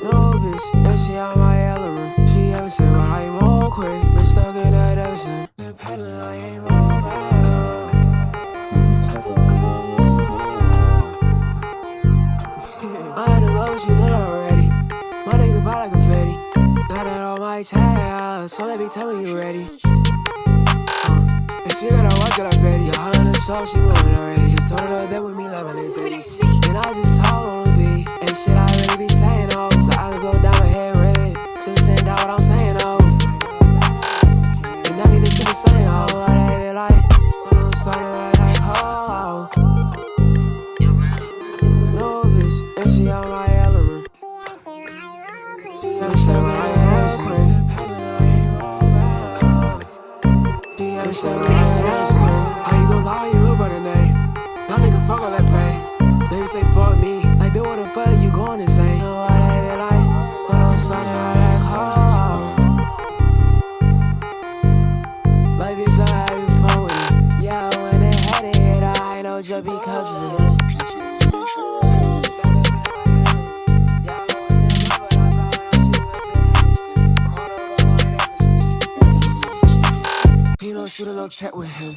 No bitch, and she out my element. She ever said, well, I ain't more quick. Been stuck in that ever since. Been peddling, I ain't more bad. I had to go, but you know that already. My nigga bought like confetti. Got it on my child, so baby, tell me you ready. If she gotta watch it, I'm ready. Your heart on the show, she moving already. Just told her to bed with me, like my nigga titties. And I just told her be. And shit, I really be saying, oh. Like I could go down my head red. Should've said that what I'm saying, oh. And I need to shit saying, oh. I they be like, when I'm starting like, oh. No bitch, and she on my element. I'm stuck in that quick. How you gon' lie, you about a name? Y'all nigga fuck all that fame. They say fuck me, like bitch what the fuck you going insane? Know what they be like, when I'm starting like oh. Like bitch I'm having fun with it. Yeah, when they had it, I know just because of it. You know, shoot a little chat with him.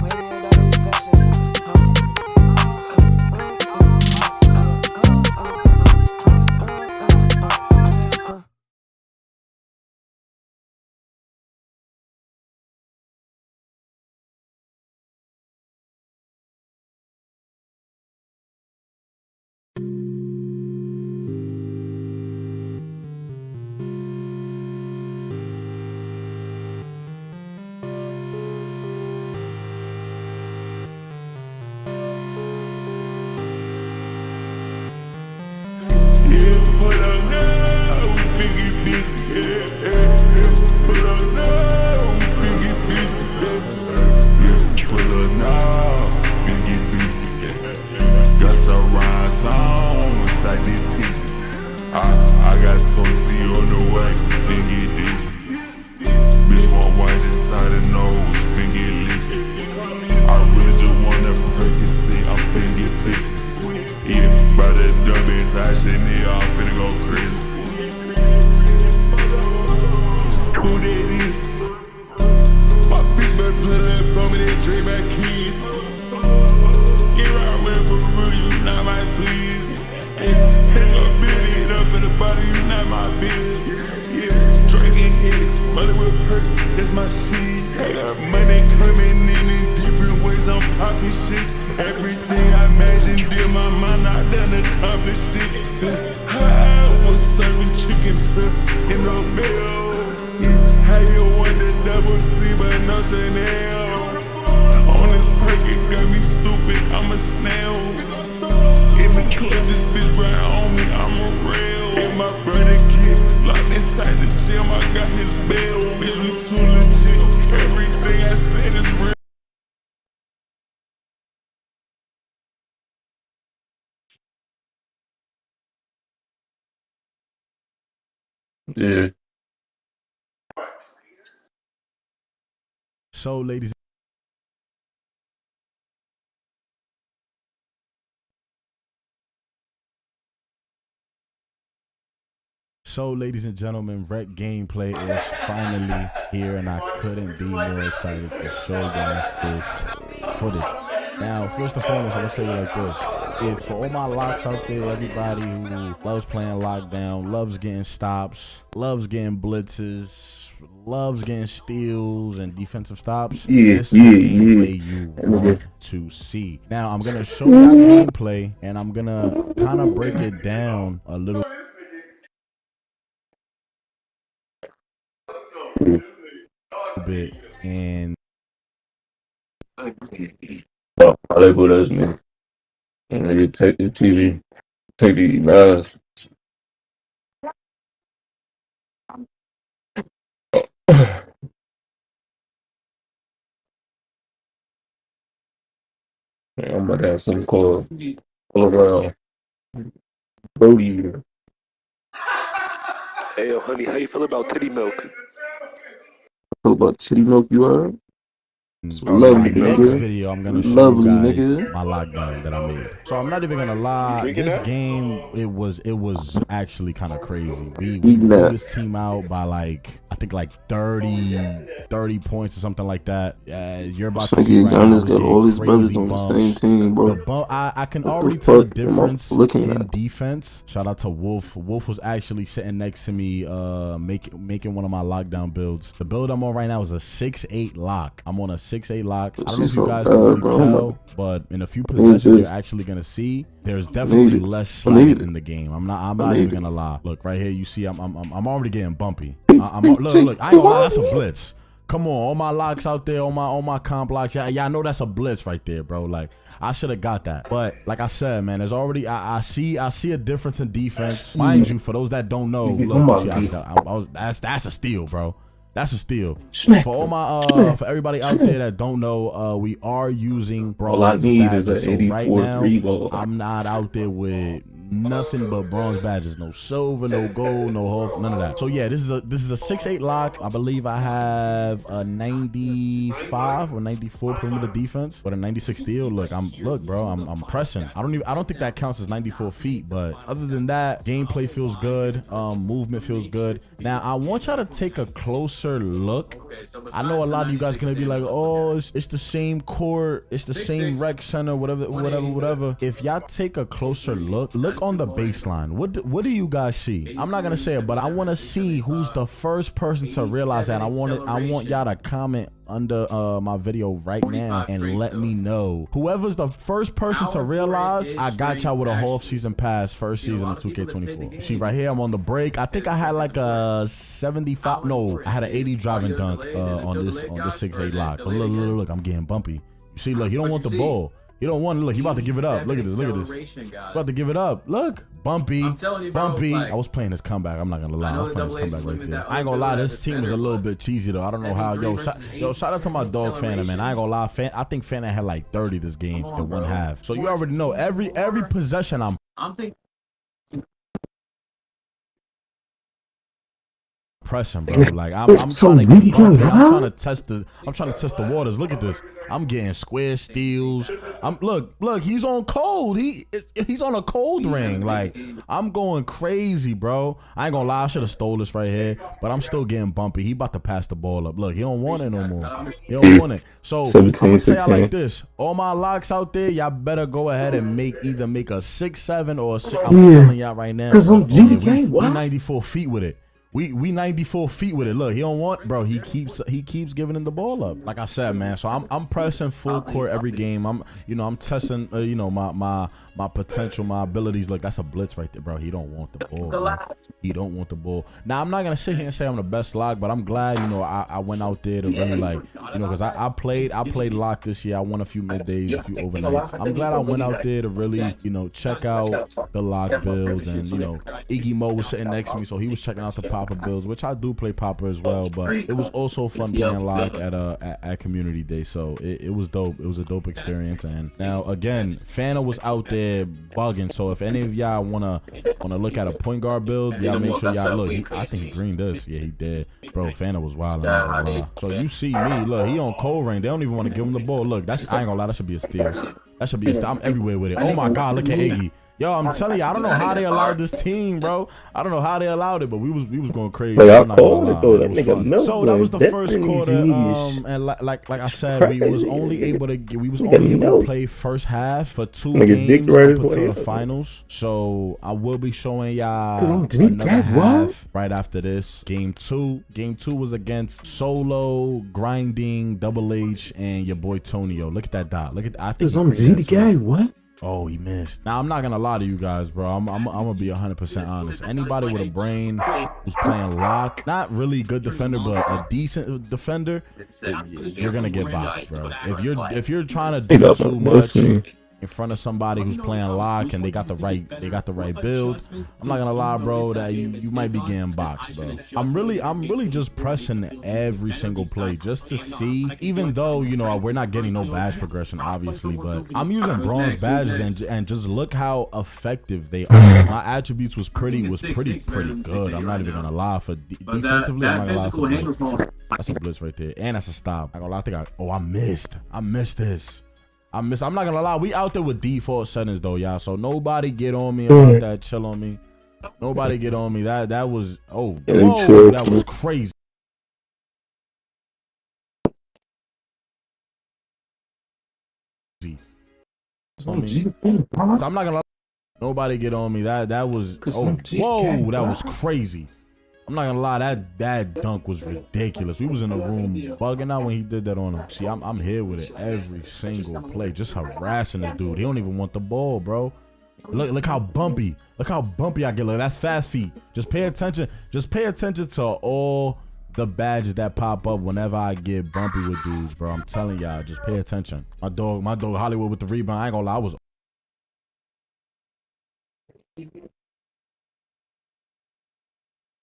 Maybe I don't be fashion. Yeah. So, ladies and gentlemen, Rec Gameplay is finally here, and I couldn't be more excited to show them this footage. Now, first and foremost, I'm gonna tell you like this. If for all my locks out there, everybody who loves playing lockdown, loves getting stops, loves getting blitzes, loves getting steals and defensive stops, this is the gameplay you want to see. Now, I'm gonna show you gameplay, and I'm gonna kind of break it down a little bit. And Oh, I like what else, man. And nigga, take the TV, take the knives. Man, I'm about to have something called all around Brody. Hey, yo, honey, how you feel about titty milk? Talk about titty milk, you heard? Lovely, next nigga. video, I'm gonna show Lovely, you guys nigga. my lockdown that I made. So I'm not even gonna lie, this game it was actually kind of crazy. We blew this team out by like I think like 30 points or something like that. You're about to see right now. Giannis got all his brothers on the same team, bro. I can already tell the difference in defense. Shout out to Wolf. Wolf was actually sitting next to me, making one of my lockdown builds. The build I'm on right now is a 6-8 lock. I'm on a 6-8 lock. I don't know if you guys can really tell, but in a few possessions you're actually gonna see there's definitely less slide in the game. I'm not even gonna lie. Look right here, you see I'm already getting bumpy. Look, I ain't gonna lie, that's a blitz. Come on, all my locks out there, all my comp locks, y'all know that's a blitz right there, bro. Like I should have got that, but like I said, man, there's already I see a difference in defense. Mind you, for those that don't know, look, that's a steal, bro. That's a steal. For all my for everybody out there that don't know, we are using bronze badges. So right now, I'm not out there with nothing but bronze badges. No silver, no gold, no whole, none of that. So yeah, this is a 6-8 lock. I believe I have a 95 or 94 perimeter defense, but a 96 steal. Look, bro, I'm pressing. I don't think that counts as 94 feet, but other than that, gameplay feels good. Movement feels good. Now I want y'all to take a closer look. I know a lot of you guys gonna be like, oh, it's the same court, it's the same rec center, whatever. If y'all take a closer look on the baseline. What do you guys see? I'm not gonna say it, but I want to see who's the first person to realize that. I want y'all to comment under my video right now and let me know. Whoever's the first person to realize, I got y'all with a whole season pass, first season of 2K24. See right here, I'm on the break. I think I had like a 75. No, I had an 80 driving dunk on this 6-8 lock. But look, I'm getting bumpy. You see, look, you don't want the ball. You don't want to look. He about to give it up. Look at this. About to give it up. Look, bumpy. I was playing this comeback. I'm not gonna lie. I was playing this comeback right there. I ain't gonna lie. This team was a little bit cheesy though. I don't know how. Shout out to my dog Fanta, man. I ain't gonna lie. I think Fanta had like 30 this game in one half. So you already know every possession I'm thinking. Pressing, bro. Like I'm trying to get bumpy. I'm trying to test the waters. Look at this. I'm getting square steals. Look, he's on cold. He's on a cold ring. Like I'm going crazy, bro. I ain't gonna lie, I should have stole this right here, but I'm still getting bumpy. He about to pass the ball up. Look, he don't want it no more. He don't want it. So I'm gonna tell y'all like this. All my locks out there, y'all better go ahead and either make a 6-7 or a 6. I'm telling y'all right now. Cause I'm GDK. We 94 feet with it. We 94 feet with it. Look, he don't want, bro. He keeps giving him the ball up. Like I said, man. So I'm pressing full court every game. I'm testing my potential, my abilities. Look, that's a blitz right there, bro. He don't want the ball. Bro. He don't want the ball. Now I'm not gonna sit here and say I'm the best lock, but I'm glad I went out there to really like because I played lock this year. I won a few middays, a few overnights. I'm glad I went out there to really check out the lock builds, and Iggy Mo was sitting next to me, so he was checking out the Popper builds, which I do play Popper as well, but it was also fun playing lock at community day, so it was dope. It was a dope experience. And now again, Fanta was out there bugging, so if any of y'all wanna look at a point guard build, y'all make sure y'all look. I think he greened this. Yeah, he did. Bro, Fanta was wild. So you see me, look, he on cold ring. They don't even want to give him the ball. Look, I ain't gonna lie, that should be a steal. I'm everywhere with it. Oh my god, look at Iggy. Yo, I'm telling you, I don't know how they allowed this team, bro. I don't know how they allowed it, but we was going crazy. So that was the first quarter, and like I said, we was only able to play first half for 2 games up until the finals. So I will be showing y'all another half right after this. Game 2 was against Solo, Grinding, Double H, and your boy Tonio. Look at that dot. I think GDK. What? Oh, he missed. Now, I'm not going to lie to you guys, bro. I'm going to be 100% honest. Anybody with a brain who's playing lock, not really good defender, but a decent defender, you're going to get boxed, bro. If you're trying to do too much, in front of somebody who's playing lock and they got the right build, I'm not gonna lie, bro, that you might be getting boxed, bro. I'm really just pressing every single play just to see, even though, you know, we're not getting no badge progression, obviously, but I'm using bronze badges and just look how effective they are. My attributes was pretty good. I'm not even gonna lie. For defensively, I'm not gonna lie. That's a blitz right there, and that's a stop. I missed this. I'm not gonna lie, we out there with default settings though, y'all. So nobody get on me about that. Chill on me. Nobody get on me. That was that was crazy. I'm not gonna lie. Nobody get on me. That was that was crazy. I'm not gonna lie, that dunk was ridiculous. We was in the room bugging out when he did that on him. See, I'm here with it every single play, just harassing this dude. He don't even want the ball, bro. Look how bumpy. Look how bumpy I get. Look, that's fast feet. Just pay attention. Just pay attention to all the badges that pop up whenever I get bumpy with dudes, bro. I'm telling y'all, just pay attention. My dog Hollywood with the rebound. I ain't gonna lie, I was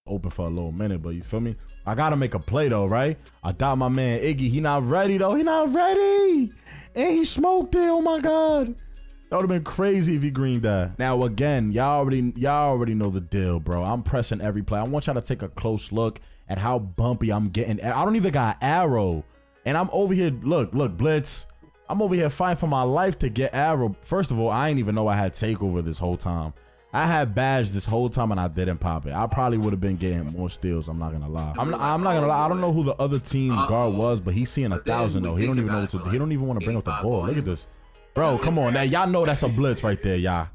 open for a little minute, but you feel me? I gotta make a play though, right? I doubt my man Iggy. He not ready though. He not ready. And he smoked it. Oh my god. That would have been crazy if he greened that. Now again, y'all already know the deal, bro. I'm pressing every play. I want y'all to take a close look at how bumpy I'm getting. I don't even got arrow. And I'm over here, look, blitz. I'm over here fighting for my life to get arrow. First of all, I ain't even know I had takeover this whole time. I had badge this whole time and I didn't pop it. I probably would have been getting more steals. I'm not gonna lie. I'm not gonna lie. I don't know who the other team's guard was, but he's seeing 1,000 though. He don't even know what to do. He don't even want to bring up the ball. Look at this, bro. Come on, now y'all know that's a blitz right there, y'all.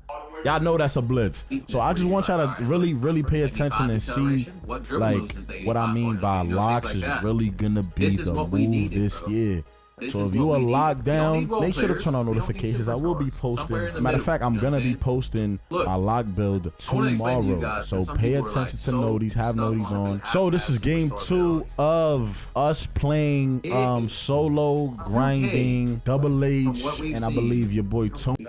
Y'all know that's a blitz. So I just want y'all to really pay attention and see, like, what I mean by locks is really gonna be the move this year. So if you are locked down, make sure to turn on notifications. I will be posting. Matter of fact, I'm gonna be posting my lock build tomorrow. So pay attention to noties. Have noties on. So this is game 2 of us playing solo grinding Double H, and I believe your boy Tony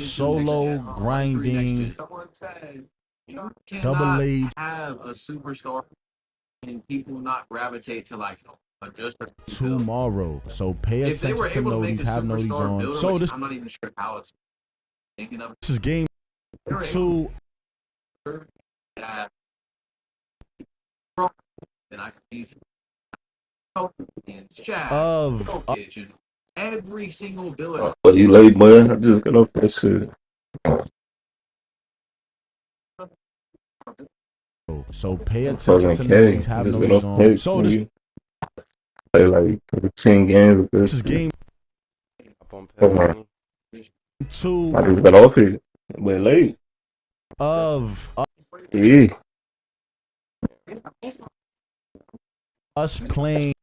solo grinding Double H. Have a superstar and people not gravitate to like just tomorrow. So pay attention to noties, have noties on. So this, I'm not even sure how it's thinking of. This is game 2. And I of every single ability. But you late, man. I just got off that shit. So pay attention to noties, have noties on. So this, play like 10 games. This is game 2. I just got off it. Went late. Of yeah. Us playing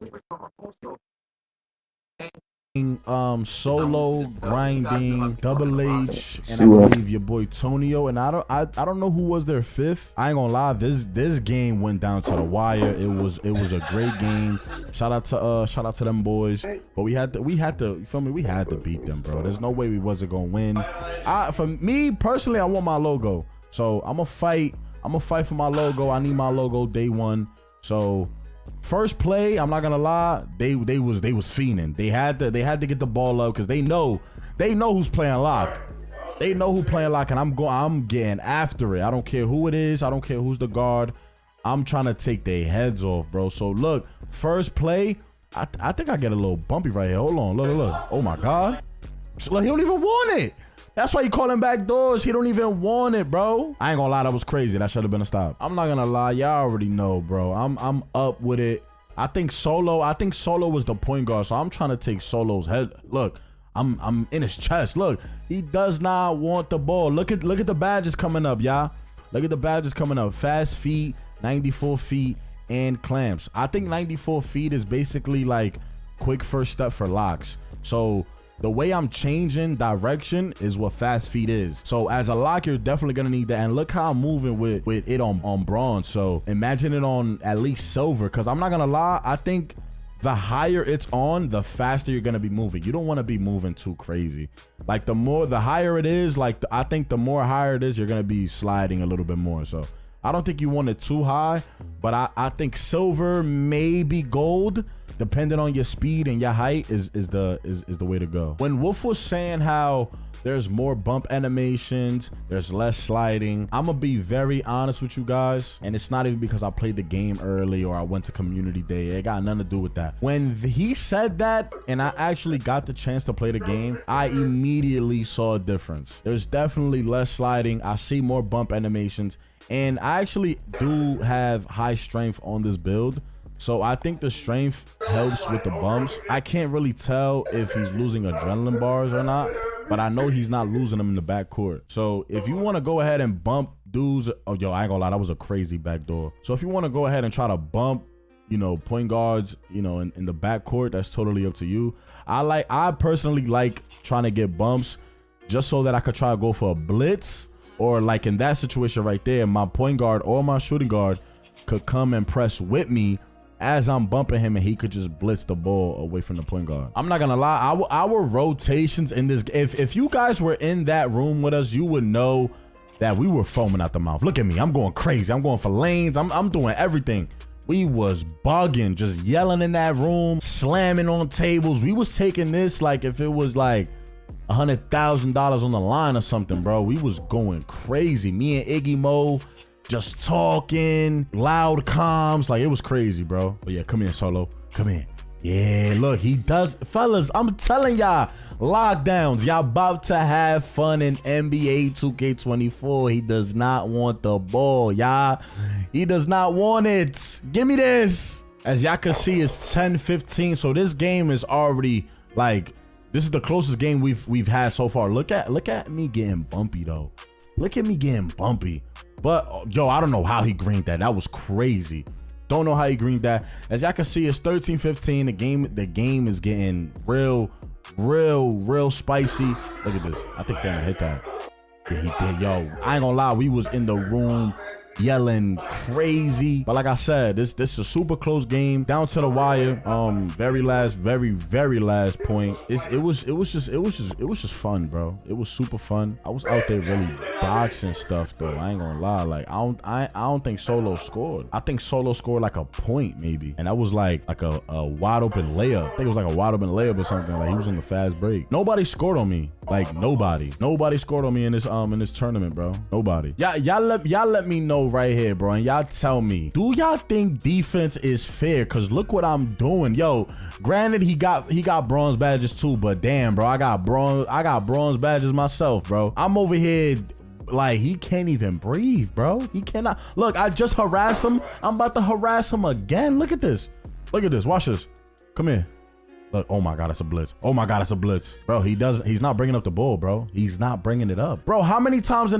solo grinding Double H, and I believe your boy Tonio, and I don't know who was their 5th. I ain't gonna lie, this game went down to the wire. It was a great game. Shout out to them boys. But we had to you feel me? We had to beat them, bro. There's no way we wasn't gonna win. For me personally, I want my logo. So I'm gonna fight for my logo. I need my logo day 1. So first play, I'm not gonna lie, they was fiending. They had to get the ball up because they know who's playing lock. They know who playing lock, and I'm getting after it. I don't care who it is. I don't care who's the guard. I'm trying to take their heads off, bro. So look, first play, I think I get a little bumpy right here. Hold on, look. Oh my god, so, look, he don't even want it. That's why you calling back doors. He don't even want it, bro. I ain't gonna lie, that was crazy. That should have been a stop. I'm not gonna lie, y'all already know, bro. I'm up with it. I think Solo was the point guard, so I'm trying to take Solo's head. Look, I'm in his chest. Look, he does not want the ball. Look at the badges coming up, y'all. Look at the badges coming up. Fast feet, 94 feet, and clamps. I think 94 feet is basically like quick first step for locks. So the way I'm changing direction is what fast feet is. So as a lock, you're definitely gonna need that. And look how I'm moving with it on bronze. So imagine it on at least silver, because I'm not gonna lie, I think the higher it's on, the faster you're gonna be moving. You don't want to be moving too crazy. Like the higher it is, like I think the more higher it is, you're gonna be sliding a little bit more. So I don't think you want it too high, but I think silver, maybe gold, depending on your speed and your height, is the way to go. When Wolf was saying how there's more bump animations, there's less sliding, I'm gonna be very honest with you guys, and it's not even because I played the game early or I went to community day. It got nothing to do with that. When he said that and I actually got the chance to play the game, I immediately saw a difference. There's definitely less sliding. I see more bump animations, and I actually do have high strength on this build. So I think the strength helps with the bumps. I can't really tell if he's losing adrenaline bars or not, but I know he's not losing them in the backcourt. So if you want to go ahead and bump dudes, oh, yo, I ain't gonna lie, that was a crazy backdoor. So if you want to go ahead and try to bump, you know, point guards, you know, in the backcourt, that's totally up to you. I personally like trying to get bumps just so that I could try to go for a blitz, or like in that situation right there, my point guard or my shooting guard could come and press with me as I'm bumping him, and he could just blitz the ball away from the point guard. I'm not gonna lie, our rotations in this, if you guys were in that room with us, you would know that we were foaming out the mouth. Look at me, I'm going crazy. I'm going for lanes. I'm doing everything. We was bugging, just yelling in that room, slamming on tables. We was taking this like if it was like $100,000 on the line or something, bro. We was going crazy. Me and Iggy Mo just talking, loud comms, like it was crazy, bro. But yeah, come here, Solo. Come here. Yeah, look, he does. Fellas, I'm telling y'all, lockdowns, y'all about to have fun in NBA 2K24. He does not want the ball, y'all. He does not want it. Give me this. As y'all can see, it's 10-15. So this game is already like, this is the closest game we've had so far. Look at me getting bumpy though. Look at me getting bumpy. But yo, I don't know how he greened that. That was crazy. Don't know how he greened that. As y'all can see, it's 13-15. The game is getting real spicy. Look at this. I think Fanna hit that. Yeah, he did. Yo, I ain't gonna lie, we was in the room yelling crazy, but like I said, this is a super close game, down to the wire. Very last point. It was just fun, bro. It was super fun. I was out there really boxing stuff though. I ain't gonna lie, like I don't think Solo scored. I think Solo scored like a point maybe, and that was like a wide open layup. I think it was like a wide open layup or something. Like he was on the fast break. Nobody scored on me. Like nobody scored on me in this tournament, bro. Nobody. Y'all let me know right here, bro, and y'all tell me, do y'all think defense is fair? Because look what I'm doing. Yo, granted he got bronze badges too, but damn, bro, I got bronze badges myself, bro. I'm over here like he can't even breathe, bro. He cannot. Look, I just harassed him. I'm about to harass him again. Look at this. Watch this. Come here. Look, oh my God, it's a blitz. Oh my God, it's a blitz. Bro, he's not bringing up the ball, bro. He's not bringing it up. Bro, how many times in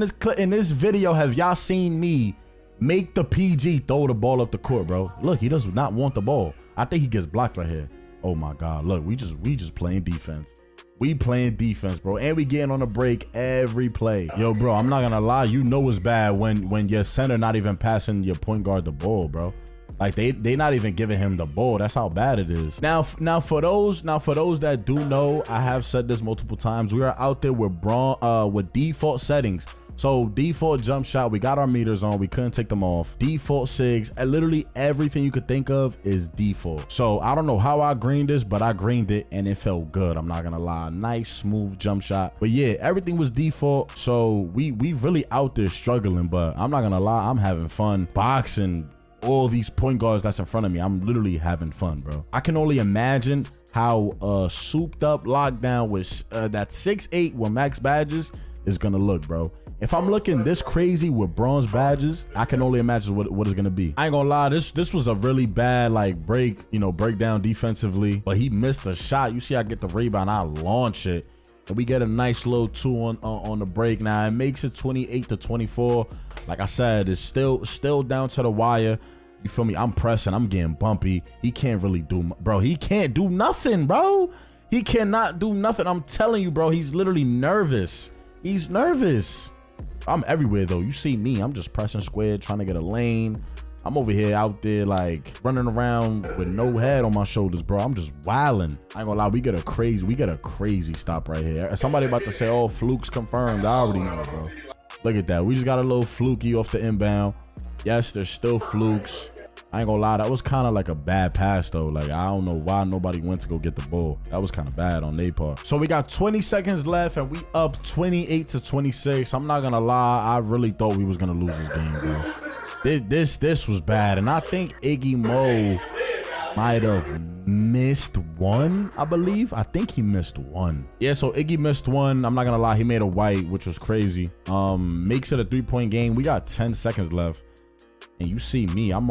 this video have y'all seen me make the PG throw the ball up the court, bro? Look, he does not want the ball. I think he gets blocked right here. Oh my God, look, we just playing defense. We playing defense, bro, and we getting on a break every play. Yo, bro, I'm not gonna lie, you know it's bad when your center not even passing your point guard the ball, bro. Like they not even giving him the ball. That's how bad it is. Now for those that do know, I have said this multiple times. We are out there with default settings. So default jump shot, we got our meters on. We couldn't take them off. Default SIGs, and literally everything you could think of is default. So I don't know how I greened this, but I greened it and it felt good. I'm not gonna lie. Nice, smooth jump shot. But yeah, everything was default. So we really out there struggling, but I'm not gonna lie, I'm having fun boxing all these point guards that's in front of me. I'm literally having fun, bro. I can only imagine how souped up lockdown with that 6'8" with max badges is gonna look, bro. If I'm looking this crazy with bronze badges, I can only imagine what it's gonna be. I ain't gonna lie, this was a really bad like breakdown defensively, but he missed a shot. You see I get the rebound, I launch it, and we get a nice little 2 on the break. Now it makes it 28-24. Like I said, it's still down to the wire. You feel me? I'm pressing. I'm getting bumpy. He can't really do, bro. He can't do nothing, bro. He cannot do nothing. I'm telling you, bro. He's literally nervous. He's nervous. I'm everywhere though. You see me, I'm just pressing square, trying to get a lane. I'm over here out there like running around with no head on my shoulders, bro. I'm just wilding. I ain't gonna lie, we get a crazy stop right here. Somebody about to say, oh, flukes confirmed. I already know, bro. Look at that. We just got a little fluky off the inbound. Yes, there's still flukes. I ain't gonna lie, that was kind of like a bad pass though. Like, I don't know why nobody went to go get the ball. That was kind of bad on their part. So we got 20 seconds left and we up 28-26. I'm not gonna lie, I really thought we was gonna lose this game, bro. This was bad, and I think Iggy Mo might have missed one, I believe. I think he missed one. Yeah, so Iggy missed one. I'm not gonna lie, he made a white, which was crazy. Makes it a 3-point game. We got 10 seconds left. And you see me, I'm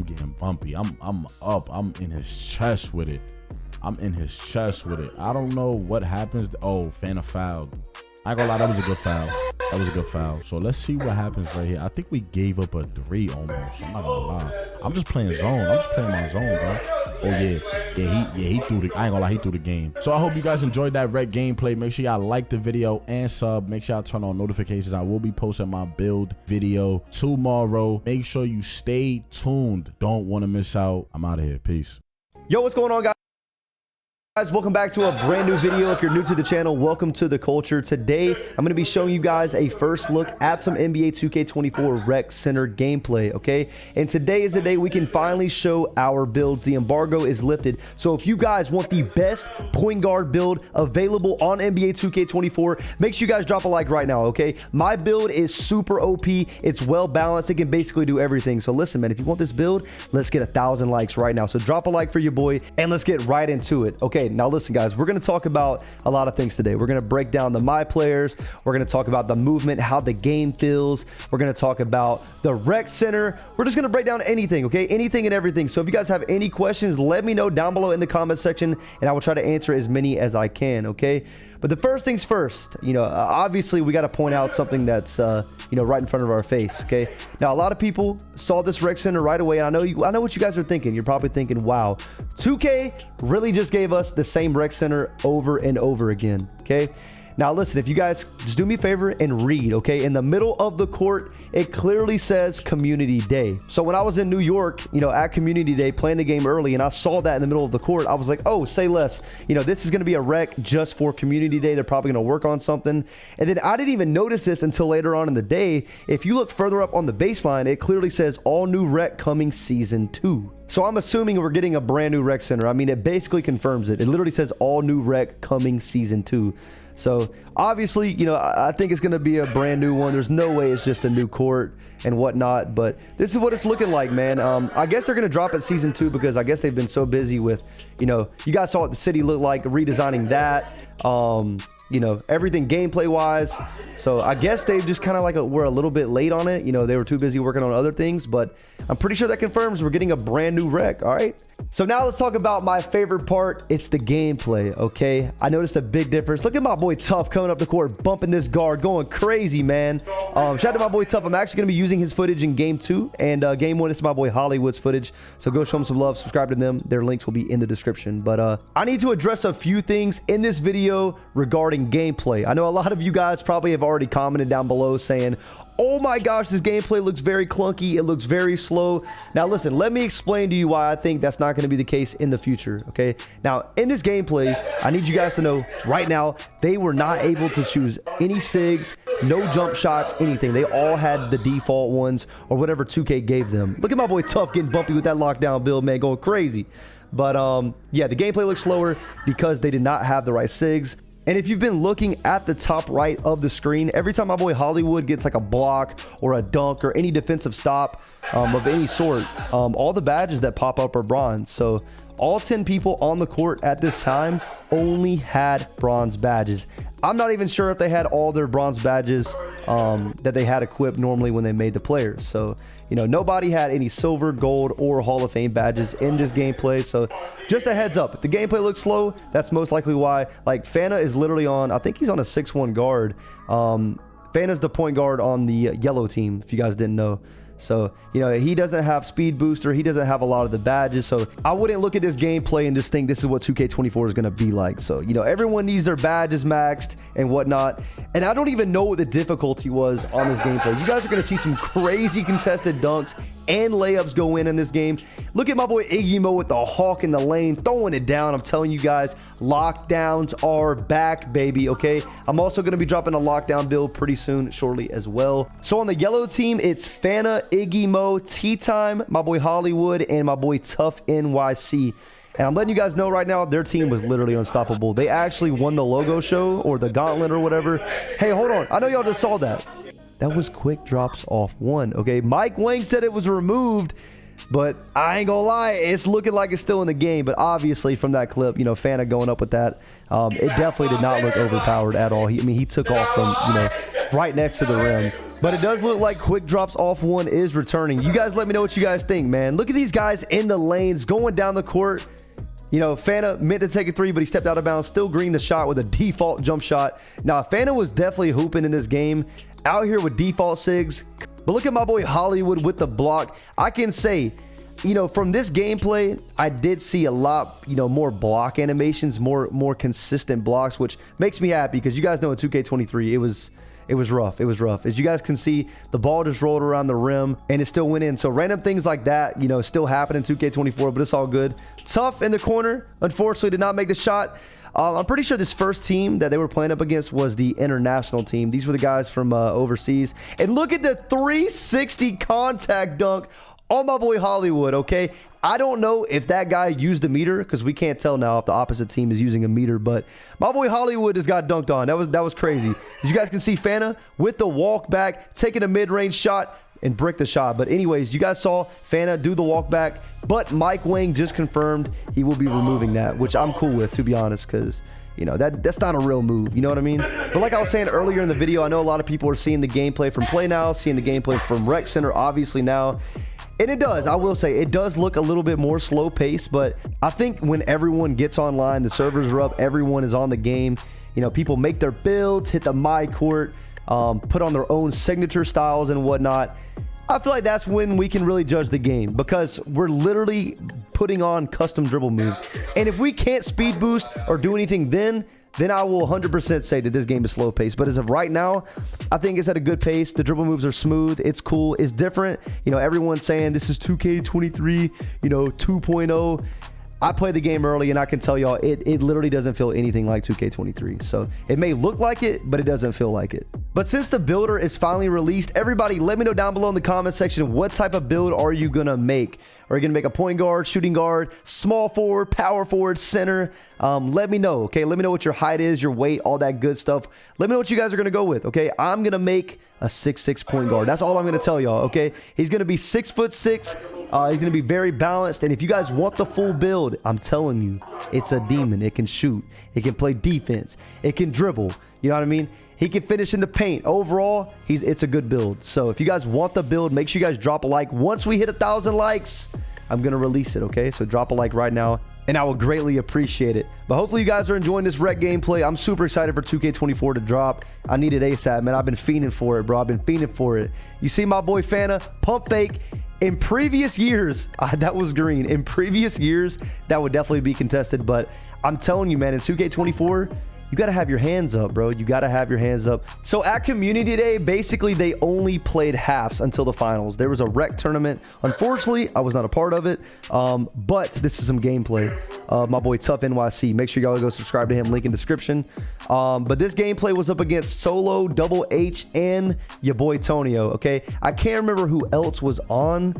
getting bumpy. I'm up. I'm in his chest with it. I don't know what happens. Oh, Fana fouled. I ain't gonna lie, that was a good foul. So let's see what happens right here. I think we gave up a 3 almost. I'm not gonna lie. I'm just playing zone. I'm just playing my zone, bro. Oh yeah, he threw the, I ain't gonna lie, he threw the game. So I hope you guys enjoyed that rec gameplay. Make sure y'all like the video and sub. Make sure y'all turn on notifications. I will be posting my build video tomorrow. Make sure you stay tuned. Don't want to miss out. I'm out of here. Peace. Yo, what's going on, guys? Welcome back to a brand new video. If you're new to the channel, welcome to the culture. Today I'm going to be showing you guys a first look at some NBA 2K24 Rec Center gameplay. Okay, and today is the day we can finally show our builds. The embargo is lifted, so if you guys want the best point guard build available on NBA 2K24, make sure you guys drop a like right now. Okay, my build is super OP. It's well balanced. It can basically do everything. So listen, man, if you want this build, let's get 1,000 likes right now. So drop a like for your boy and let's get right into it. Okay, now listen, guys, we're going to talk about a lot of things today. We're going to break down the my players. We're going to talk about the movement, how the game feels. We're going to talk about the rec center. We're just going to break down anything, okay? Anything and everything. So if you guys have any questions, let me know down below in the comment section and I will try to answer as many as I can, okay? But the first things first, you know, obviously we got to point out something that's, you know, right in front of our face, okay? Now, a lot of people saw this rec center right away, and I know what you guys are thinking. You're probably thinking, wow, 2K really just gave us the same rec center over and over again, okay? Now, listen, if you guys just do me a favor and read, okay? In the middle of the court, it clearly says Community Day. So when I was in New York, you know, at Community Day, playing the game early, and I saw that in the middle of the court, I was like, oh, say less. You know, this is going to be a rec just for Community Day. They're probably going to work on something. And then I didn't even notice this until later on in the day. If you look further up on the baseline, it clearly says all new rec coming season 2. So I'm assuming we're getting a brand new rec center. I mean, it basically confirms it. It literally says all new rec coming season 2. So obviously, you know, I think it's going to be a brand new one. There's no way it's just a new court and whatnot, but this is what it's looking like, man. I guess they're going to drop it season 2 because I guess they've been so busy with, you know, you guys saw what the city looked like, redesigning that, you know, everything gameplay wise. So I guess they just kind of like were a little bit late on it. You know, they were too busy working on other things, but I'm pretty sure that confirms we're getting a brand new rec. All right. So now let's talk about my favorite part. It's the gameplay. Okay. I noticed a big difference. Look at my boy Tough coming up the court, bumping this guard, going crazy, man. Shout out to my boy Tough. I'm actually going to be using his footage in game 2 and game 1. It's my boy Hollywood's footage. So go show him some love. Subscribe to them. Their links will be in the description. But I need to address a few things in this video regarding gameplay. I know a lot of you guys probably have already commented down below saying, oh my gosh, this gameplay looks very clunky. It looks very slow. Now listen, let me explain to you why I think that's not going to be the case in the future. Okay. Now in this gameplay, I need you guys to know right now, they were not able to choose any SIGs, no jump shots, anything. They all had the default ones or whatever 2K gave them. Look at my boy Tough getting bumpy with that lockdown build, man, going crazy. But yeah, the gameplay looks slower because they did not have the right SIGs. And if you've been looking at the top right of the screen, every time my boy Hollywood gets like a block or a dunk or any defensive stop of any sort, all the badges that pop up are bronze. So all 10 people on the court at this time only had bronze badges. I'm not even sure if they had all their bronze badges that they had equipped normally when they made the players. So, you know, nobody had any silver, gold, or Hall of Fame badges in this gameplay. So just a heads up, if the gameplay looks slow, that's most likely why. Like Fana is literally on, I think he's on a 6'1" guard. Fana's the point guard on the yellow team, if you guys didn't know. So, you know, he doesn't have speed booster. He doesn't have a lot of the badges. So I wouldn't look at this gameplay and just think this is what 2K24 is going to be like. So, you know, everyone needs their badges maxed and whatnot. And I don't even know what the difficulty was on this gameplay. You guys are going to see some crazy contested dunks and layups go in this game. Look at my boy Iggy Mo with the hawk in the lane, throwing it down. I'm telling you guys, lockdowns are back, baby, okay? I'm also going to be dropping a lockdown build pretty soon, shortly as well. So on the yellow team, it's Fana, Iggy Mo, T-Time, my boy Hollywood, and my boy Tough NYC. And I'm letting you guys know right now, their team was literally unstoppable. They actually won the logo show or the gauntlet or whatever. Hey, hold on. I know y'all just saw that. That was quick drops off one. Okay, Mike Wang said it was removed, but I ain't gonna lie, it's looking like it's still in the game. But obviously from that clip, you know, Fana going up with that, it definitely did not look overpowered at all. I mean, he took off from, you know, right next to the rim. But it does look like quick drops off one is returning. You guys let me know what you guys think, man. Look at these guys in the lanes going down the court. You know, Fana meant to take a three, but he stepped out of bounds. Still green the shot with a default jump shot. Now, Fana was definitely hooping in this game. Out here with default sigs. But look at my boy Hollywood with the block. I can say, you know, from this gameplay, I did see a lot, you know, more block animations, more consistent blocks, which makes me happy because you guys know in 2K23, it was rough. It was rough. As you guys can see, the ball just rolled around the rim and it still went in. So random things like that, you know, still happen in 2K24, but it's all good. Tough in the corner, unfortunately, did not make the shot. I'm pretty sure this first team that they were playing up against was the international team. These were the guys from overseas. And look at the 360 contact dunk on my boy Hollywood, okay? I don't know if that guy used a meter because we can't tell now if the opposite team is using a meter, but my boy Hollywood just got dunked on. That was crazy. As you guys can see, Fana with the walk back, taking a mid-range shot and brick the shot. But anyways, you guys saw Fana do the walk back, but Mike Wang just confirmed he will be removing that, which I'm cool with, to be honest, because you know, that's not a real move. You know what I mean? But like I was saying earlier in the video, I know a lot of people are seeing the gameplay from Play Now, seeing the gameplay from Rec Center, obviously now. And it does, I will say, it does look a little bit more slow paced, but I think when everyone gets online, the servers are up, everyone is on the game, you know, people make their builds, hit the my court, put on their own signature styles and whatnot. I feel like that's when we can really judge the game because we're literally putting on custom dribble moves. And if we can't speed boost or do anything then I will 100% say that this game is slow paced. But as of right now, I think it's at a good pace. The dribble moves are smooth. It's cool. It's different. You know, everyone's saying this is 2K23, you know, 2.0. I played the game early and I can tell y'all it literally doesn't feel anything like 2K23. So it may look like it, but it doesn't feel like it. But since the builder is finally released, everybody let me know down below in the comment section, what type of build are you gonna make? Are you gonna make a point guard, shooting guard, small forward, power forward, center? Let me know, okay? Let me know what your height is, your weight, all that good stuff. Let me know what you guys are gonna go with, okay? I'm gonna make a 6'6" point guard. That's all I'm gonna tell y'all, okay? He's gonna be 6'6". He's gonna be very balanced, and if you guys want the full build, I'm telling you, it's a demon. It can shoot, it can play defense, it can dribble. You know what I mean? He can finish in the paint. Overall, it's a good build. So if you guys want the build, make sure you guys drop a like. Once we hit 1,000 likes, I'm gonna release it, okay? So drop a like right now and I will greatly appreciate it. But hopefully you guys are enjoying this rec gameplay. I'm super excited for 2K24 to drop. I need it ASAP, man. I've been fiending for it, bro. I've been fiending for it. You see my boy Fana pump fake. In previous years, that was green. In previous years, that would definitely be contested. But I'm telling you, man, in 2K24, you got to have your hands up, bro. You got to have your hands up. So at Community Day, basically, they only played halves until the finals. There was a rec tournament. Unfortunately, I was not a part of it. But this is some gameplay. My boy Tough NYC. Make sure y'all go subscribe to him. Link in description. But this gameplay was up against Solo, Double H, and your boy Tonio, okay? I can't remember who else was on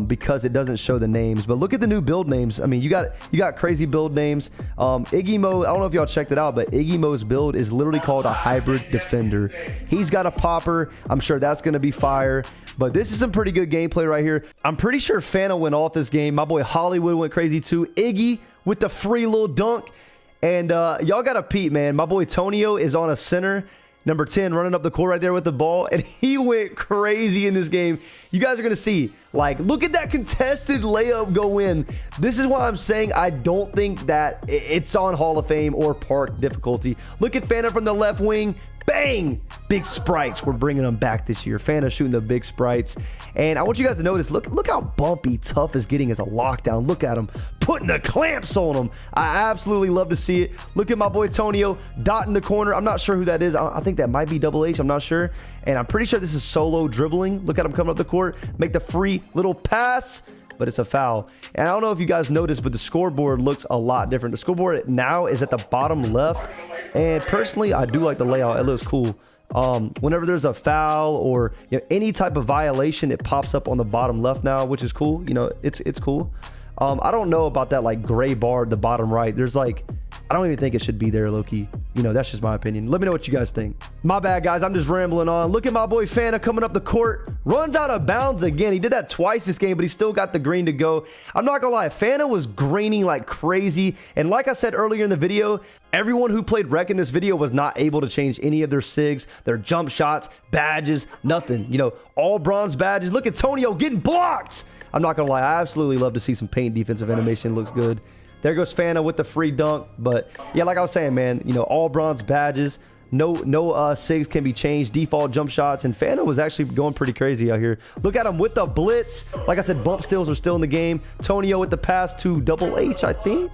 because it doesn't show the names. But look at the new build names. I mean, you got crazy build names. Iggy Mo, I don't know if y'all checked it out, but Iggy Mo's build is literally called a hybrid defender. He's got a popper. I'm sure that's going to be fire. But this is some pretty good gameplay right here. I'm pretty sure Fana went off this game. My boy Hollywood went crazy too. Iggy with the free little dunk. And y'all got to peep, man. My boy Tonio is on a center. Number 10 running up the court right there with the ball. And he went crazy in this game. You guys are going to see. Like, look at that contested layup go in. This is why I'm saying I don't think that it's on Hall of Fame or Park difficulty. Look at Fana from the left wing. Bang! Big sprites. We're bringing them back this year. Fana shooting the big sprites. And I want you guys to notice, look how bumpy Tough is getting as a lockdown. Look at him. putting the clamps on him. I absolutely love to see it. Look at my boy Tonio dot in the corner. I'm not sure who that is. I think that might be Double H. I'm not sure. And I'm pretty sure this is solo dribbling. Look at him coming up the court, make the free little pass, but it's a foul. And I don't know if you guys noticed, but the scoreboard looks a lot different. The scoreboard now is at the bottom left. And personally, I do like the layout. It looks cool. Whenever there's a foul or any type of violation, it pops up on the bottom left now, which is cool. It's cool. I don't know about that like gray bar at the bottom right. There's like, I don't even think it should be there, low-key. That's just my opinion. Let me know what you guys think. My bad, guys. I'm just rambling on. Look at my boy Fana coming up the court. Runs out of bounds again. He did that twice this game, but he still got the green to go. I'm not gonna lie. Fana was greening like crazy. And like I said earlier in the video, everyone who played Rec in this video was not able to change any of their SIGs, their jump shots, badges, nothing. All bronze badges. Look at Tonio getting blocked. I'm not gonna lie. I absolutely love to see some paint defensive animation. It looks good. There goes Fana with the free dunk. But yeah, like I was saying, man, all bronze badges, no SIGs can be changed, default jump shots, and Fana was actually going pretty crazy out here. Look at him with the blitz. Like I said, bump steals are still in the game. Tonio with the pass to Double H, I think.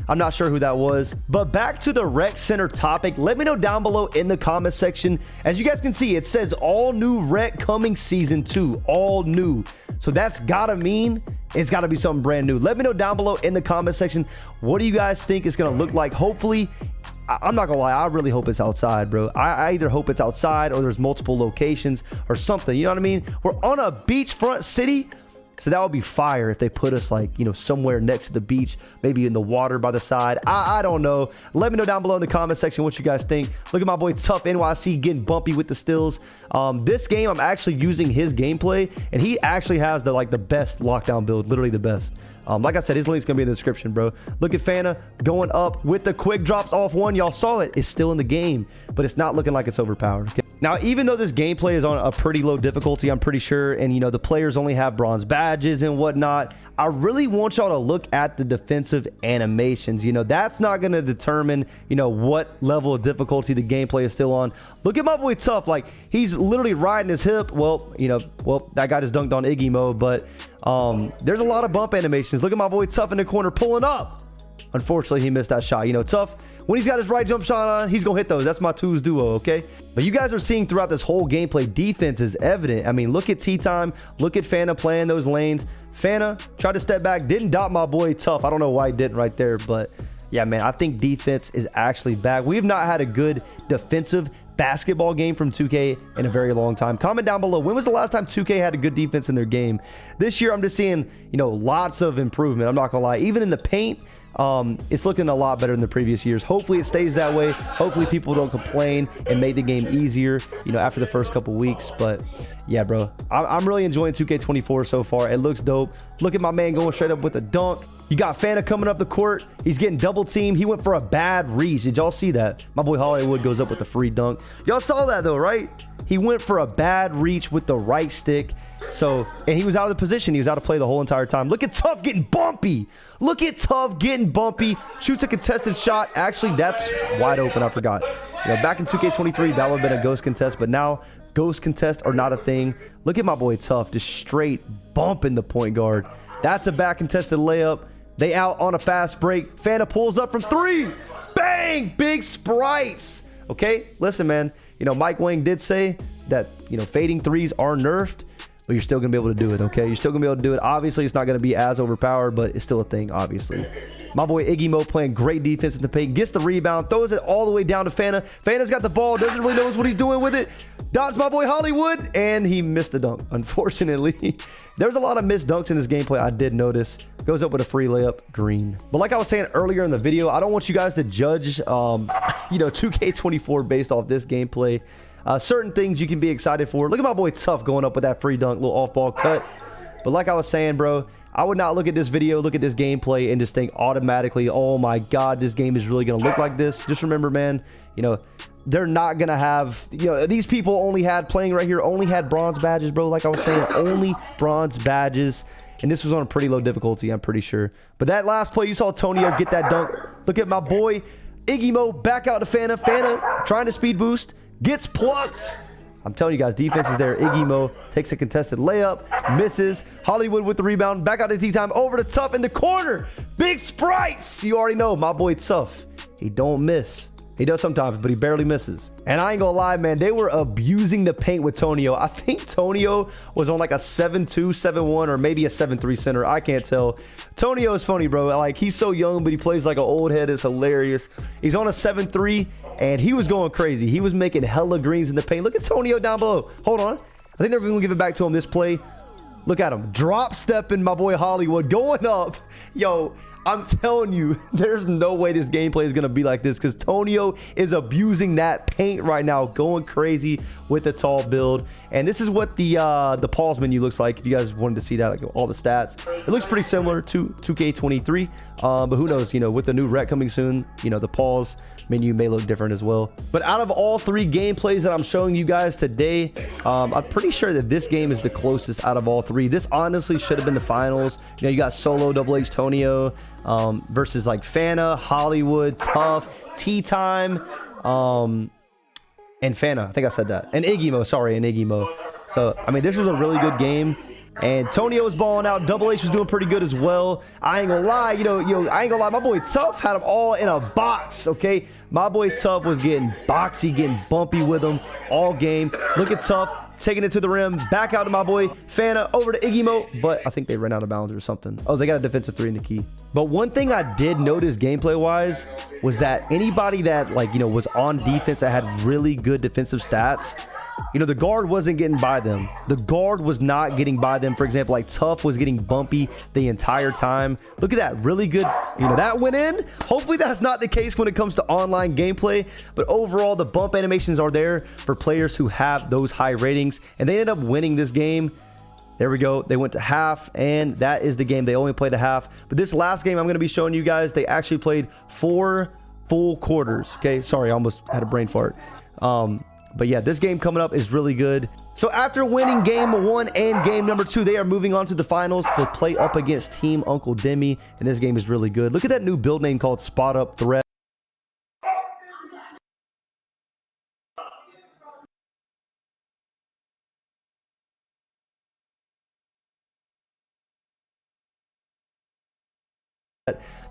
I'm not sure who that was. But back to the Rec Center topic. Let me know down below in the comment section. As you guys can see, it says all new Rec coming season 2. All new. So that's gotta mean it's gotta be something brand new. Let me know down below in the comment section. What do you guys think it's gonna look like? Hopefully, I'm not gonna lie, I really hope it's outside, bro. I either hope it's outside or there's multiple locations or something. You know what I mean? We're on a beachfront city. So that would be fire if they put us like, somewhere next to the beach, maybe in the water by the side. I don't know. Let me know down below in the comment section what you guys think. Look at my boy Tough NYC getting bumpy with the stills. This game, I'm actually using his gameplay, and he actually has the best lockdown build, literally the best. Like I said, his link's gonna be in the description, bro. Look at Fana going up with the quick drops off one. Y'all saw it. It's still in the game, but it's not looking like it's overpowered. Okay? Now, even though this gameplay is on a pretty low difficulty, I'm pretty sure, and the players only have bronze badges and whatnot, I really want y'all to look at the defensive animations. That's not going to determine, what level of difficulty the gameplay is still on. Look at my boy Tough. Like, he's literally riding his hip. Well, that guy just dunked on Iggy mode, but there's a lot of bump animations. Look at my boy Tough in the corner pulling up. Unfortunately, he missed that shot. Tough, when he's got his right jump shot on, he's going to hit those. That's my twos duo, okay? But you guys are seeing throughout this whole gameplay, defense is evident. I mean, look at Tea Time. Look at Fana playing those lanes. Fana tried to step back, didn't dot my boy Tough. I don't know why he didn't right there, but yeah, man, I think defense is actually back. We have not had a good defensive basketball game from 2K in a very long time. Comment down below, when was the last time 2K had a good defense in their game? This year, I'm just seeing, lots of improvement. I'm not going to lie. Even in the paint, it's looking a lot better than the previous years. Hopefully it stays that way. Hopefully people don't complain and make the game easier, after the first couple weeks. But yeah, bro, I'm really enjoying 2K24 so far. It looks dope. Look at my man going straight up with a dunk. You got Fana coming up the court. He's getting double teamed. He went for a bad reach. Did y'all see that? My boy Hollywood goes up with a free dunk. Y'all saw that though, right? He went for a bad reach with the right stick. And he was out of the position. He was out of play the whole entire time. Look at Tough getting bumpy. Look at Tough getting bumpy. Shoots a contested shot. Actually, that's wide open. I forgot. Back in 2K23, that would have been a ghost contest. But now, ghost contests are not a thing. Look at my boy Tough just straight bumping the point guard. That's a back contested layup. They out on a fast break. Fana pulls up from 3. Bang! Big sprites. Okay, listen, man. Mike Wang did say that, fading threes are nerfed, but you're still going to be able to do it, okay? You're still going to be able to do it. Obviously, it's not going to be as overpowered, but it's still a thing, obviously. My boy Iggy Mo playing great defense in the paint. Gets the rebound, throws it all the way down to Fana. Fana's got the ball, doesn't really know what he's doing with it. Dots my boy Hollywood, and he missed the dunk, unfortunately. There's a lot of missed dunks in this gameplay, I did notice. Goes up with a free layup, green. But like I was saying earlier in the video, I don't want you guys to judge, 2K24 based off this gameplay. Certain things you can be excited for. Look at my boy Tough going up with that free dunk, little off-ball cut. But like I was saying, bro, I would not look at this video, look at this gameplay, and just think automatically, oh my God, this game is really going to look like this. Just remember, man, they're not going to have, these people only had bronze badges, bro. Like I was saying, only bronze badges. And this was on a pretty low difficulty, I'm pretty sure. But that last play, you saw Tonio get that dunk. Look at my boy Iggy Mo back out to Fana. Fana trying to speed boost. Gets plucked. I'm telling you guys, defense is there. Iggy Mo takes a contested layup, misses. Hollywood with the rebound. Back out to Tea Time. Over to Tough in the corner. Big sprites. You already know my boy Tough. He don't miss. He does sometimes, but he barely misses. And I ain't gonna lie, man, they were abusing the paint with Tonio. I think Tonio was on like a 7-2, 7-1, or maybe a 7-3 center. I can't tell. Tonio is funny, bro. Like, he's so young, but he plays like an old head. It's hilarious. He's on a 7-3, and he was going crazy. He was making hella greens in the paint. Look at Tonio down below. Hold on. I think they're gonna give it back to him this play. Look at him. Drop stepping my boy Hollywood. Going up. Yo, I'm telling you, there's no way this gameplay is going to be like this because Tonio is abusing that paint right now, going crazy with the tall build. And this is what the pause menu looks like. If you guys wanted to see that, like all the stats, it looks pretty similar to 2K23. But who knows, you know, with the new rec coming soon, you know, the pause menu may look different as well. But out of all three gameplays that I'm showing you guys today, I'm pretty sure that this game is the closest out of all three. This honestly should have been the finals. You know, you got solo Double H Tonio versus like Fana, Hollywood, Tough, Tea Time, and Fana. I think I said that. And Iggy Mo, sorry, and Iggy Mo. So, I mean, this was a really good game. And Tonio was balling out. Double H was doing pretty good as well. I ain't gonna lie, you know, I ain't gonna lie. My boy Tough had them all in a box, okay? My boy Tough was getting boxy, getting bumpy with them all game. Look at Tough taking it to the rim. Back out to my boy Fana, over to Iggy Mo. But I think they ran out of bounds or something. Oh, they got a defensive three in the key. But one thing I did notice gameplay-wise was that anybody that, like, you know, was on defense that had really good defensive stats, you know, the guard wasn't getting by them. The guard was not getting by them. For example, like Tough was getting bumpy the entire time. Look at that. Really good. You know, that went in. Hopefully that's not the case when it comes to online gameplay. But overall, the bump animations are there for players who have those high ratings. And they ended up winning this game. There we go. They went to half, and that is the game. They only played a half. But this last game I'm going to be showing you guys, they actually played 4 full quarters. Okay, sorry, I almost had a brain fart. But yeah, this game coming up is really good. So after winning game 1 and game number 2, they are moving on to the finals to play up against Team Uncle Demi. And this game is really good. Look at that new build name called Spot Up Threat.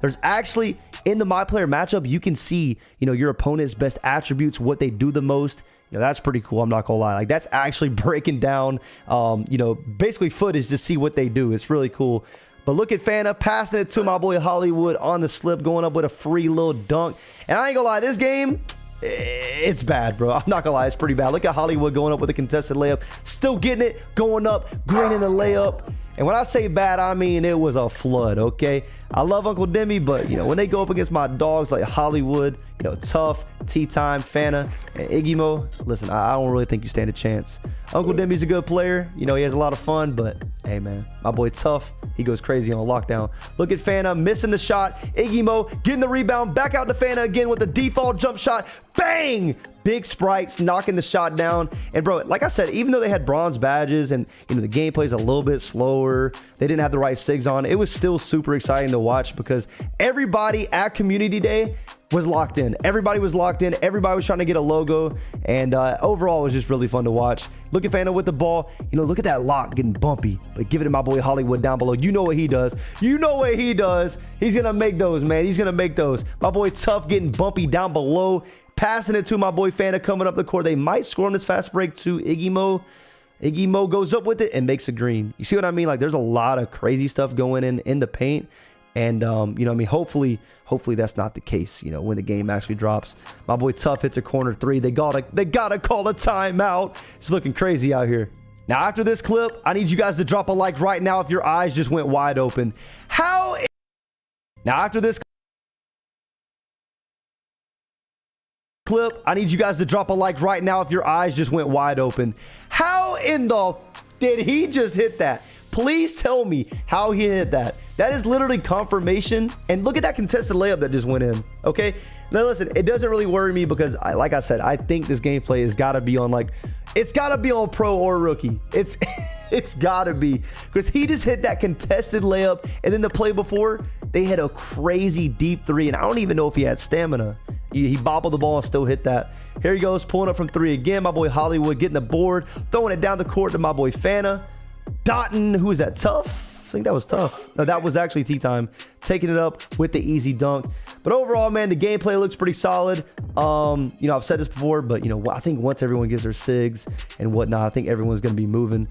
There's actually, in the MyPlayer matchup, you can see, you know, your opponent's best attributes, what they do the most. You know, that's pretty cool. I'm not gonna lie. Like, that's actually breaking down, you know, basically footage to see what they do. It's really cool. But look at Fana passing it to my boy Hollywood on the slip, going up with a free little dunk. And I ain't gonna lie, this game, it's bad, bro. I'm not gonna lie, it's pretty bad. Look at Hollywood going up with a contested layup, still getting it, going up, greening the layup. And when I say bad, I mean it was a flood, okay? I love Uncle Demi, but, you know, when they go up against my dogs like Hollywood, you know, Tough, Tea Time, Fana, and Iggy Mo, listen, I don't really think you stand a chance. Uncle Demi's a good player. You know, he has a lot of fun, but, hey, man, my boy Tough, he goes crazy on lockdown. Look at Fana missing the shot. Iggy Mo getting the rebound. Back out to Fana again with the default jump shot. Bang! Big sprites knocking the shot down. And bro, like I said, even though they had bronze badges and, you know, the gameplay's a little bit slower, they didn't have the right SIGs on, it was still super exciting to watch because everybody at Community Day was locked in. Everybody was locked in. Everybody was trying to get a logo. And overall, it was just really fun to watch. Look at Fana with the ball. You know, look at that lock getting bumpy. But give it to my boy Hollywood down below. You know what he does. You know what he does. He's going to make those, man. He's going to make those. My boy Tough getting bumpy down below. Passing it to my boy Fana coming up the court. They might score on this fast break to Iggy Mo. Iggy Mo goes up with it and makes a green. You see what I mean? Like, there's a lot of crazy stuff going in the paint. And, you know what I mean? Hopefully that's not the case, you know, when the game actually drops. My boy Tough hits a corner 3. They gotta call a timeout. It's looking crazy out here. Now, after this clip, I need you guys to drop a like right now if your eyes just went wide open. Now, after this clip, I need you guys to drop a like right now if your eyes just went wide open. How in the did he just hit that? Please tell me how he hit that. That is literally confirmation. And look at that contested layup that just went in. Okay, now listen, it doesn't really worry me because like I said, I think this gameplay has got to be on, like, it's got to be on pro or rookie. It's got to be, because he just hit that contested layup, and then the play before, they hit a crazy deep 3, and I don't even know if he had stamina. He bobbled the ball and still hit that. Here he goes, pulling up from 3 again. My boy Hollywood getting the board, throwing it down the court to my boy Fana. Dotton, who is that? Tough? I think that was Tough. No, that was actually Tea Time. Taking it up with the easy dunk. But overall, man, the gameplay looks pretty solid. You know, I've said this before, but, you know, I think once everyone gets their SIGs and whatnot, I think everyone's going to be moving.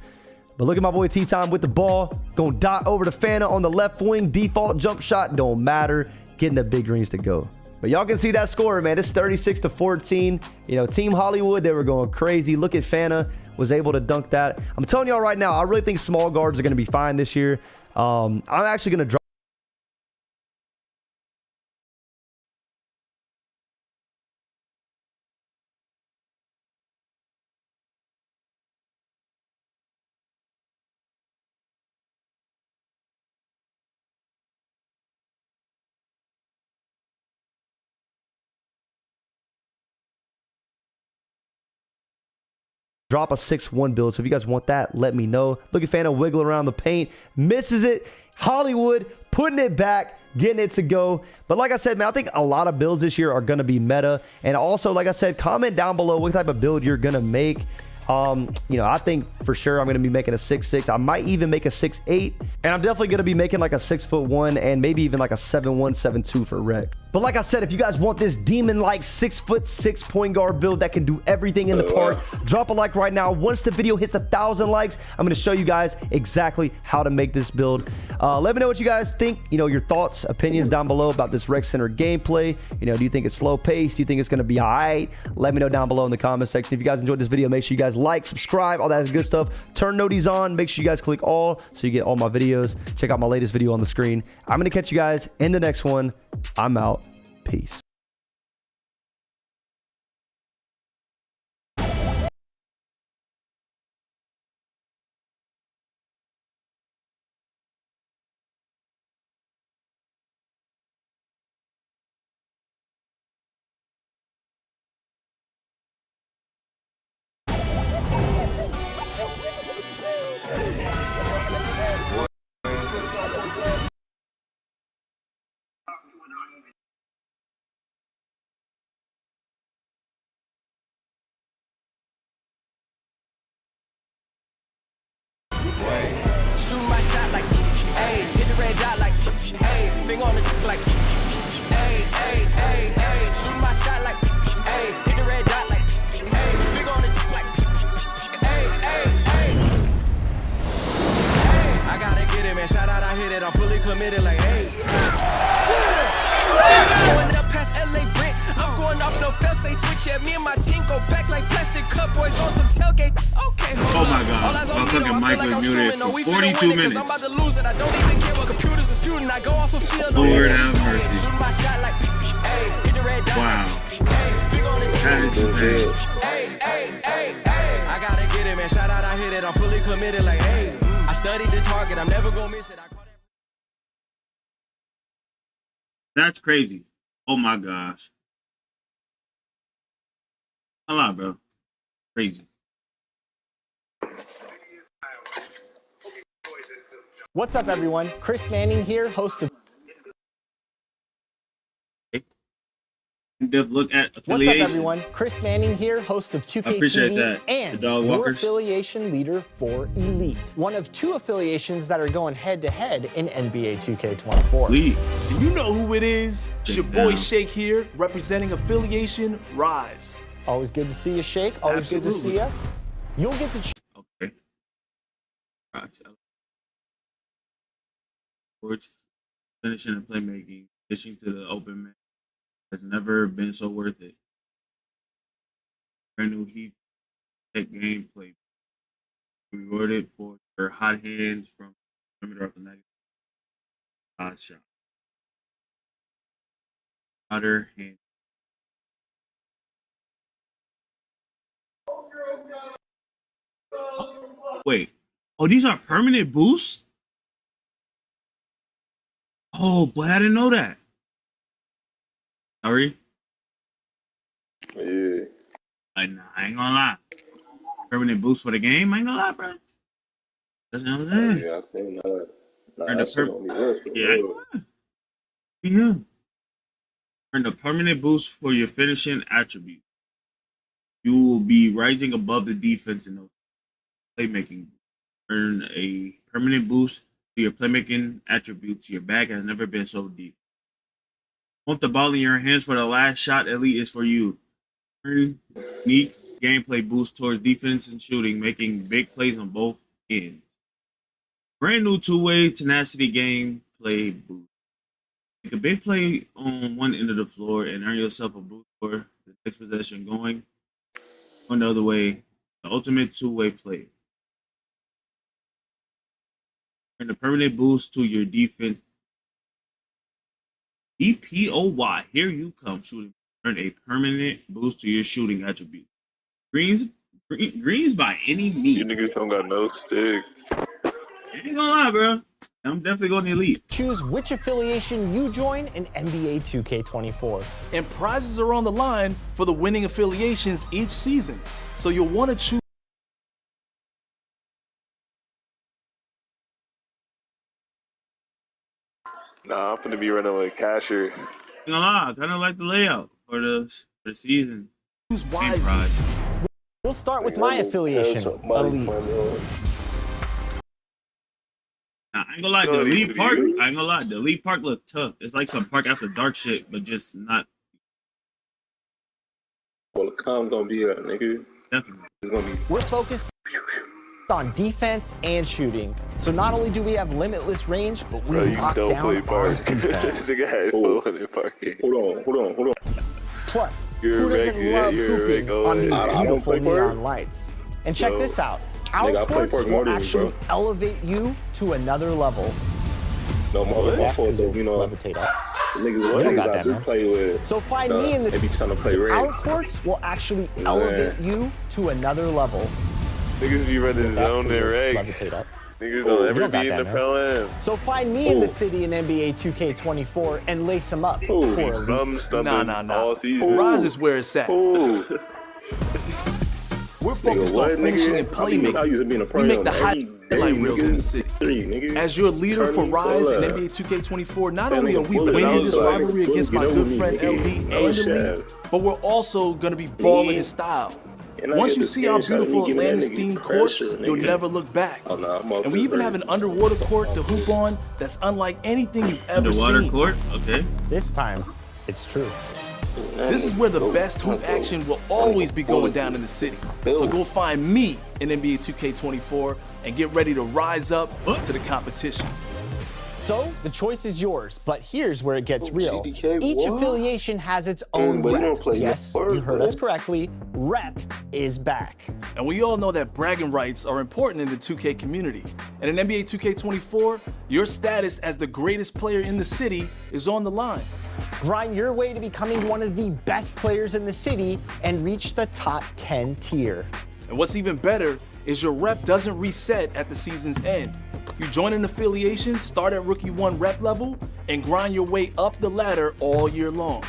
But look at my boy Tea Time with the ball. Going dot over to Fana on the left wing. Default jump shot. Don't matter. Getting the big greens to go. But y'all can see that score, man. It's 36-14. You know, Team Hollywood, they were going crazy. Look at Fana. Was able to dunk that. I'm telling y'all right now, I really think small guards are going to be fine this year. I'm actually going to drop a 6-1 build. So if you guys want that, let me know. Look at Fana wiggle around the paint. Misses it. Hollywood putting it back, getting it to go. But like I said, man, I think a lot of builds this year are going to be meta. And also, like I said, comment down below what type of build you're going to make. You know, I think for sure I'm going to be making a 6'6". I might even make a 6'8". And I'm definitely going to be making like a 6'1" and maybe even like a 7'1", 7'2" for rec. But like I said, if you guys want this demon-like 6'6" point guard build that can do everything in the park, drop a like right now. Once the video hits 1,000 likes, I'm going to show you guys exactly how to make this build. Let me know what you guys think. You know, your thoughts, opinions down below about this rec center gameplay. You know, do you think it's slow paced? Do you think it's going to be all right? Let me know down below in the comment section. If you guys enjoyed this video, make sure you guys like, subscribe, all that good stuff. Turn noties on. Make sure you guys click all so you get all my videos. Check out my latest video on the screen. I'm going to catch you guys in the next one. I'm out. Peace. Shoot my shot like, hey, hit the red dot like, hey, finger on the like, hey, hey, hey, hey. Shoot my shot like, hey, hit the red dot like, hey, finger on the like, hey, hey, hey. Hey, I gotta get it, man. Shout out, I hit it. I'm fully committed, like, hey. Going up past LA Brent, I'm going off no fail, say switch. Yeah, me and my team go back like plastic cup boys on some tailgate. Okay, Oh my god, my fucking mic was muted for 42 minutes. I'm about to lose it. I don't even care what computers is disputing. I go off a field. Lord have mercy. Shoot my shot like, hey, hit the red dot. Wow. Hey, finger on the That is insane. hey, hey, hey, hey. I gotta get it, man. Shout out, I hit it. I'm fully committed, like, hey. I studied the target. I'm never gonna miss it. I caught it. That's crazy. Oh my gosh. A lot, bro. Crazy. What's up, everyone? Chris Manning here, host of... In-depth look at What's up, affiliation. everyone? Chris Manning here, host of 2K I appreciate TV that. and The dog your walkers. affiliation leader for Elite. One of 2 affiliations that are going head-to-head in NBA 2K24. Lead. And you know who it is. It's your Shake boy down. Shake here, representing affiliation Rise. Always good to see you, Shake. Always good to see Absolutely. you. You'll get to... Okay. Gosh. George, finishing and playmaking, pitching to the open man has never been so worth it. Brand new Heat Tech gameplay. Rewarded for her hot hands from the perimeter of the negative. Hot shot. Hotter hand. Wait. Oh, these are permanent boosts? Oh, boy, I didn't know that. Sorry. Yeah. Nah, I ain't gonna lie. Permanent boost for the game? I ain't gonna lie, bro. That's what I'm saying. Yeah, I seen that. Nah, Earned that a shit per- only works for Yeah, I ain't real. gonna lie. Yeah. Earn a permanent boost for your finishing attribute. You will be rising above the defense in playmaking. Earn a permanent boost to your playmaking attributes. Your bag has never been so deep. Want the ball in your hands for the last shot? Elite is for you. Earn unique gameplay boost towards defense and shooting, making big plays on both ends. Brand new two-way tenacity gameplay boost. Make a big play on one end of the floor and earn yourself a boost for the next possession going on the other way. The ultimate two-way play. Earn a permanent boost to your defense. EPOY, here you come shooting. Earn a permanent boost to your shooting attribute. Greens by any means. You niggas don't got no stick. I ain't gonna lie, bro. I'm definitely going to elite. Choose which affiliation you join in NBA 2K24. And prizes are on the line for the winning affiliations each season. So you'll want to choose. Nah, I'm finna be running with Casher. I ain't gonna lie, I kind of like the layout for the season. Choose wisely. We'll start with my affiliation, Elite. Nah, I ain't gonna lie, the Elite Park, I ain't gonna lie, the Elite Park look tough. It's like some Park After Dark shit, but just not. Well, the calm gonna be here, nigga. Definitely. It's gonna be. We're focused on defense and shooting. So not only do we have limitless range, but we lock down our defense. Nigga had fun in parking. Hold on. Plus, You're who doesn't regular, love you're hooping regular. on these I don't beautiful play for it. neon lights? And check Yo. this out. Nigga, I Our play courts for it more will than you, actually bro. elevate you to another level. No, my fault though, you know. Levitate up. Niggas, You don't niggas got I that, do man. play with. So find me in They be the... trying to play red. Our courts will actually elevate you to another level. Niggas be running zone and reg. Levitate up. Niggas don't ever don't got be in that, the man. pro-am. So find me in the city in NBA 2K24 and lace them up for Elite. Nah. All season. Rise is where it's at. Ooh. We're focused on finishing and I used to be in a playmaking. pro We make the every highlight day, reels in the city. nigga. As your leader Turn for me Rise so in loud. NBA 2K24, not That only nigga are we bullet winning out this like, rivalry bullet against get my over good me, friend nigga. LD No and Elite, shot. but we're also going to be balling in style. And I Once get you the see our screenshot of me beautiful giving that Atlantis nigga themed pressure, courts, you'll nigga. never look back. Oh, nah, I'm off And we this even have an verse. underwater court to hoop on that's unlike anything you've ever Underwater seen. court? Okay. This time, it's true. This is where the best hoop action will always be going down in the city. So go find me in NBA 2K24 and get ready to rise up to the competition. So the choice is yours, but here's where it gets real. GDK, Each what? affiliation has its own but you don't rep. play Yes, no you heard us word, correctly. Rep is back. And we all know that bragging rights are important in the 2K community. And in NBA 2K24, your status as the greatest player in the city is on the line. Grind your way to becoming one of the best players in the city and reach the top 10 tier. And what's even better is your rep doesn't reset at the season's end. You join an affiliation, start at Rookie 1 rep level, and grind your way up the ladder all year long.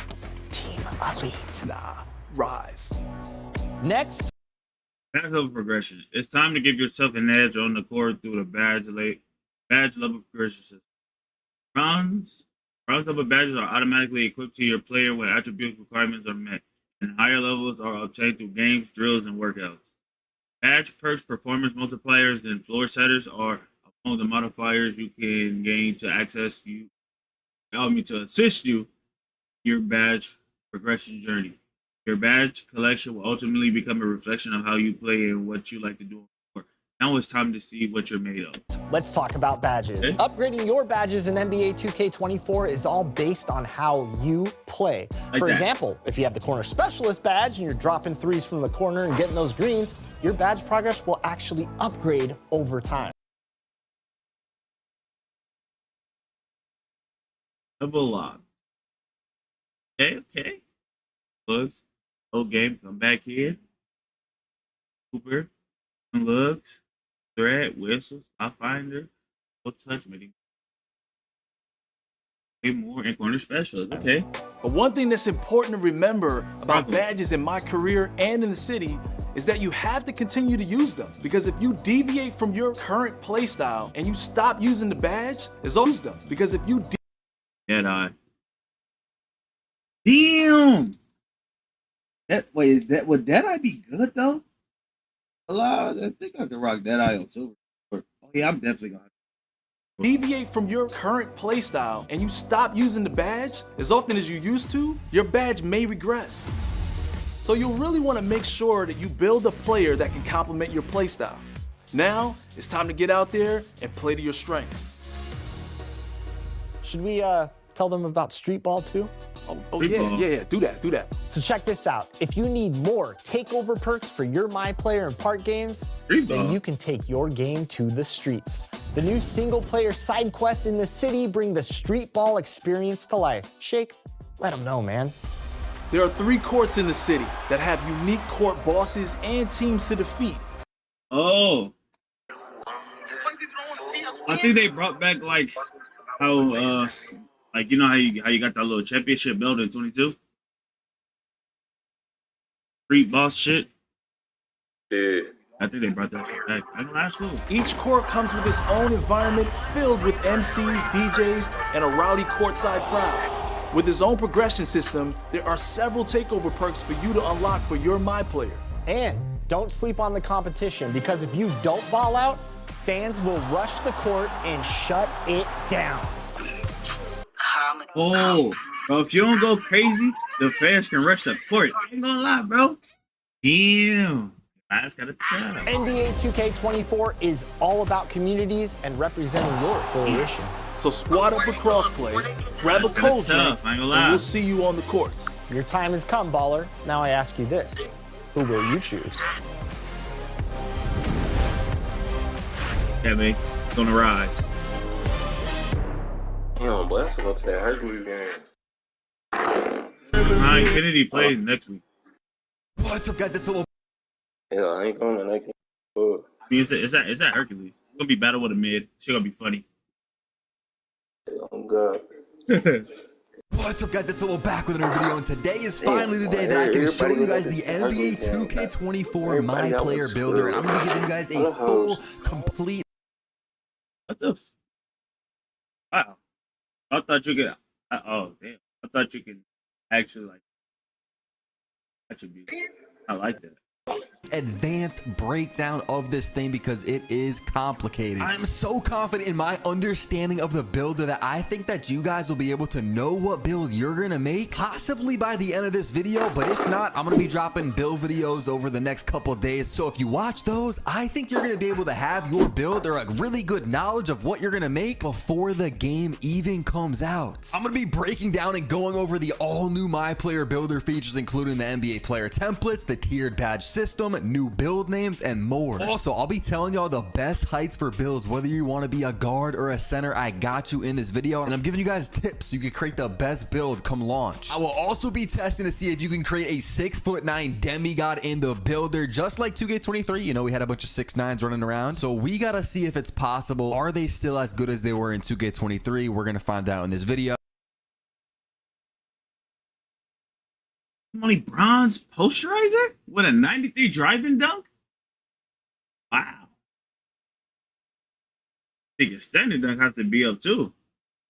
Team Elite. Nah, Rise. Next, Badge level progression. It's time to give yourself an edge on the court through the badge level progression system. Bronze level badges are automatically equipped to your player when attribute requirements are met, and higher levels are obtained through games, drills, and workouts. Badge perks, performance multipliers, and floor setters are among the modifiers you can gain to assist you your badge progression journey. Your badge collection will ultimately become a reflection of how you play and what you like to do. Now it's time to see what you're made of. let's talk about badges. Okay. Upgrading your badges in NBA 2K24 is all based on how you play. Like For that. example, if you have the corner specialist badge and you're dropping threes from the corner and getting those greens, your badge progress will actually upgrade over time. Level lock. Okay. Looks. Whole game. Come back here. Cooper. Looks. Thread. Whistle. Spot finder. No touch me. More and corner specialist. Okay. But one thing that's important to remember about Mhm. badges in my career and in the city is that you have to continue to use them. Because if you deviate from your current play style and you stop using the badge, it's always them. Because if you Dead eye. Damn. Would Deadeye be good though? I think I could rock Deadeye on silver. Oh yeah, I'm definitely gonna. Deviate from your current playstyle and you stop using the badge as often as you used to, your badge may regress. So you'll really want to make sure that you build a player that can complement your playstyle. Now, it's time to get out there and play to your strengths. Should we tell them about Street Ball too? Oh yeah, do that. So check this out. If you need more takeover perks for your MyPlayer and park games, then you can take your game to the streets. The new single-player side quests in the city bring the Street Ball experience to life. Shake, let them know, man. There are 3 courts in the city that have unique court bosses and teams to defeat. Oh. I think they brought back like how like you know how you got that little championship belt in 22? Street boss shit. Yeah. I think they brought that shit back. I know that's cool. Each court comes with its own environment filled with MCs, DJs, and a rowdy courtside crowd. With its own progression system, there are several takeover perks for you to unlock for your MyPlayer. And don't sleep on the competition, because if you don't ball out, fans will rush the court and shut it down. Oh, bro, if you don't go crazy, the fans can rush the court. I ain't gonna lie, bro. Damn. That's gotta tell. NBA 2K24 is all about communities and representing your affiliation. So squad up a crossplay, grab a cold drink, and we'll see you on the courts. Your time has come, baller. Now I ask you this. Who will you choose? Yeah, man. It's gonna rise. Damn, boy, I have to go to that Hercules game. Infinity plays next week. What's up, guys? It's a little. Yeah, I ain't going to that game. Oh. It's at Hercules. It's gonna be battle with a mid. It's gonna be funny. Oh, God. What's up, guys? It's a little back with another video, and today is finally the day that I can show you guys the NBA 2K24 MyPlayer Builder, and I'm gonna be giving you guys a full, complete. What the? Wow. I thought you could. Oh damn! I thought you could actually like attribute. I like that. Advanced breakdown of this thing because it is complicated. I'm so confident in my understanding of the builder that I think that you guys will be able to know what build you're gonna make possibly by the end of this video, but if not, I'm gonna be dropping build videos over the next couple days, so if you watch those, I think you're gonna be able to have your build or a really good knowledge of what you're gonna make before the game even comes out. I'm gonna be breaking down and going over the all new MyPlayer Builder features, including the NBA player templates, the tiered badge system, new build names, and more. Also, I'll be telling y'all the best heights for builds, whether you want to be a guard or a center. I got you in this video, and I'm giving you guys tips so you can create the best build come launch. I will also be testing to see if you can create a 6'9" demigod in the builder, just like 2K23. You know, we had a bunch of 6'9s running around, so we gotta see if it's possible. Are they still as good as they were in 2K23? We're gonna find out in this video. Only bronze posterizer with a 93 driving dunk? Wow. I think your standing dunk has to be up too.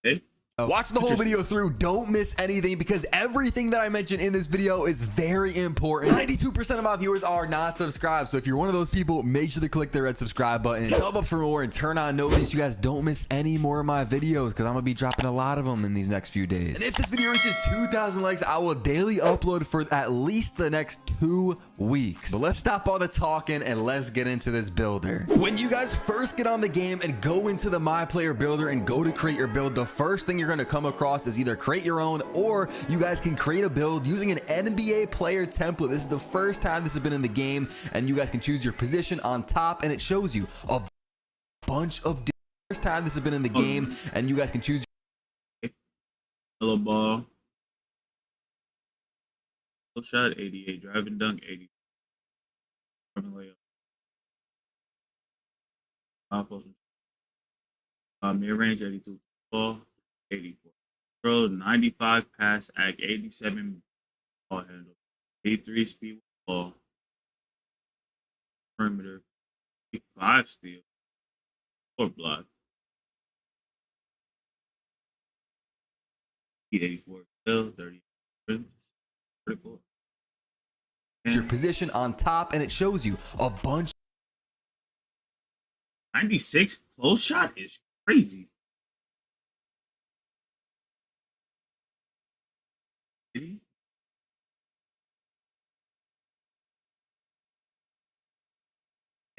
Okay. Watch the whole video through. Don't miss anything because everything that I mentioned in this video is very important. 92% of my viewers are not subscribed, so if you're one of those people, make sure to click the red subscribe button, sub up for more, and turn on notifications so you guys don't miss any more of my videos because I'm gonna be dropping a lot of them in these next few days. And if this video reaches 2,000 likes, I will daily upload for at least the next 2 weeks. But let's stop all the talking and let's get into this builder. When you guys first get on the game and go into the MyPlayer Builder and go to create your build, the first thing you're going to come across is either create your own, or you guys can create a build using an NBA player template. This is the first time this has been in the game, and you guys can choose your position on top, and it shows you a bunch of first time this has been in the game, and you guys can choose Hello ball. Shot 88, driving dunk 80. Mid range 82, ball 84. Throw 95 pass act 87 ball handle 83 speed ball perimeter 5 steal 4 block 84 kill 30 Critical. your position on top, and it shows you a bunch 96 close shot is crazy.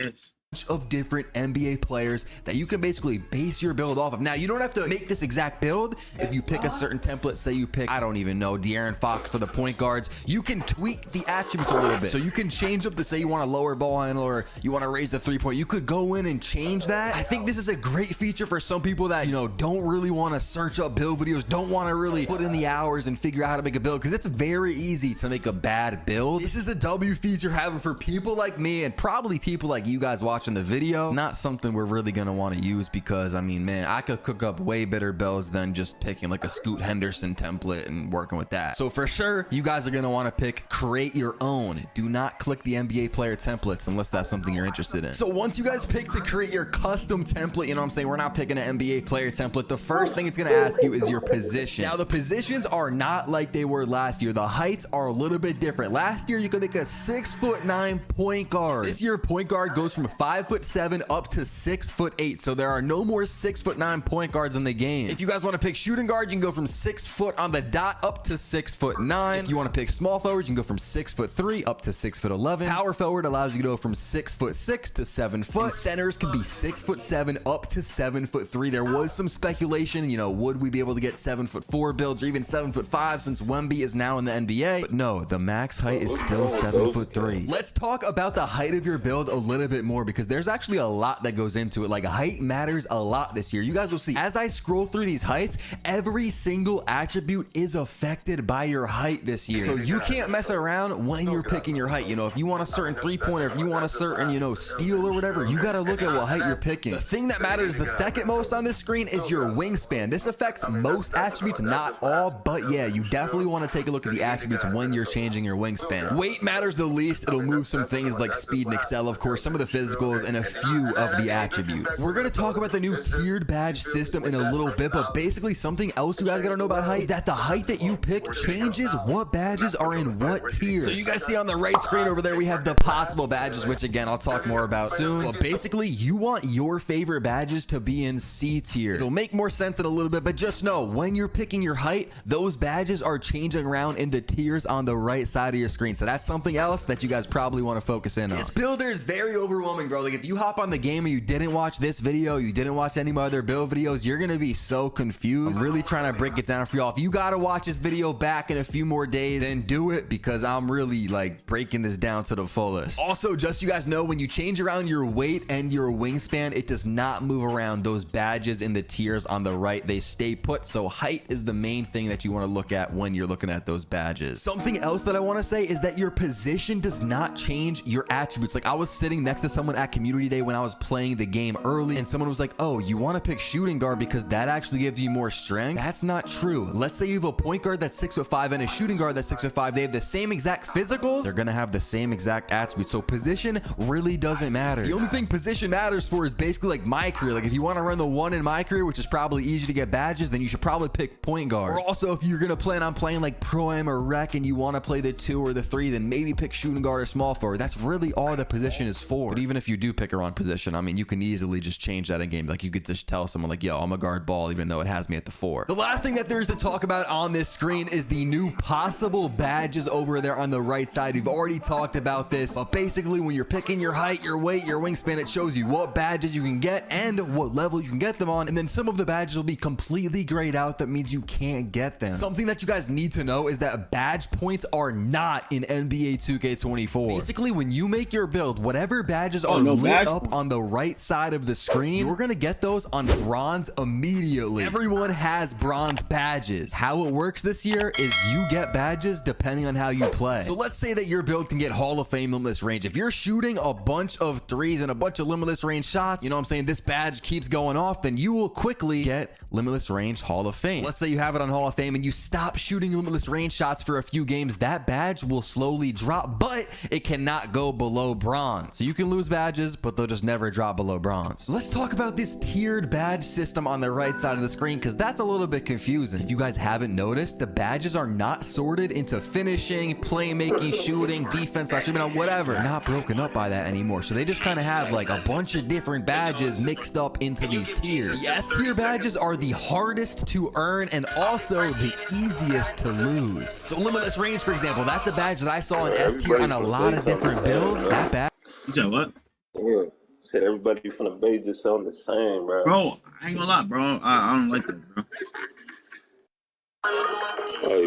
Yes. of different NBA players that you can basically base your build off of. Now, you don't have to make this exact build. If you pick a certain template, say you pick, I don't even know, De'Aaron Fox for the point guards, you can tweak the attributes a little bit. So you can change up to, say you want a lower ball handle or you want to raise the 3-point. You could go in and change that. I think this is a great feature for some people that, you know, don't really want to search up build videos, don't want to really put in the hours and figure out how to make a build, because it's very easy to make a bad build. This is a W feature, however, for people like me and probably people like you guys watching the video, it's not something we're really going to want to use, because I mean, man, I could cook up way better builds than just picking like a Scoot Henderson template and working with that. So for sure, you guys are going to want to pick create your own. Do not click the NBA player templates unless that's something you're interested in. So once you guys pick to create your custom template, you know what I'm saying, we're not picking an NBA player template. The first thing it's going to ask you is your position. Now the positions are not like they were last year. The heights are a little bit different. Last year you could make a 6'9" point guard. This year point guard goes from 5'7" up to 6'8". So there are no more 6'9" point guards in the game. If you guys want to pick shooting guard, you can go from 6 foot on the dot up to 6'9". If you want to pick small forward, you can go from 6'3" up to 6'11". Power forward allows you to go from 6'6" to 7 foot. And centers can be 6'7" up to 7'3". There was some speculation, you know, would we be able to get 7'4" builds or even 7'5" since Wemby is now in the NBA? But no, the max height is still 7'3". Let's talk about the height of your build a little bit more, because there's actually a lot that goes into it. Like, height matters a lot this year. You guys will see as I scroll through these heights, every single attribute is affected by your height this year. So you can't mess around when you're picking your height. You know, if you want a certain 3-pointer, if you want a certain, you know, steal or whatever, you got to look at what height you're picking. The thing that matters the second most on this screen is your wingspan. This affects most attributes, not all, but yeah, you definitely want to take a look at the attributes when you're changing your wingspan. Weight matters the least. It'll move some things like speed and excel, of course, some of the physicals, and a few of the attributes. We're going to talk about the new tiered badge system in a little bit, but basically something else you guys got to know about height is that the height that you pick changes what badges are in what tier. So you guys see on the right screen over there, we have the possible badges, which again, I'll talk more about soon. But basically, you want your favorite badges to be in C tier. It'll make more sense in a little bit, but just know when you're picking your height, those badges are changing around in the tiers on the right side of your screen. So that's something else that you guys probably want to focus in on. This builder is very overwhelming, bro. Like, if you hop on the game and you didn't watch this video, you didn't watch any of my other build videos, you're gonna be so confused. I'm really trying to break it down for y'all. If you gotta watch this video back in a few more days, then do it, because I'm really like breaking this down to the fullest. Also, just so you guys know, when you change around your weight and your wingspan, it does not move around. Those badges in the tiers on the right, they stay put. So height is the main thing that you want to look at when you're looking at those badges. Something else that I want to say is that your position does not change your attributes. Like, I was sitting next to someone at community day when I was playing the game early, and someone was like, oh, you want to pick shooting guard because that actually gives you more strength. That's not true. Let's say you have a point guard that's 6'5" and a shooting guard that's 6'5". They have the same exact physicals. They're gonna have the same exact attributes. So position really doesn't matter. The only thing position matters for is basically like my career. Like, if you want to run the 1 in my career, which is probably easy to get badges, then you should probably pick point guard. Or also, if you're gonna plan on playing like pro am or rec and you want to play the 2 or the 3, then maybe pick shooting guard or small forward. That's really all the position is for. But even if you do pick a wrong position, I mean, you can easily just change that in game. Like, you could just tell someone like, yo, I'm a guard ball, even though it has me at the 4. The last thing that there is to talk about on this screen is the new possible badges over there on the right side. We've already talked about this, but basically when you're picking your height, your weight, your wingspan, it shows you what badges you can get and what level you can get them on. And then some of the badges will be completely grayed out. That means you can't get them. Something that you guys need to know is that badge points are not in NBA 2K24. Basically, when you make your build, whatever badges are lit up on the right side of the screen, you're gonna get those on bronze immediately. Everyone has bronze badges. How it works this year is you get badges depending on how you play. So let's say that your build can get Hall of Fame limitless range. If you're shooting a bunch of threes and a bunch of limitless range shots, you know what I'm saying, this badge keeps going off, then you will quickly get limitless range Hall of Fame. Let's say you have it on Hall of Fame and you stop shooting limitless range shots for a few games, that badge will slowly drop, but it cannot go below bronze. So you can lose badges badges, but they'll just never drop below bronze. Let's talk about this tiered badge system on the right side of the screen, because that's a little bit confusing. If you guys haven't noticed, the badges are not sorted into finishing, playmaking, shooting, defense, whatever. They're not broken up by that anymore. So they just kind of have like a bunch of different badges mixed up into these tiers. The S tier badges are the hardest to earn and also the easiest to lose. So Limitless Range, for example, that's a badge that I saw in S tier on a lot of different builds. That badge. You said what? Yeah. Said everybody from the bay just sound the same, bro. Bro, I ain't gonna lie, bro. I don't like that, bro.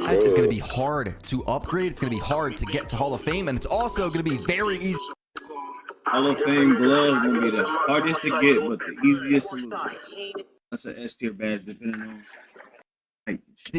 Badge is going to be hard to upgrade. It's going to be hard to get to Hall of Fame, and it's also going to be very easy. Hall of Fame glove will be the hardest to get, but the easiest to lose. That's an S tier badge, depending on.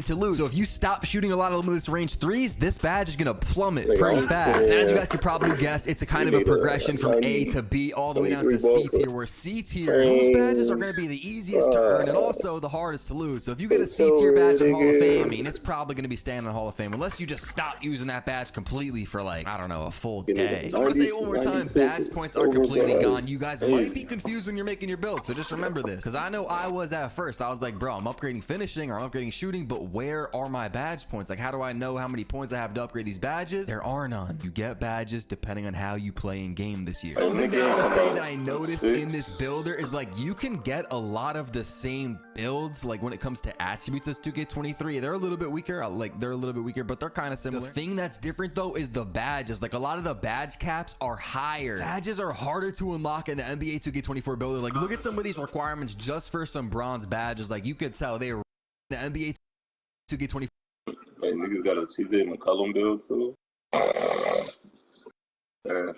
To lose. So if you stop shooting a lot of Limitless Range 3s, this badge is going to plummet pretty fast. And as you guys could probably guess, it's a kind of a progression from A to B all the way down to C tier, where C tier, those badges are going to be the easiest to earn and also the hardest to lose. So if you get a C tier badge in Hall of Fame, I mean, it's probably going to be staying in Hall of Fame unless you just stop using that badge completely for like, I don't know, a full day. So I'm going to say it one more time, badge points are completely gone. You guys might be confused when you're making your build, so just remember this, because I know I was at first. I was like, bro, I'm upgrading finishing or I'm upgrading shooting, but where are my badge points? Like, how do I know how many points I have to upgrade these badges? There are none. You get badges depending on how you play in game this year. Something that I would say that I noticed in this builder is like you can get a lot of the same builds, like when it comes to attributes as 2K23. They're a little bit weaker, but they're kind of similar. The thing that's different though is the badges. Like a lot of the badge caps are higher. Badges are harder to unlock in the NBA 2K24 builder. Like look at some of these requirements just for some bronze badges. Like you could tell they were the NBA 2K24. Like niggas got a CJ McCollum build too.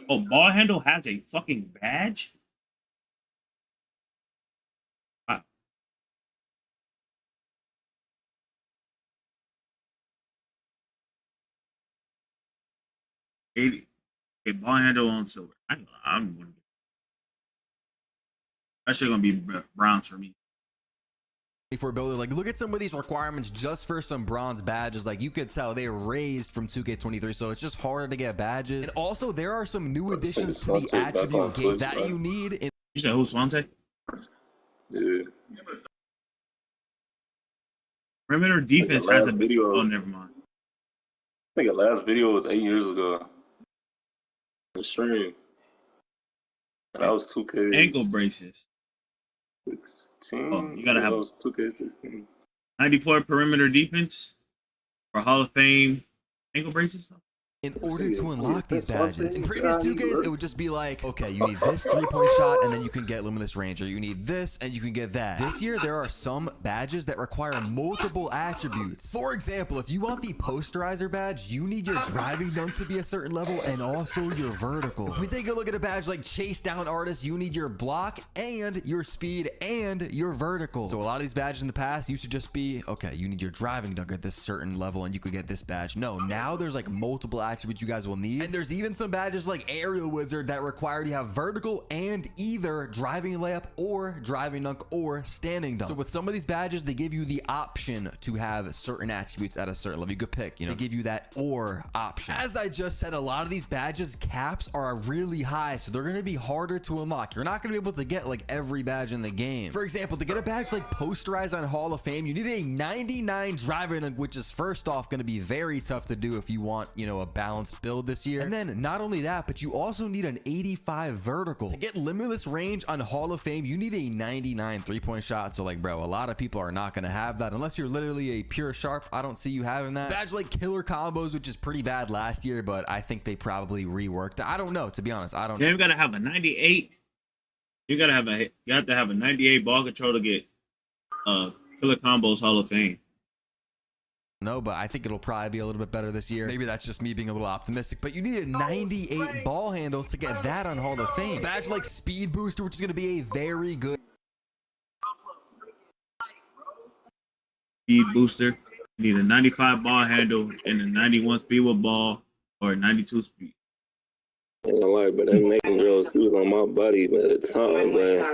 Oh, ball handle has a fucking badge? Wow. 80. Okay, ball handle on silver. I'm gonna get that shit gonna be bronze for me. For builder, like look at some of these requirements just for some bronze badges. Like you could tell they raised from 2K23, so it's just harder to get badges. And also there are some new additions to the attribute game that you need in. You said who, Swante? Yeah. Perimeter defense has a video. Oh, never mind. I think the last video was 8 years ago. The stream. And that was 2K. Ankle braces. 16. Oh, you gotta have 2K16. 94 perimeter defense for Hall of Fame ankle braces. In order to unlock these badges. In previous 2Ks, it would just be like, okay, you need this 3-point shot and then you can get Limitless Range, or you need this and you can get that. This year, there are some badges that require multiple attributes. For example, if you want the Posterizer badge, you need your driving dunk to be a certain level and also your vertical. If we take a look at a badge like Chase Down Artist, you need your block and your speed and your vertical. So a lot of these badges in the past used to just be, okay, you need your driving dunk at this certain level and you could get this badge. No, now there's like multiple attributes you guys will need, and there's even some badges like Aerial Wizard that require you to have vertical and either driving layup or driving dunk or standing dunk. So with some of these badges, they give you the option to have certain attributes at a certain level. You could pick, they give you that or option. As I just said, a lot of these badges caps are really high, so they're going to be harder to unlock. You're not going to be able to get like every badge in the game. For example, to get a badge like Posterize on Hall of Fame, you need a 99 driving dunk, which is first off going to be very tough to do if you want, a balanced build this year. And then not only that, but you also need an 85 vertical. To get Limitless Range on Hall of Fame, you need a 99 3-point shot. So like, bro, a lot of people are not going to have that unless you're literally a pure sharp. I don't see you having that. Badge like Killer Combos, which is pretty bad last year, but I think they probably reworked it. I don't know, to be honest. I don't know. You gotta have a 98. You have to have a 98 ball control to get Killer Combos Hall of Fame. No, but I think it'll probably be a little bit better this year. Maybe that's just me being a little optimistic, but you need a 98 ball handle to get that on Hall of Fame. A badge like Speed Booster, which is going to be a very good Speed Booster. You need a 95 ball handle and a 91 speed with ball or a 92 speed. I ain't gonna lie, but that making girls, she was on my body at the time, man.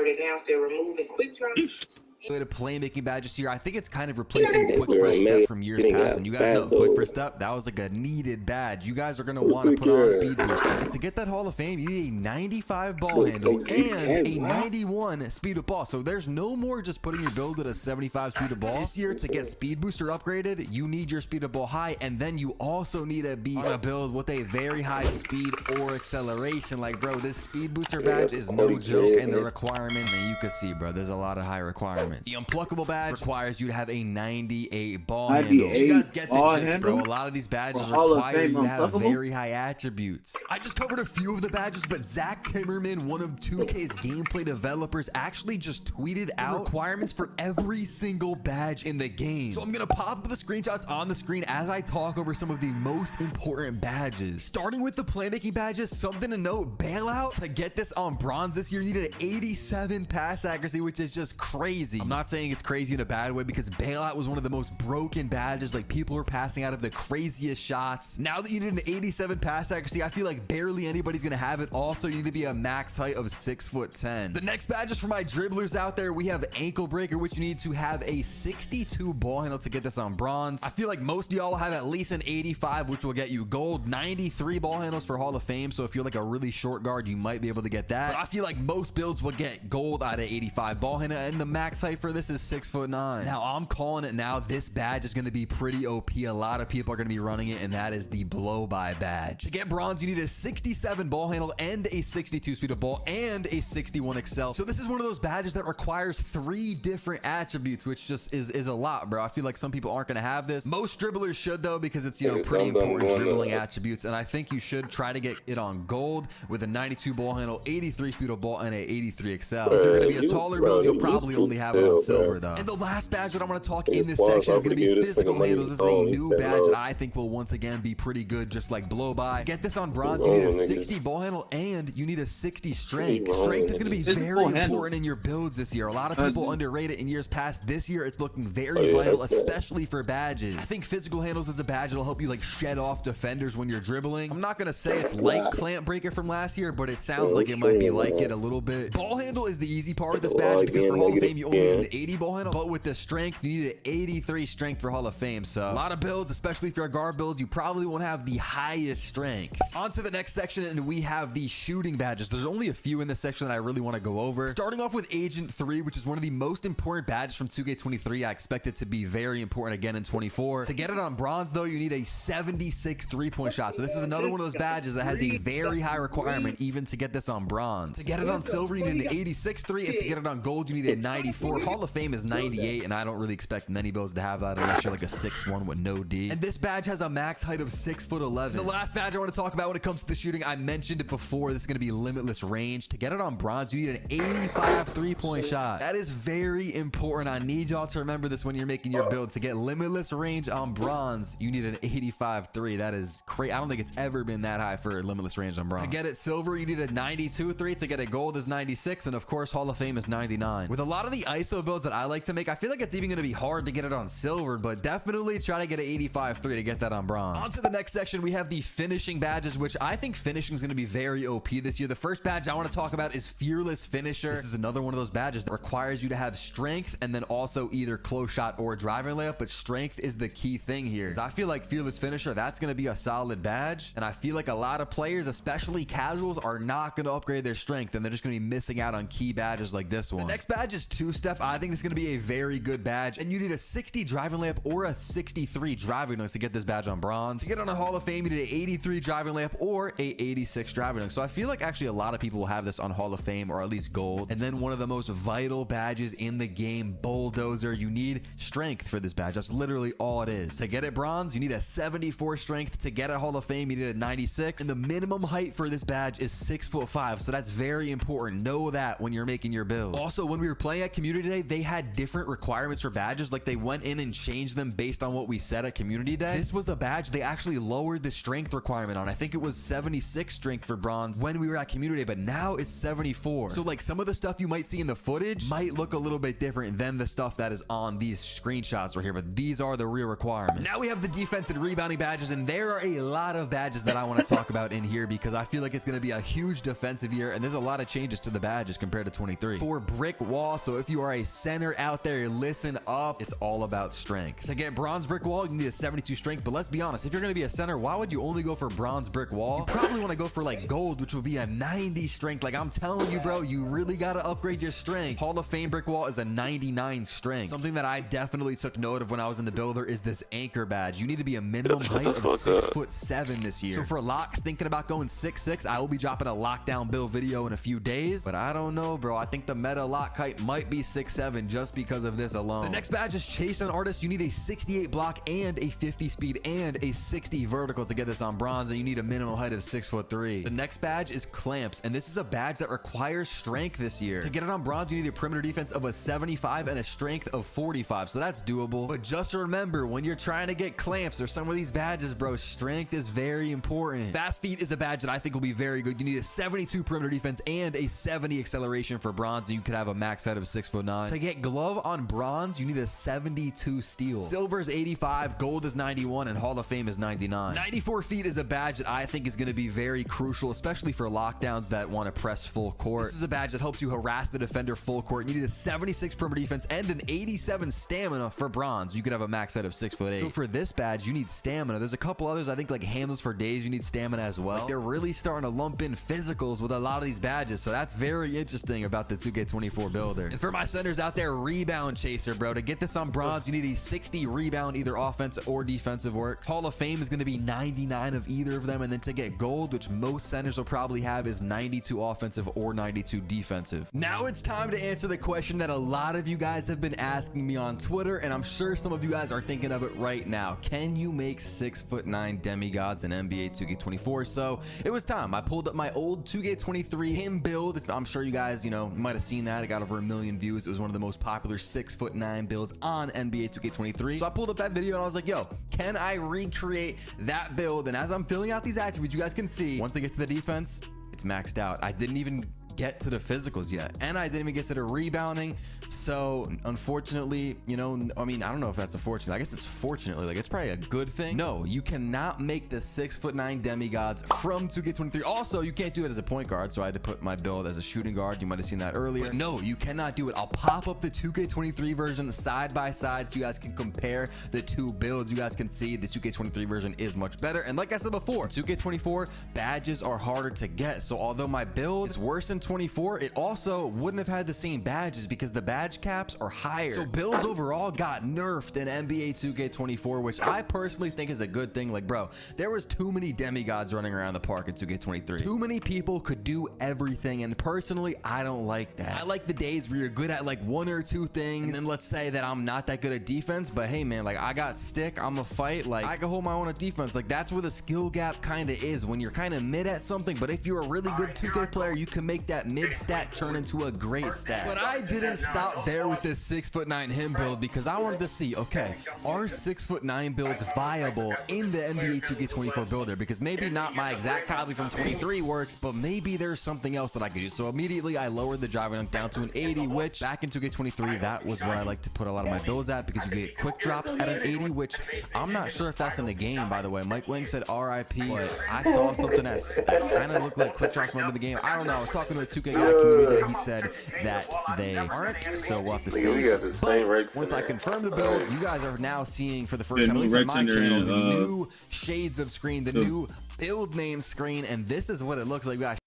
playmaking badges here. I think it's kind of replacing Quick First Step from years past. And you guys know Quick First Step, that was like a needed badge. You guys are going to want to put on Speed Booster. To get that Hall of Fame, you need a 95 ball handle and a 91 speed of ball. So there's no more just putting your build at a 75 speed of ball. This year, to get Speed Booster upgraded, you need your speed of ball high, and then you also need to be on a build with a very high speed or acceleration. Like, bro, this Speed Booster badge is no joke, and the requirements, and you can see, bro, there's a lot of high requirements. The Unpluckable badge requires you to have a 98 ball handle. You guys get the gist, bro. A lot of these badges require you to have very high attributes. I just covered a few of the badges, but Zach Timmerman, one of 2K's gameplay developers, actually just tweeted out requirements for every single badge in the game. So I'm gonna pop up the screenshots on the screen as I talk over some of the most important badges. Starting with the playmaking badges, something to note, Bailout, to get this on bronze this year, you need an 87 pass accuracy, which is just crazy. I'm not saying it's crazy in a bad way, because Bailout was one of the most broken badges. Like, people were passing out of the craziest shots. Now that you need an 87 pass accuracy, I feel like barely anybody's gonna have it. Also, you need to be a max height of 6'10". The next badge is for my dribblers out there. We have Ankle Breaker, which you need to have a 62 ball handle to get this on bronze. I feel like most of y'all will have at least an 85, which will get you gold. 93 ball handles for Hall of Fame. So if you're like a really short guard, you might be able to get that. But I feel like most builds will get gold out of 85 ball handle, and the max height for this is 6'9". Now I'm calling it now. This badge is going to be pretty OP. A lot of people are going to be running it, and that is the blow by badge. To get bronze, you need a 67 ball handle and a 62 speed of ball and a 61 excel. So this is one of those badges that requires 3 different attributes, which just is a lot, bro. I feel like some people aren't going to have this. Most dribblers should, though, because it's, you know, pretty important dribbling attributes, and I think you should try to get it on gold with a 92 ball handle, 83 speed of ball, and a 83 excel. If you're going to be a taller build, you'll probably only have it on silver, though. And the last badge that I'm going to talk in this section is going to be physical handles. This is a new badge that I think will once again be pretty good, just like blow by. To get this on bronze, you need a 60 ball handle and you need a 60 strength. Strength is going to be very important in your builds this year. A lot of people underrate it in years past. This year, it's looking very vital, especially for badges. I think physical handles is a badge that'll help you like shed off defenders when you're dribbling. I'm not going to say it's like Clamp Breaker from last year, but it sounds like it might be like it a little bit. Ball handle is the easy part of this badge, because for Hall of Fame, you only need an 80 ball handle, but with the strength, you need an 83 strength for Hall of Fame. So a lot of builds, especially if you're a guard build, you probably won't have the highest strength. On to the next section, and we have the shooting badges. There's only a few in this section that I really want to go over. Starting off with Agent 3, which is one of the most important badges from 2K23. I expect it to be very important again in 24. To get it on bronze, though, you need a 76 3-point shot. So this is another one of those badges that has a very high requirement even to get this on bronze. To get it on silver, you need an 86 3, and to get it on gold, you need a 94. Hall of Fame is 98, and I don't really expect many builds to have that unless you're like a 6'1" with no D. And this badge has a max height of 6'11". The last badge I want to talk about when it comes to the shooting, I mentioned it before, this is going to be limitless range. To get it on bronze, you need an 85 3-point shot. That is very important. I need y'all to remember this when you're making your build. To get limitless range on bronze, you need an 85 3. That is crazy. I don't think it's ever been that high for limitless range on bronze. To get it silver, you need a 92 3. To get it gold is 96, and of course Hall of Fame is 99. With a lot of the ISO builds that I like to make, I feel like it's even going to be hard to get it on silver, but definitely try to get an 85 3 to get that on bronze. On to the next section, we have the finishing badges, which I think finishing is going to be very OP this year. The first badge I want to talk about is Fearless Finisher. This is another one of those badges that requires you to have strength and then also either close shot or driving layup, but strength is the key thing here. I feel like Fearless Finisher, that's going to be a solid badge, and I feel like a lot of players, especially casuals, are not going to upgrade their strength, and they're just going to be missing out on key badges like this one. The next badge is Two-Step. I think it's going to be a very good badge, and you need a 60 driving layup or a 63 driving dunk to get this badge on bronze. To get on a Hall of Fame, you need an 83 driving layup or a 86 driving dunk. So I feel like actually a lot of people will have this on Hall of Fame or at least gold. And then one of the most vital badges in the game, Bulldozer. You need strength for this badge. That's literally all it is. To get it bronze, you need a 74 strength. To get a Hall of Fame, you need a 96. And the minimum height for this badge is 6'5". So that's very important. Know that when you're making your build. Also, when we were playing at Community Day, they had different requirements for badges. Like, they went in and changed them based on what we said at Community Day. This was a badge they actually lowered the strength requirement on. I think it was 76 strength for bronze when we were at Community Day, but now it's 74. So like some of the stuff you might see in the footage might look a little bit different than the stuff that is on these screenshots right here, but these are the real requirements. Now we have the defense and rebounding badges, and there are a lot of badges that I want to talk about in here because I feel like it's going to be a huge defensive year, and there's a lot of changes to the badges compared to 23. For brick wall, so if you are a center out there, listen up. It's all about strength. To get bronze brick wall, you need a 72 strength, but let's be honest, if you're going to be a center, why would you only go for bronze brick wall? You probably want to go for like gold, which would be a 90 strength. Like I'm telling you, bro, you really got to upgrade your strength. Hall of Fame brick wall is a 99 strength. Something that I definitely took note of when I was in the builder is this anchor badge. You need to be a minimum height of 6'7" this year. So for locks, thinking about going 6'6", I will be dropping a lockdown build video in a few days, but I don't know, bro. I think the meta lock height might be 6'7" just because of this alone. The next badge is Chase an Artist. You need a 68 block and a 50 speed and a 60 vertical to get this on bronze, and you need a minimum height of 6'3". The next badge is Clamps, and this is a badge that requires strength this year. To get it on bronze, you need a perimeter defense of a 75 and a strength of 45, so that's doable. But just remember, when you're trying to get clamps or some of these badges, bro, strength is very important. Fast feet is a badge that I think will be very good. You need a 72 perimeter defense and a 70 acceleration for bronze, and you could have a max height of 6'9". To get glove on bronze, you need a 72 steal. Silver is 85, gold is 91, and Hall of Fame is 99. 94 feet is a badge that I think is going to be very crucial, especially for lockdowns that want to press full court. This is a badge that helps you harass the defender full court. You need a 76 perimeter defense and an 87 stamina for bronze. You could have a max height of 6'8". So for this badge, you need stamina. There's a couple others, I think, like handles for days, you need stamina as well. Like, they're really starting to lump in physicals with a lot of these badges, so that's very interesting about the 2K24 builder. And for my centers out there, rebound chaser, bro. To get this on bronze, you need a 60 rebound, either offensive or defensive works. Hall of Fame is going to be 99 of either of them, and then to get gold, which most centers will probably have, is 92 offensive or 92 defensive. Now it's time to answer the question that a lot of you guys have been asking me on Twitter, and I'm sure some of you guys are thinking of it right now. Can you make 6'9" demigods in NBA 2K24? So it was time. I pulled up my old 2K23 him build. I'm sure you guys, might have seen that. It got over 1 million views. It was one of the most popular 6'9" builds on NBA 2K23. So I pulled up that video and I was like, yo, can I recreate that build? And as I'm filling out these attributes, you guys can see once I get to the defense, it's maxed out. I didn't even get to the physicals yet, and I didn't even get to the rebounding. So unfortunately, I don't know if that's unfortunate. I guess it's fortunately, like, it's probably a good thing. No, you cannot make the 6'9" demigods from 2K23. Also, you can't do it as a point guard, so I had to put my build as a shooting guard. You might have seen that earlier. But no, you cannot do it. I'll pop up the 2K23 version side by side so you guys can compare the two builds. You guys can see the 2K23 version is much better. And like I said before, 2K24 badges are harder to get. So although my build is worse than 24, it also wouldn't have had the same badges because the badge caps are higher. So builds overall got nerfed in NBA 2K24, which I personally think is a good thing. Like, bro, there was too many demigods running around the park in 2K23. Too many people could do everything, and personally, I don't like that. I like the days where you're good at like one or two things, and then let's say that I'm not that good at defense, but hey man, like I got stick, I'm a fight, like I can hold my own at defense. Like that's where the skill gap kind of is, when you're kind of mid at something, but if you're a really good 2K player, you can make that mid stat turn into a great stat. But I didn't stop there with this 6'9" him build, because I wanted to see, okay, are 6'9" builds viable in the NBA 2K24 builder? Because maybe not my exact copy from 23 works, but maybe there's something else that I could use. So immediately I lowered the driver dunk down to an 80, which back in 2K23, that was where I like to put a lot of my builds at, because you get quick drops at an 80, which I'm not sure if that's in the game, by the way. Mike Lang said RIP, but I saw something that kind of looked like quick drops from the game. I don't know. I was talking to a 2K guy community that he said that they aren't, so we'll have to see. We got the same Rex once I confirm the build, you guys are now seeing for the first time, at least on my channel, the new shades of screen, the new build name screen, and this is what it looks like. We got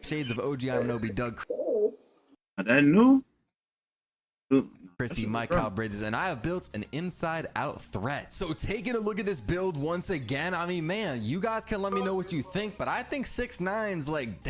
shades of OG Anunoby, Doug that new? Chrissy, Mike Kyle Bridges, and I have built an inside-out threat. So taking a look at this build once again, I mean, man, you guys can let me know what you think, but I think 6'9's like,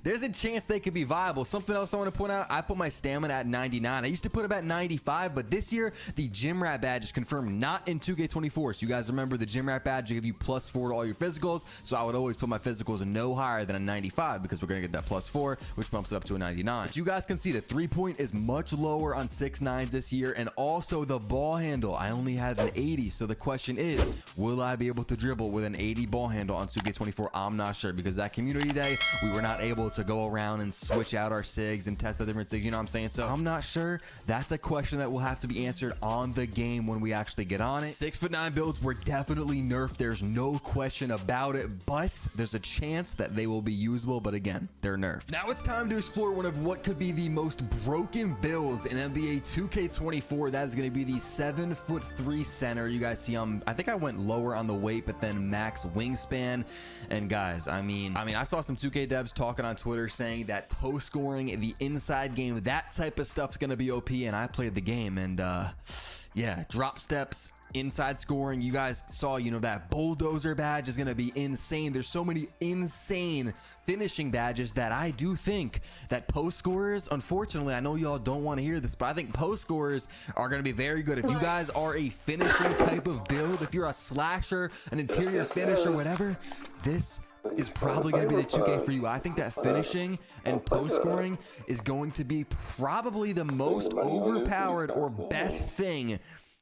there's a chance they could be viable. Something else I want to point out, I put my stamina at 99. I used to put it at 95, but this year, the Gym Rat badge is confirmed not in 2K24. So you guys remember the Gym Rat badge give you +4 to all your physicals, so I would always put my physicals no higher than a 95, because we're going to get that +4, which bumps it up to a 99. But you guys can see the 3-point is much lower on 6'9 79s this year, and also the ball handle. I only had an 80, so the question is, will I be able to dribble with an 80 ball handle on 2K24? I'm not sure, because that community day, we were not able to go around and switch out our SIGs and test the different SIGs, you know what I'm saying? So I'm not sure. That's a question that will have to be answered on the game when we actually get on it. 6'9" builds were definitely nerfed. There's no question about it, but there's a chance that they will be usable, but again, they're nerfed. Now it's time to explore one of what could be the most broken builds in NBA 2K24. That is going to be the 7'3" center. You guys see, I think I went lower on the weight, but then max wingspan. And guys, I mean, I saw some 2K devs talking on Twitter saying that post scoring, the inside game, that type of stuff's going to be OP. And I played the game, and yeah, drop steps, inside scoring. You guys saw, you know, that bulldozer badge is going to be insane. There's so many insane finishing badges that I do think that post scorers, unfortunately, I know y'all don't want to hear this, but I think post scorers are going to be very good. If you guys are a finishing type of build, if you're a slasher, an interior finisher, whatever, this is probably going to be the 2K for you. I think that finishing and post scoring is going to be probably the most overpowered or best thing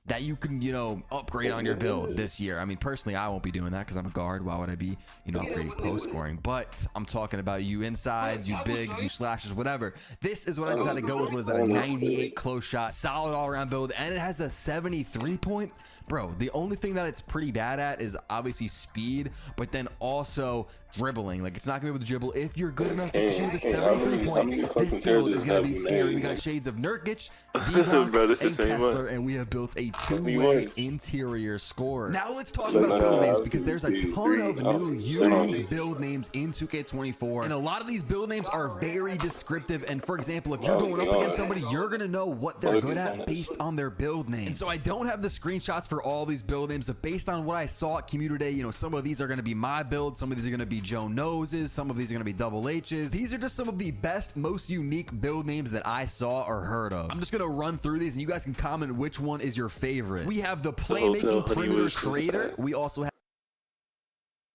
that you can, you know, upgrade on your build this year. I mean, personally, I won't be doing that because I'm a guard. Why would I be, you know, upgrading post scoring? But I'm talking about you insides, you bigs, you slashers, whatever. This is what I decided to go with. Was that a 98 close shot, solid all around build, and it has a 73 point. Bro, the only thing that it's pretty bad at is obviously speed, but then also dribbling. Like, it's not gonna be able to dribble. If you're good enough to shoot the 73 point, this build is gonna be scary. We got shades of Nurkic, Divock, and Kessler, and we have built a two-way interior scorer. Now let's talk about build names, because there's a ton of new unique build names in 2K24, and a lot of these build names are very descriptive. And for example, if you're going up against somebody, you're gonna know what they're good at based on their build name. And so I don't have the screenshots for all these build names, but based on what I saw at Community Day, you know, some of these are gonna be my build, some of these are gonna be Joe Noses, some of these are gonna be Double H's. These are just some of the best, most unique build names that I saw or heard of. I'm just gonna run through these, and you guys can comment which one is your favorite. We have the Playmaking Perimeter Creator. We also have...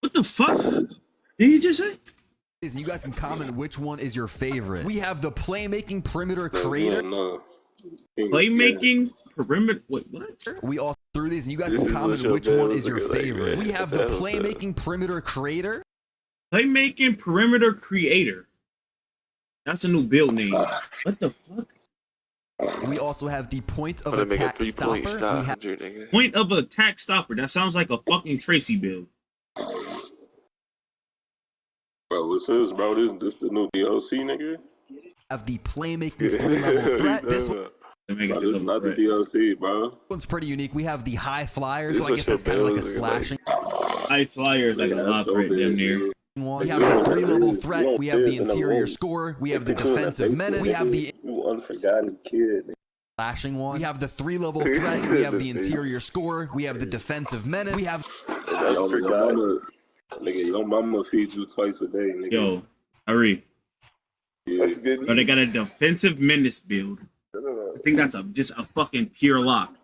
What the fuck? Did you just say? And you guys can comment which one is your favorite. We have the Playmaking Perimeter Creator. Playmaking Perimeter... Wait, what? We also through these, and you guys can comment which one is your favorite. We have the Playmaking Perimeter Creator. Playmaking Perimeter Creator. That's a new build name. What the fuck? We also have the Point of Attack Stopper. We have Point of Attack Stopper. That sounds like a fucking Tracy build. Bro, what's this, bro? This the new DLC, nigga? Have the Playmaking 3-level threat. This one. Bro, this is not the DLC, bro. One's pretty unique. We have the High Flyer, so I guess that's kind of like a slashing. High Flyer is like a lot right damn near. We have the 3-level threat. We have the interior scorer. We have the defensive menace. We have the unforgotten kid. Slashing one. We have the 3-level threat. We have the interior scorer. We have the defensive menace. We have. Nigga, your mama feeds you twice a day, nigga. Yo, hurry. Yeah. But they got a defensive menace build. I think that's just a fucking pure lock.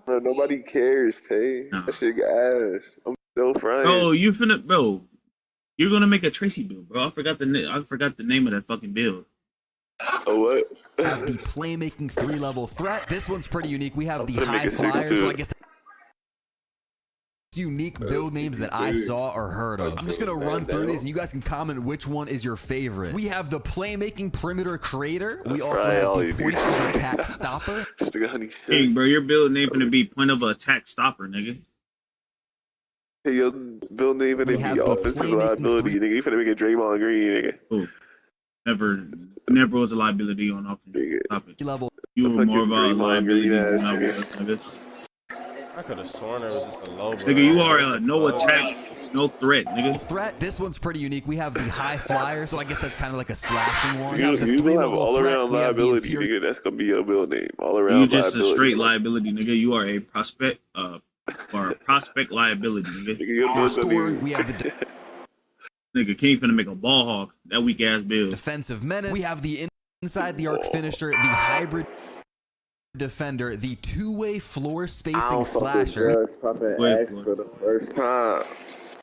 Bro, nobody cares, Tay. No. That shit ass. I'm still frying. Bro, you finna, bro. You're gonna make a Tracy build, bro. I forgot the name of that fucking build. Oh, what? We have the Playmaking 3-level threat. This one's pretty unique. We have the High Flyer, so I guess unique build names that I saw or heard of. I'm just gonna run through these, and you guys can comment which one is your favorite. We have the Playmaking Perimeter Creator. We also have the Point of Attack Stopper. Hey, bro, your build name gonna be Point of Attack Stopper, nigga. Hey, your build name gonna be offensive liability, nigga. You finna make a Draymond Green, nigga. Ooh. Never was a liability on offense. Stop it. Level. You were more of a liability than I was, nigga. I could have sworn it was just a low. Nigga, you are no attack, no threat, nigga. Threat. This one's pretty unique. We have the High Flyer, so I guess that's kind of like a slashing one. You gonna have all around liability, nigga. That's gonna be your build name. All around. You just a straight liability, nigga. You are a prospect, or a prospect liability, nigga. We have the nigga King finna make a ball hawk. That weak ass build. Defensive menace. We have the inside the arc finisher, the hybrid defender, the two-way floor spacing slasher. For the first time.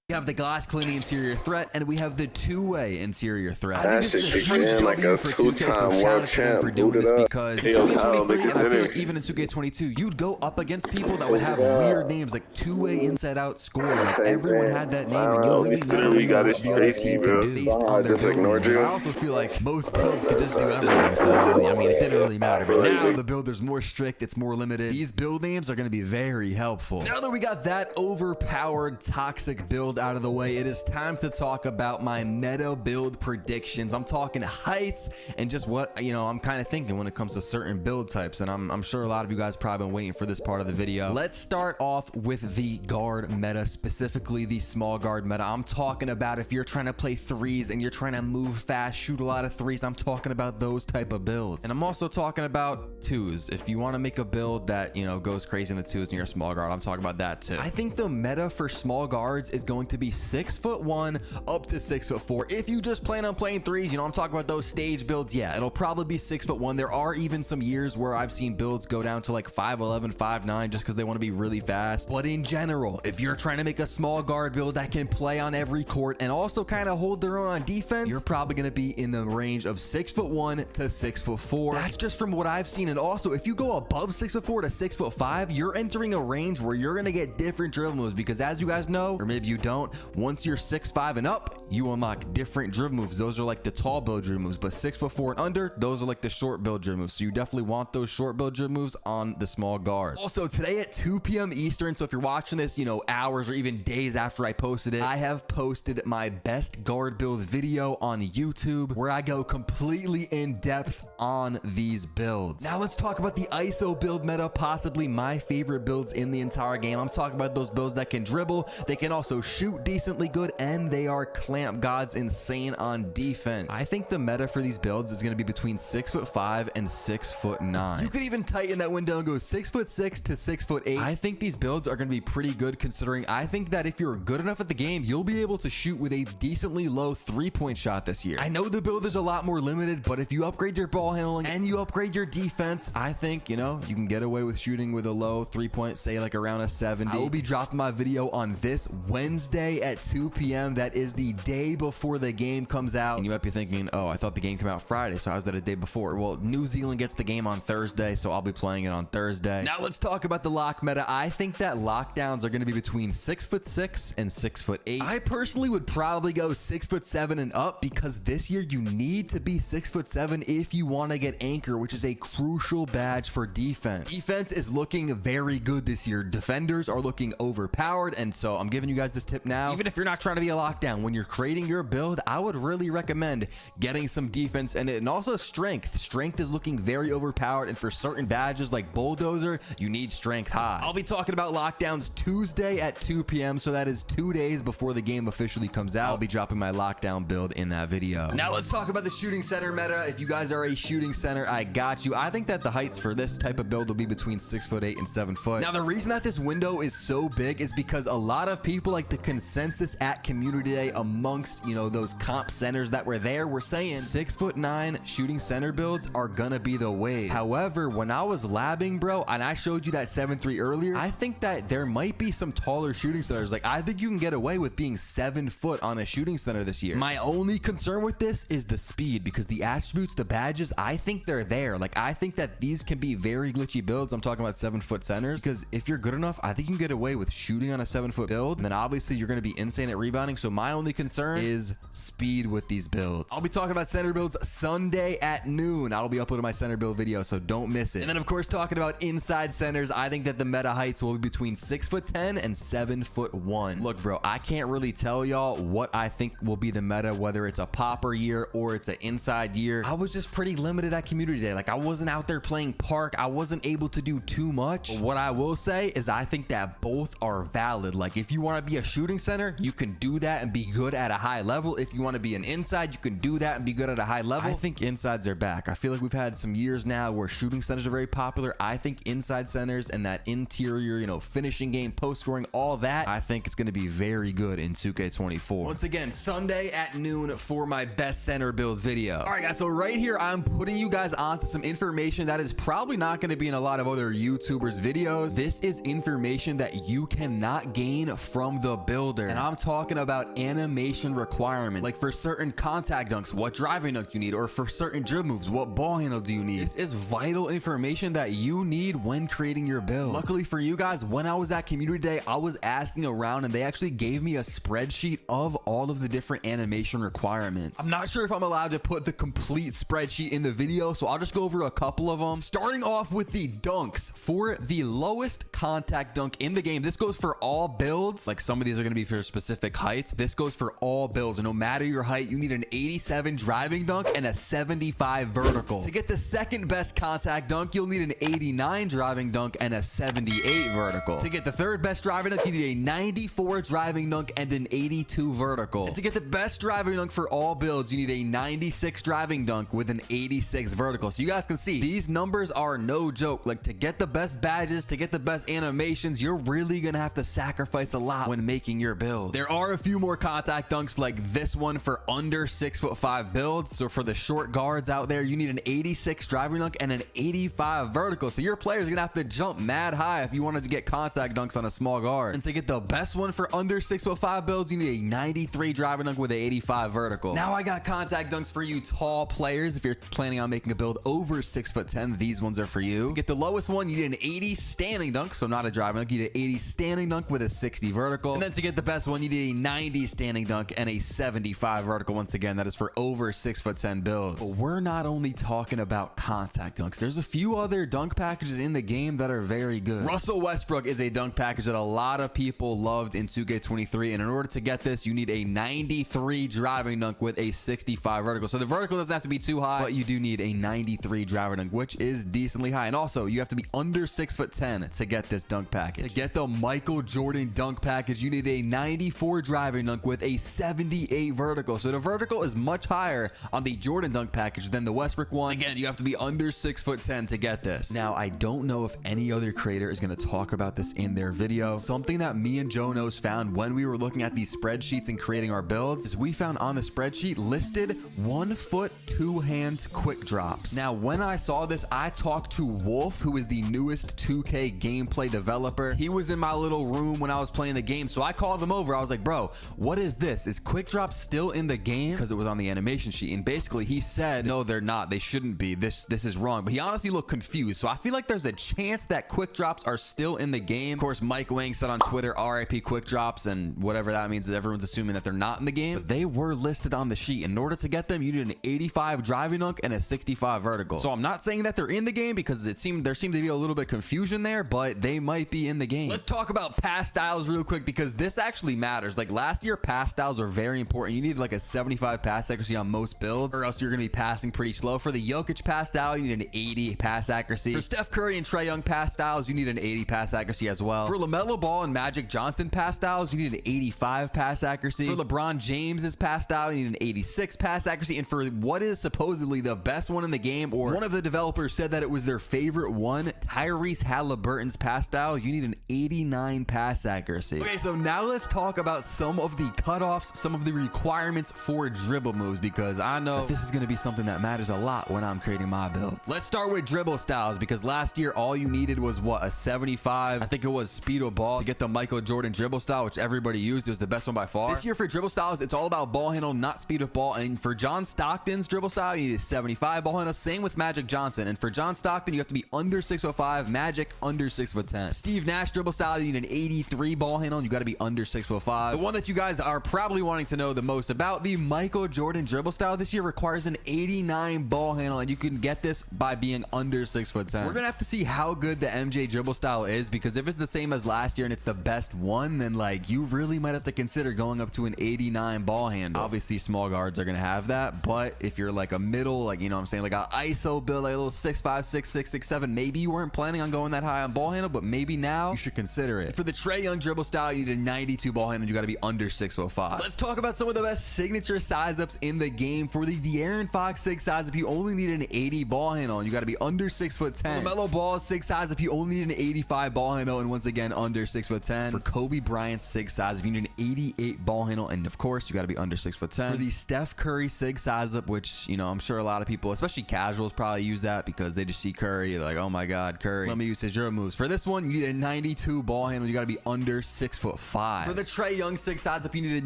We have the glass cleaning interior threat, and we have the two-way interior threat. That shit kicked in like a two-time world champ. For doing this because Hell, 2K23, and I feel consider. like even in 2K22, you'd go up against people that would have weird names like two-way inside-out score. Like everyone had that name, and you really never knew got what it the other straight, team bro. could do based on their Just ignored building. you. I also feel like most builds could just do everything, so I mean, it didn't really matter. But now the builder's more strict, it's more limited. These build names are going to be very helpful. Now that we got that overpowered toxic build out of the way, it is time to talk about my meta build predictions. I'm talking heights and just what, you know, I'm kind of thinking when it comes to certain build types, and I'm sure a lot of you guys probably been waiting for this part of the video. Let's start off with the guard meta, specifically the small guard meta. I'm talking about if you're trying to play threes and you're trying to move fast, shoot a lot of threes, I'm talking about those type of builds. And I'm also talking about twos. If you want to make a build that, you know, goes crazy in the twos and you're a small guard, I'm talking about that too. I think the meta for small guards is going to be 6'1" up to 6'4". If you just plan on playing threes, you know, I'm talking about those stage builds, yeah, it'll probably be 6'1". There are even some years where I've seen builds go down to like 5'11", 5'9", just because they want to be really fast. But in general, if you're trying to make a small guard build that can play on every court and also kind of hold their own on defense, you're probably going to be in the range of 6'1" to 6'4". That's just from what I've seen. And also, if you go above 6'4" to 6'5", you're entering a range where you're going to get different dribble moves, because as you guys know, or maybe you don't, once you're 6'5" and up, you unlock different dribble moves. Those are like the tall build dribble moves, but 6'4" and under, those are like the short build dribble moves. So you definitely want those short build dribble moves on the small guards. Also, today at 2 p.m. Eastern, so if you're watching this, you know, hours or even days after I posted it, I have posted my best guard build video on YouTube where I go completely in depth on these builds. Now let's talk about the ISO build meta, possibly my favorite builds in the entire game. I'm talking about those builds that can dribble, they can also shoot decently good, and they are clamp gods, insane on defense. I think the meta for these builds is going to be between 6'5" and 6'9". You could even tighten that window and go 6'6" to 6'8". I think these builds are going to be pretty good, considering I think that if you're good enough at the game, you'll be able to shoot with a decently low three-point shot this year. I know the build is a lot more limited, but if you upgrade your ball handling and you upgrade your defense, I think, you know, you can get away with shooting with a low three-point, say like around a 70. I will be dropping my video on this Wednesday at 2 p.m. That is the day before the game comes out. And you might be thinking, oh, I thought the game came out Friday, so how's that a day before? Well, New Zealand gets the game on Thursday, so I'll be playing it on Thursday. Now let's talk about the lock meta. I think that lockdowns are going to be between 6'6" and 6'8". I personally would probably go 6'7" and up, because this year you need to be 6'7" if you want to get anchor, which is a crucial badge for defense. Defense is looking very good this year. Defenders are looking overpowered, and so I'm giving you guys this tip now. Even if you're not trying to be a lockdown, when you're creating your build, I would really recommend getting some defense in it, and also strength. Strength is looking very overpowered, and for certain badges like Bulldozer, you need strength high. I'll be talking about lockdowns Tuesday at 2 p.m., so that is 2 days before the game officially comes out. I'll be dropping my lockdown build in that video. Now let's talk about the shooting center meta. If you guys are a shooting center, I got you. I think that the heights for this type of build will be between 6'8" and 7 foot. Now the reason that this window is so big is because a lot of people, like the consensus at community day amongst, you know, those comp centers that were there, were saying 6'9" shooting center builds are gonna be the wave. However, when I was labbing, bro, and I showed you that 7'3" earlier, I think that there might be some taller shooting centers. Like, I think you can get away with being 7 foot on a shooting center this year. My only concern with this is the speed, because the attributes, the badges, I think they're there. Like, I think that these can be very glitchy builds. I'm talking about 7 foot centers, because if you're good enough, I think you can get away with shooting on a 7 foot build, and then obviously you're going to be insane at rebounding. So my only concern is speed with these builds. I'll be talking about center builds Sunday at noon. I'll be uploading my center build video, so don't miss it. And then of course, talking about inside centers, I think that the meta heights will be between 6'10" and 7'1". Look, bro, I can't really tell y'all what I think will be the meta, whether it's a popper year or it's an inside year. I was just pretty limited at community day. Like, I wasn't out there playing park. I wasn't able to do too much. But what I will say is I think that both are valid. Like, if you want to be a shooting center, you can do that and be good at a high level. If you want to be an inside, you can do that and be good at a high level. I think insides are back. I feel like we've had some years now where shooting centers are very popular. I think inside centers and that interior, you know, finishing game, post scoring, all that, I think it's going to be very good in 2K24. Once again, Sunday at noon for my best center build video. All right, guys, so right here, I'm putting you guys onto some information that is probably not going to be in a lot of other YouTubers videos. This is information that you cannot gain from the build Builder. And I'm talking about animation requirements. Like for certain contact dunks, what driving dunk you need, or for certain dribble moves, what ball handle do you need. This is vital information that you need when creating your build. Luckily for you guys, when I was at community day, I was asking around and they actually gave me a spreadsheet of all of the different animation requirements. I'm not sure if I'm allowed to put the complete spreadsheet in the video, so I'll just go over a couple of them. Starting off with the dunks. For the lowest contact dunk in the game, this goes for all builds. Like some of these are going to be for specific heights. This goes for all builds, and no matter your height, you need an 87 driving dunk and a 75 vertical. To get the second best contact dunk, you'll need an 89 driving dunk and a 78 vertical. To get the third best driving dunk, you need a 94 driving dunk and an 82 vertical. And to get the best driving dunk for all builds, you need a 96 driving dunk with an 86 vertical. So you guys can see these numbers are no joke. Like to get the best badges, to get the best animations, you're really gonna have to sacrifice a lot when making your build. There are a few more contact dunks like this one for under 6'5" builds. So for the short guards out there, you need an 86 driving dunk and an 85 vertical. So your player's gonna have to jump mad high if you wanted to get contact dunks on a small guard. And to get the best one for under 6'5" builds, you need a 93 driving dunk with an 85 vertical. Now I got contact dunks for you tall players. If you're planning on making a build over 6'10", these ones are for you. To get the lowest one, you need an 80 standing dunk, so not a driving dunk. You need an 80 standing dunk with a 60 vertical. And then to get the best one, you need a 90 standing dunk and a 75 vertical. Once again, that is for over 6'10" builds. But we're not only talking about contact dunks. There's a few other dunk packages in the game that are very good. Russell Westbrook is a dunk package that a lot of people loved in 2K23, and in order to get this, you need a 93 driving dunk with a 65 vertical. So the vertical doesn't have to be too high, but you do need a 93 driving dunk, which is decently high. And also, you have to be under 6'10" to get this dunk package. To get the Michael Jordan dunk package, you need a 94 driving dunk with a 78 vertical. So the vertical is much higher on the Jordan dunk package than the Westbrook one. Again, you have to be under 6'10" to get this. Now, I don't know if any other creator is going to talk about this in their video. Something that me and Jonos found when we were looking at these spreadsheets and creating our builds is we found on the spreadsheet listed 1 foot 2 hands quick drops. Now, when I saw this, I talked to Wolf, who is the newest 2K gameplay developer. He was in my little room when I was playing the game, so I called him over. I was like, bro, what is this? Is quick drops still in the game? Because it was on the animation sheet. And basically he said, no, they're not. They shouldn't be. This is wrong. But he honestly looked confused. So I feel like there's a chance that quick drops are still in the game. Of course, Mike Wang said on Twitter, RIP quick drops, and whatever that means is everyone's assuming that they're not in the game. But they were listed on the sheet. In order to get them, you need an 85 driving dunk and a 65 vertical. So I'm not saying that they're in the game because there seemed to be a little bit of confusion there, but they might be in the game. Let's talk about pass styles real quick because this actually matters. Like last year, pass styles were very important. You needed like a 75 pass accuracy on most builds, or else you're going to be passing pretty slow. For the Jokic pass style, you need an 80 pass accuracy. For Steph Curry and Trae Young pass styles, you need an 80 pass accuracy as well. For LaMelo Ball and Magic Johnson pass styles, you need an 85 pass accuracy. For LeBron James's pass style, you need an 86 pass accuracy. And for what is supposedly the best one in the game, or one of the developers said that it was their favorite one, Tyrese Halliburton's pass style, you need an 89 pass accuracy. Okay, so now let's talk about some of the cutoffs, some of the requirements for dribble moves, because I know this is going to be something that matters a lot when I'm creating my builds. Let's start with dribble styles, because last year all you needed was what, a 75, I think it was speed of ball to get the Michael Jordan dribble style, which everybody used. It was the best one by far. This year for dribble styles, it's all about ball handle, not speed of ball. And for John Stockton's dribble style, you need a 75 ball handle. Same with Magic Johnson. And for John Stockton, you have to be under 6'5", Magic under 6'10". Steve Nash dribble style, you need an 83 ball handle, and you got to be under 6'5". The one that you guys are probably wanting to know the most about, the Michael Jordan dribble style this year requires an 89 ball handle, and you can get this by being under 6'10". We're gonna have to see how good the MJ dribble style is, because if it's the same as last year and it's the best one, then like you really might have to consider going up to an 89 ball handle. Obviously small guards are gonna have that, but if you're like a middle, like, you know what I'm saying, like a ISO build, like a little 6'5", 6'6", 6'7", maybe you weren't planning on going that high on ball handle, but maybe now you should consider it. For the Trae Young dribble style, you need a 92 ball handle, you got to be under 6'5". Let's talk about some of the best signature size ups in the game. For the De'Aaron Fox 6 size up, you only need an 80 ball handle, and you got to be under 6'10". For LaMelo Ball 6 size up, you only need an 85 ball handle, and once again under 6'10". For Kobe Bryant's 6 size up, you need an 88 ball handle, and of course you got to be under 6'10". For the Steph Curry 6 size up, which, you know, I'm sure a lot of people, especially casuals, probably use that because they just see Curry, like, oh my god, Curry, let me use his dribble moves. For this one, you need a 92 ball handle, you got to be under 6'5". 5. For the Trae Young 6 size up, you needed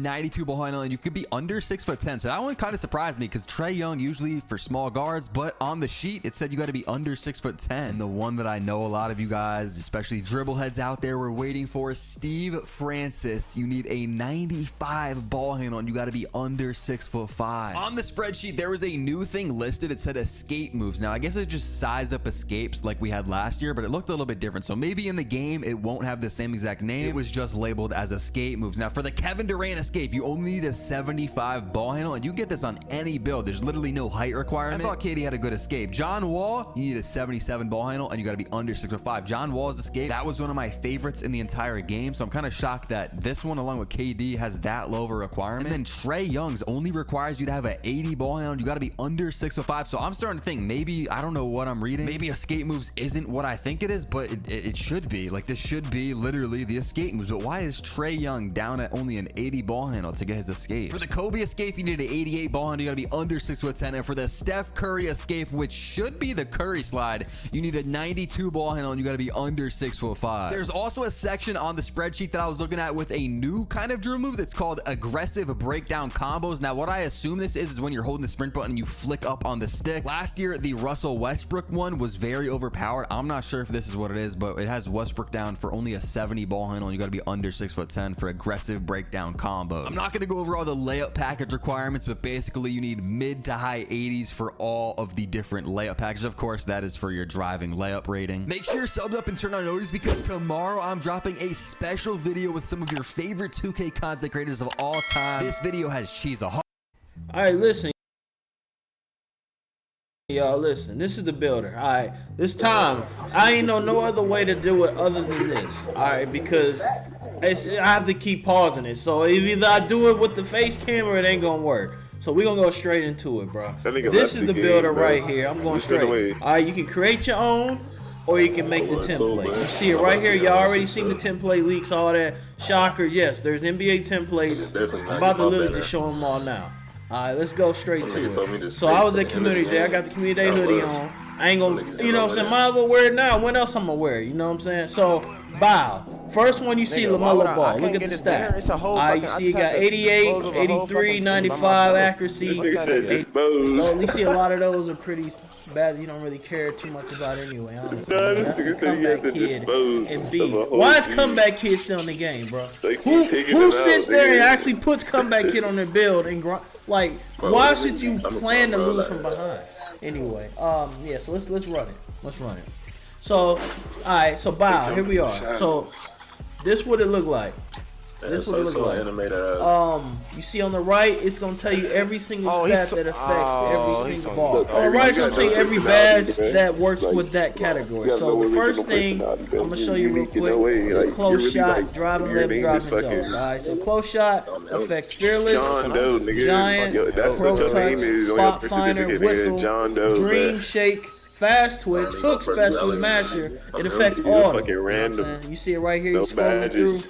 92 ball handle, and you could be under 6'10". So that one kind of surprised me because Trae Young usually for small guards, but on the sheet it said you got to be under 6'10". And the one that I know a lot of you guys, especially dribble heads out there, were waiting for, Steve Francis. You need a 95 ball handle, and you got to be under 6'5". On the spreadsheet, there was a new thing listed. It said escape moves. Now I guess it just size up escapes like we had last year, but it looked a little bit different. So maybe in the game it won't have the same exact name. It was just labeled as escape moves. Now for the Kevin Durant escape, you only need a 75 ball handle, and you get this on any build. There's literally no height requirement. I thought KD had a good escape. John Wall, you need a 77 ball handle, and you got to be under 6'5". John Wall's escape, that was one of my favorites in the entire game, so I'm kind of shocked that this one along with KD has that low of a requirement. And then Trae Young's only requires you to have an 80 ball handle, and you got to be under 6'5". So I'm starting to think maybe, I don't know what I'm reading, maybe escape moves isn't what I think it is, but it should be. Like, this should be literally the escape moves. But why is Trae Young down at only an 80 ball handle to get his escape? For the Kobe escape, you need an 88 ball handle, you got to be under 6'10". And for the Steph Curry escape, which should be the Curry slide, you need a 92 ball handle, and you got to be under 6'5". There's also a section on the spreadsheet that I was looking at with a new kind of drill move that's called aggressive breakdown combos. Now what I assume this is when you're holding the sprint button and you flick up on the stick. Last year the Russell Westbrook one was very overpowered. I'm not sure if this is what it is, but it has Westbrook down for only a 70 ball handle, and you got to be under 6'10" for aggressive breakdown combos. I'm not going to go over all the layup package requirements, but basically you need mid to high 80s for all of the different layup packages. Of course, that is for your driving layup rating. Make sure you're subbed up and turn on notifications, because tomorrow I'm dropping a special video with some of your favorite 2K content creators of all time. This video has cheese a heart. All right, listen. Y'all listen, this is the builder. All right, this time I ain't know no other way to do it other than this. All right, because I have to keep pausing it. So if either I do it with the face camera, it ain't gonna work. So we're gonna go straight into it, bro. This is the builder right here. I'm going straight. All right, you can create your own, or you can make the template. You see it right here. Y'all already seen the template leaks, all that. Shocker, yes, there's NBA templates. I'm about to literally just show them all now. Alright, let's go straight to it. So I was at Community Day. I got the Community Day hoodie on. I ain't gonna, you know what I'm saying? Might as well wear it now. When else I'm gonna wear it? You know what I'm saying? So, bow. First one you see, LaMelo Ball. Look at the stats. Alright, you see it got 88, 83, 95 accuracy. You see a lot of those are pretty bad. You don't really care too much about anyway, honestly. That's a comeback kid. And B. Why is comeback kid still in the game, bro? Who sits there and actually puts comeback kid on their build and like, why should you plan to lose from behind? Anyway, yeah, so let's run it. Let's run it. So, alright, so bow, here we are. So, this what it look like. This what it looks like. You see on the right, it's gonna tell you every single stat that affects every single ball. On the right, it's gonna tell you every badge that works with that category. So the first thing I'm gonna show you real quick is close shot, driving left, driving dunk. Alright, so close shot affects fearless, giant, pro touch, spot finder, whistle, dream shake, fast twitch, hook special, masher. It affects all of them. You see it right here. You scrolling through.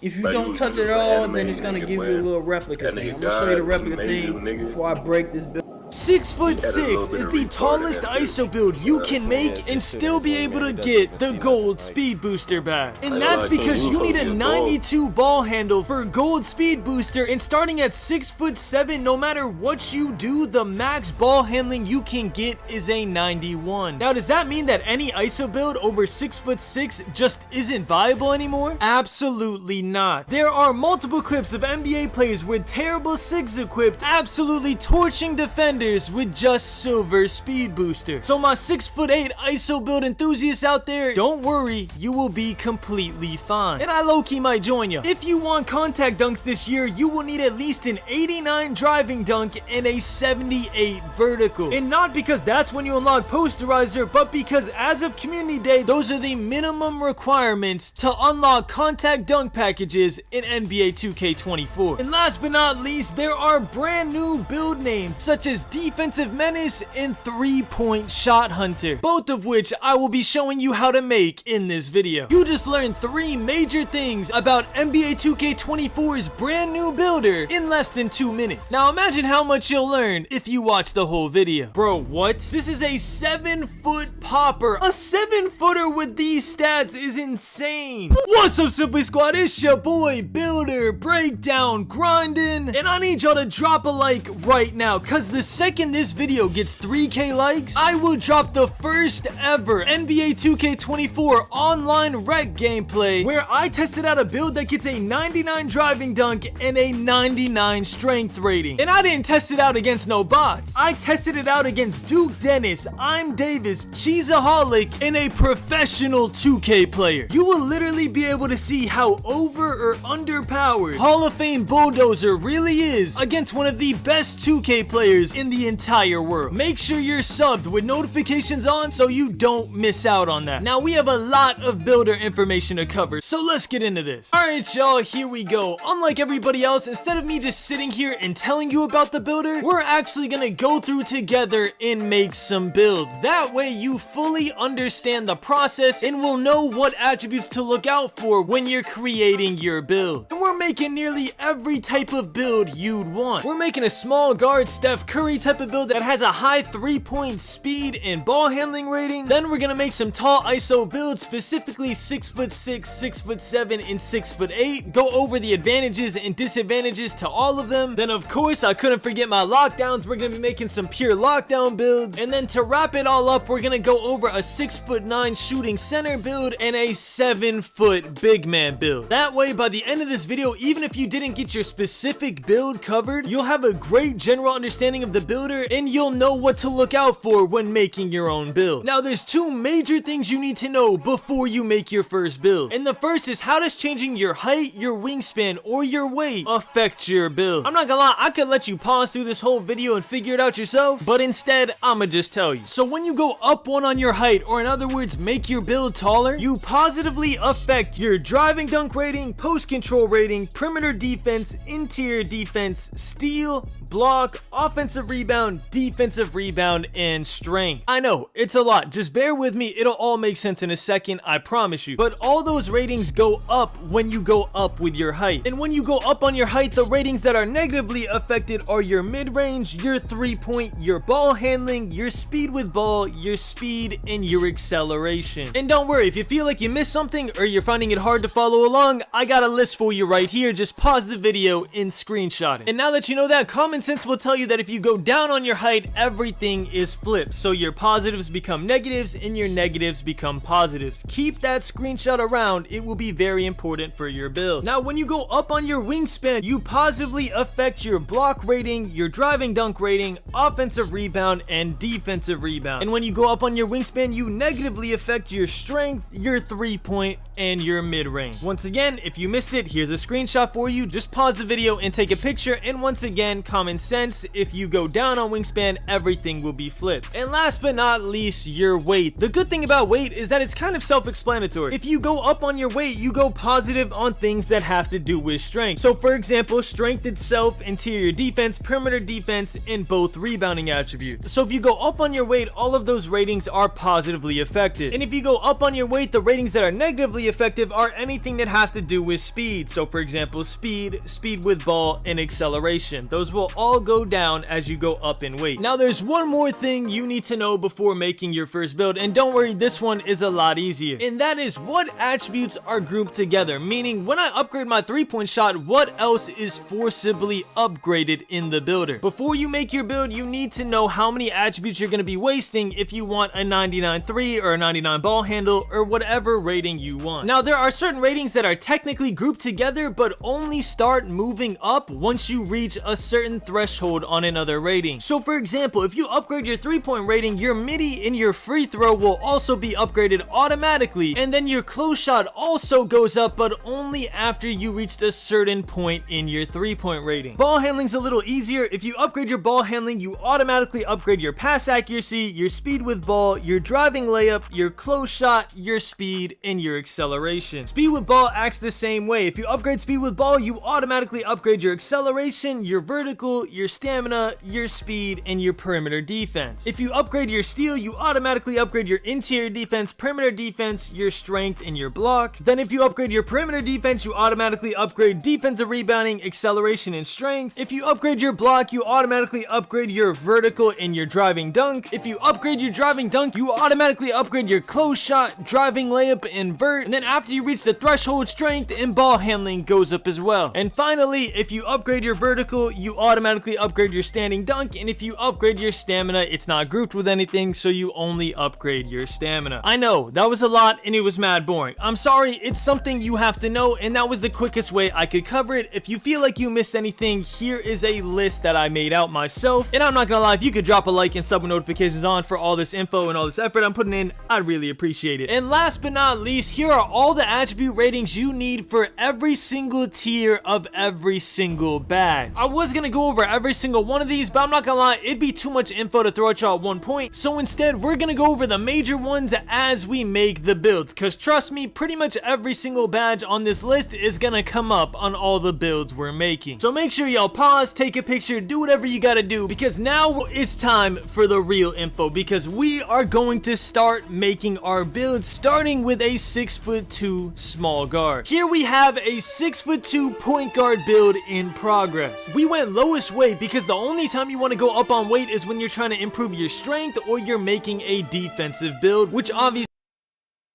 If you don't touch it at all, then it's gonna give you a little replica thing. I'm gonna show you the replica thing before I break this build. 6'6" is the tallest ISO build you can make and still be able to get the gold speed booster back. And that's because you need a 92 ball handle for gold speed booster, and starting at 6'7", no matter what you do, the max ball handling you can get is a 91. Now, does that mean that any ISO build over 6'6" just isn't viable anymore? Absolutely not. There are multiple clips of NBA players with terrible 6 equipped absolutely torching defenders with just silver speed booster. So my 6'8" ISO build enthusiasts out there, don't worry, you will be completely fine. And I low-key might join you. If you want contact dunks this year, you will need at least an 89 driving dunk and a 78 vertical. And not because that's when you unlock posterizer, but because as of Community Day, those are the minimum requirements to unlock contact dunk packages in NBA 2K24. And last but not least, there are brand new build names such as defensive menace, and 3-point shot hunter, both of which I will be showing you how to make in this video. You just learned 3 major things about NBA 2K24's brand new builder in less than 2 minutes. Now imagine how much you'll learn if you watch the whole video. Bro, what? This is a 7-foot popper. A 7-footer with these stats is insane. What's up, Simply Squad? It's your boy, Builder Breakdown Grinding, and I need y'all to drop a like right now, cause the second this video gets 3K likes, I will drop the first ever NBA 2K24 online rec gameplay where I tested out a build that gets a 99 driving dunk and a 99 strength rating. And I didn't test it out against no bots. I tested it out against Duke Dennis, I'm Davis, Cheeseaholic, and a professional 2K player. You will literally be able to see how over or underpowered Hall of Fame Bulldozer really is against one of the best 2K players in the entire world. Make sure you're subbed with notifications on so you don't miss out on that. Now we have a lot of builder information to cover, so let's get into this. Alright y'all, here we go. Unlike everybody else, instead of me just sitting here and telling you about the builder, we're actually gonna go through together and make some builds. That way you fully understand the process and will know what attributes to look out for when you're creating your build. And we're making nearly every type of build you'd want. We're making a small guard Steph Curry type of build that has a high 3-point speed and ball handling rating. Then we're gonna make some tall ISO builds, specifically 6'6", 6'7", and 6'8". Go over the advantages and disadvantages to all of them. Then of course I couldn't forget my lockdowns. We're gonna be making some pure lockdown builds. And then to wrap it all up, we're gonna go over a 6'9" shooting center build and a 7-foot big man build. That way by the end of this video, even if you didn't get your specific build covered, you'll have a great general understanding of the builder and you'll know what to look out for when making your own build. Now there's 2 major things you need to know before you make your first build. And the first is, how does changing your height, your wingspan, or your weight affect your build? I'm not gonna lie, I could let you pause through this whole video and figure it out yourself, but instead I'ma just tell you. So when you go up 1 on your height, or in other words make your build taller, you positively affect your driving dunk rating, post control rating, perimeter defense, interior defense, steal, block, offensive rebound, defensive rebound, and strength. I know, it's a lot. Just bear with me. It'll all make sense in a second, I promise you. But all those ratings go up when you go up with your height. And when you go up on your height, the ratings that are negatively affected are your mid-range, your 3-point, your ball handling, your speed with ball, your speed, and your acceleration. And don't worry, if you feel like you missed something or you're finding it hard to follow along, I got a list for you right here. Just pause the video and screenshot it. And now that you know that, common sense will tell you that if you go down on your height, everything is flipped. So your positives become negatives and your negatives become positives. Keep that screenshot around. It will be very important for your build. Now, when you go up on your wingspan, you positively affect your block rating, your driving dunk rating, offensive rebound, and defensive rebound. And when you go up on your wingspan, you negatively affect your strength, your 3-point, and your mid-range. Once again, if you missed it, here's a screenshot for you. Just pause the video and take a picture. And once again, common sense, if you go down on wingspan, everything will be flipped. And last but not least, your weight. The good thing about weight is that it's kind of self-explanatory. If you go up on your weight, you go positive on things that have to do with strength. So for example, strength itself, interior defense, perimeter defense, and both rebounding attributes. So if you go up on your weight, all of those ratings are positively affected. And if you go up on your weight, the ratings that are negatively effective are anything that have to do with speed. So for example, speed with ball, and acceleration. Those will all go down as you go up in weight. Now there's one more thing you need to know before making your first build, and don't worry, this one is a lot easier. And that is what attributes are grouped together, meaning when I upgrade my 3-point shot, what else is forcibly upgraded in the builder. Before you make your build, you need to know how many attributes you're going to be wasting if you want a 99.3 or a 99 ball handle or whatever rating you want. Now there are certain ratings that are technically grouped together but only start moving up once you reach a certain threshold on another rating. So for example, if you upgrade your 3-point rating, your midi and your free throw will also be upgraded automatically, and then your close shot also goes up, but only after you reached a certain point in your 3-point rating. Ball handling's a little easier. If you upgrade your ball handling, you automatically upgrade your pass accuracy, your speed with ball, your driving layup, your close shot, your speed, and your acceleration. Speed with ball acts the same way. If you upgrade speed with ball, you automatically upgrade your acceleration, your vertical, your stamina, your speed and your perimeter defense. If you upgrade your steal, you automatically upgrade your interior defense, perimeter defense, your strength, and your block. Then if you upgrade your perimeter defense, you automatically upgrade defensive rebounding, acceleration, and strength. If you upgrade your block, you automatically upgrade your vertical and your driving dunk. If you upgrade your driving dunk, you automatically upgrade your close shot, driving layup, and vert. And then after you reach the threshold, strength and ball handling goes up as well. And finally, if you upgrade your vertical, you automatically upgrade your standing dunk. And if you upgrade your stamina, it's not grouped with anything, so you only upgrade your stamina. I know, that was a lot and it was mad boring. I'm sorry, it's something you have to know, and that was the quickest way I could cover it. If you feel like you missed anything, here is a list that I made out myself. And I'm not gonna lie, if you could drop a like and sub with notifications on for all this info and all this effort I'm putting in, I'd really appreciate it. And last but not least, here are all the attribute ratings you need for every single tier of every single badge. I was gonna go over every single one of these, but I'm not gonna lie, it'd be too much info to throw at y'all at one point. So instead, we're gonna go over the major ones as we make the builds, because trust me, pretty much every single badge on this list is gonna come up on all the builds we're making. So make sure y'all pause, take a picture, do whatever you gotta do, because now it's time for the real info, because we are going to start making our builds, starting with a 6'2" small guard. Here we have a 6'2" point guard build in progress. We went lowest weight because the only time you want to go up on weight is when you're trying to improve your strength or you're making a defensive build, which obviously,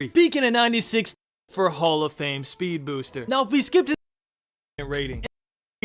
speaking of 96 for Hall of Fame speed booster. Now if we skip to the rating,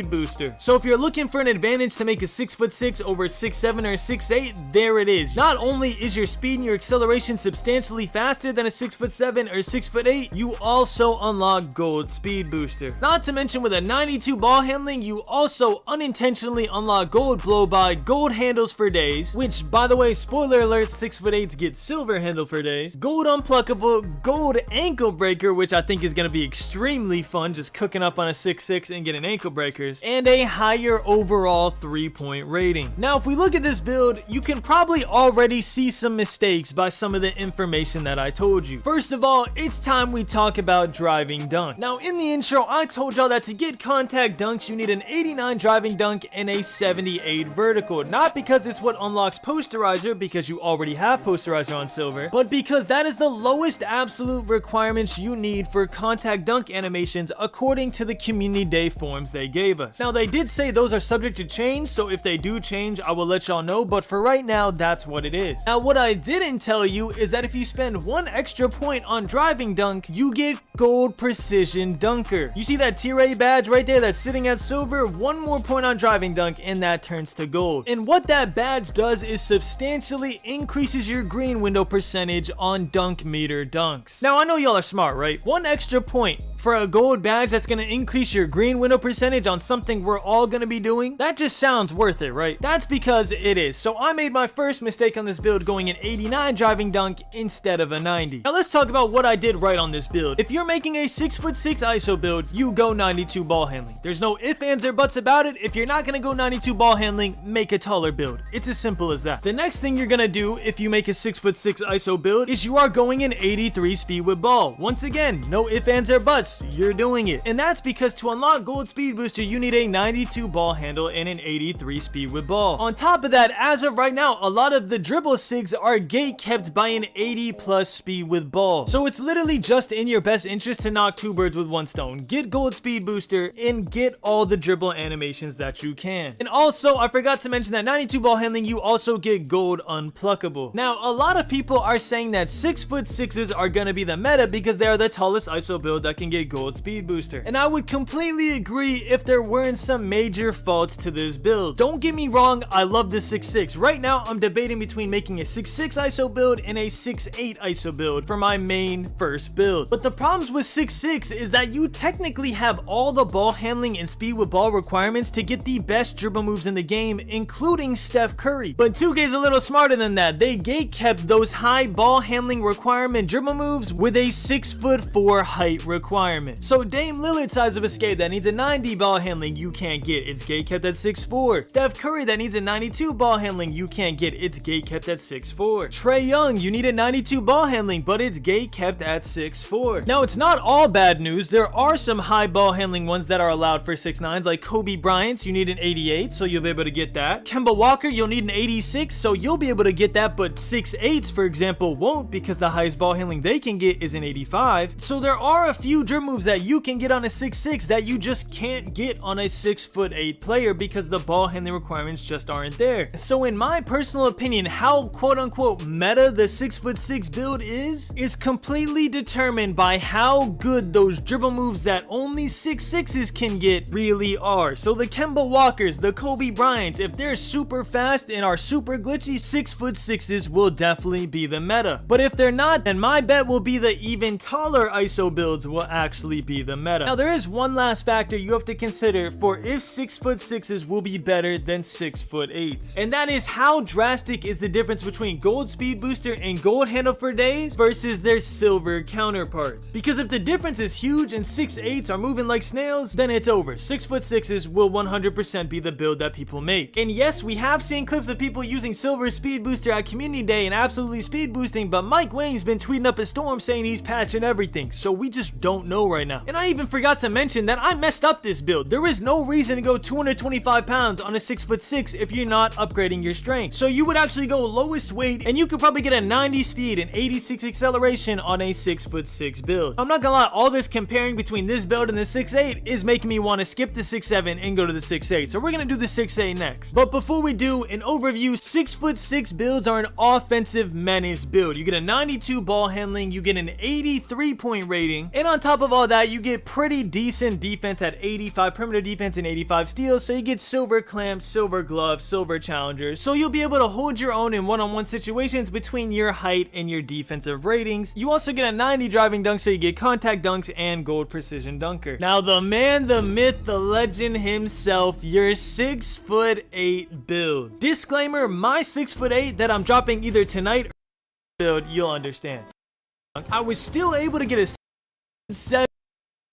booster. So if you're looking for an advantage to make a 6'6" over 6'7" or 6'8", there it is. Not only is your speed and your acceleration substantially faster than a 6'7" or 6'8", you also unlock gold speed booster. Not to mention with a 92 ball handling, you also unintentionally unlock gold blow by, gold handles for days, which by the way, spoiler alert, 6'8" get silver handle for days, gold unpluckable, gold ankle breaker, which I think is going to be extremely fun, just cooking up on a 6'6" and getting ankle breakers, and a higher overall 3-point rating. Now if we look at this build, you can probably already see some mistakes by some of the information that I told you. First of all, it's time we talk about driving dunk. Now in the intro, I told y'all that to get contact dunks, you need an 89 driving dunk and a 78 vertical. Not because it's what unlocks posterizer, because you already have posterizer on silver, but because that is the lowest absolute requirements you need for contact dunk animations according to the community day forms they gave us. Now they did say those are subject to change, so if they do change, I will let y'all know, but for right now, that's what it is. Now what I didn't tell you is that if you spend 1 extra point on driving dunk, you get gold precision dunker. You see that tier A badge right there that's sitting at silver? 1 more point on driving dunk and that turns to gold. And what that badge does is substantially increases your green window percentage on dunk meter dunks. Now I know y'all are smart, right? 1 extra point for a gold badge that's going to increase your green window percentage on something we're all going to be doing, that just sounds worth it, right? That's because it is. So I made my first mistake on this build going an 89 driving dunk instead of a 90. Now let's talk about what I did right on this build. If you're making a 6'6" ISO build, you go 92 ball handling. There's no ifs, ands, or buts about it. If you're not going to go 92 ball handling, make a taller build. It's as simple as that. The next thing you're going to do if you make a 6'6" ISO build is you are going an 83 speed with ball. Once again, no ifs, ands, or buts. You're doing it. And that's because to unlock gold speed booster, you need a 92 ball handle and an 83 speed with ball. On top of that, as of right now, a lot of the dribble sigs are gate kept by an 80 plus speed with ball. So it's literally just in your best interest to knock 2 birds with 1 stone. Get gold speed booster and get all the dribble animations that you can. And also, I forgot to mention that 92 ball handling, you also get gold unpluckable. Now, a lot of people are saying that 6'6" are gonna be the meta because they are the tallest ISO build that can get gold speed booster. And I would completely agree if there weren't some major faults to this build. Don't get me wrong, I love the 6'6". Right now, I'm debating between making a 6'6" ISO build and a 6'8" ISO build for my main first build. But the problems with 6'6" is that you technically have all the ball handling and speed with ball requirements to get the best dribble moves in the game, including Steph Curry. But 2K is a little smarter than that. They gate kept those high ball handling requirement dribble moves with a 6'4" height requirement. requirement. So Dame Lillard's size of escape that needs a 90 ball handling, you can't get, it's gate kept at 6'4". Steph Curry that needs a 92 ball handling, you can't get, it's gate kept at 6'4". Trae Young, you need a 92 ball handling, but it's gate kept at 6'4". Now it's not all bad news, there are some high ball handling ones that are allowed for 6'9", like Kobe Bryant's, you need an 88, so you'll be able to get that. Kemba Walker, you'll need an 86, so you'll be able to get that, but 6'8", for example, won't, because the highest ball handling they can get is an 85. So there are a few dribble moves that you can get on a 6'6" that you just can't get on a 6'8" player because the ball handling requirements just aren't there. So in my personal opinion, how quote-unquote meta the 6'6" build is completely determined by how good those dribble moves that only 6'6s can get really are. So the Kemba Walkers, the Kobe Bryants, if they're super fast and are super glitchy, 6'6s will definitely be the meta. But if they're not, then my bet will be the even taller ISO builds will actually be the meta. Now there is one last factor you have to consider for if 6'6s will be better than 6'8s, and that is how drastic is the difference between gold speed booster and gold handle for days versus their silver counterparts. Because if the difference is huge and 6'8s are moving like snails, then it's over. 6'6s will 100% be the build that people make. And yes, we have seen clips of people using silver speed booster at community day and absolutely speed boosting, but Mike Wang's been tweeting up a storm saying he's patching everything, so we just don't know right now. And I even forgot to mention that I messed up this build. There is no reason to go 225 pounds on a 6'6" if you're not upgrading your strength. So you would actually go lowest weight and you could probably get a 90 speed and 86 acceleration on a 6'6" build. I'm not gonna lie, all this comparing between this build and the 6'8 is making me want to skip the 6'7 and go to the 6'8. So we're gonna do the 6'8 next. But before we do, an overview, 6'6" builds are an offensive menace build. You get a 92 ball handling, you get an 83 point rating, and on top of all that, you get pretty decent defense at 85 perimeter defense and 85 steals. So you get silver clamps, silver gloves, silver challengers. So you'll be able to hold your own in one-on-one situations between your height and your defensive ratings. You also get a 90 driving dunk, so you get contact dunks and gold precision dunker. Now the man, the myth, the legend himself, your 6'8" builds. Disclaimer, my 6'8" that I'm dropping either tonight or build, you'll understand. I was still able to get a 7,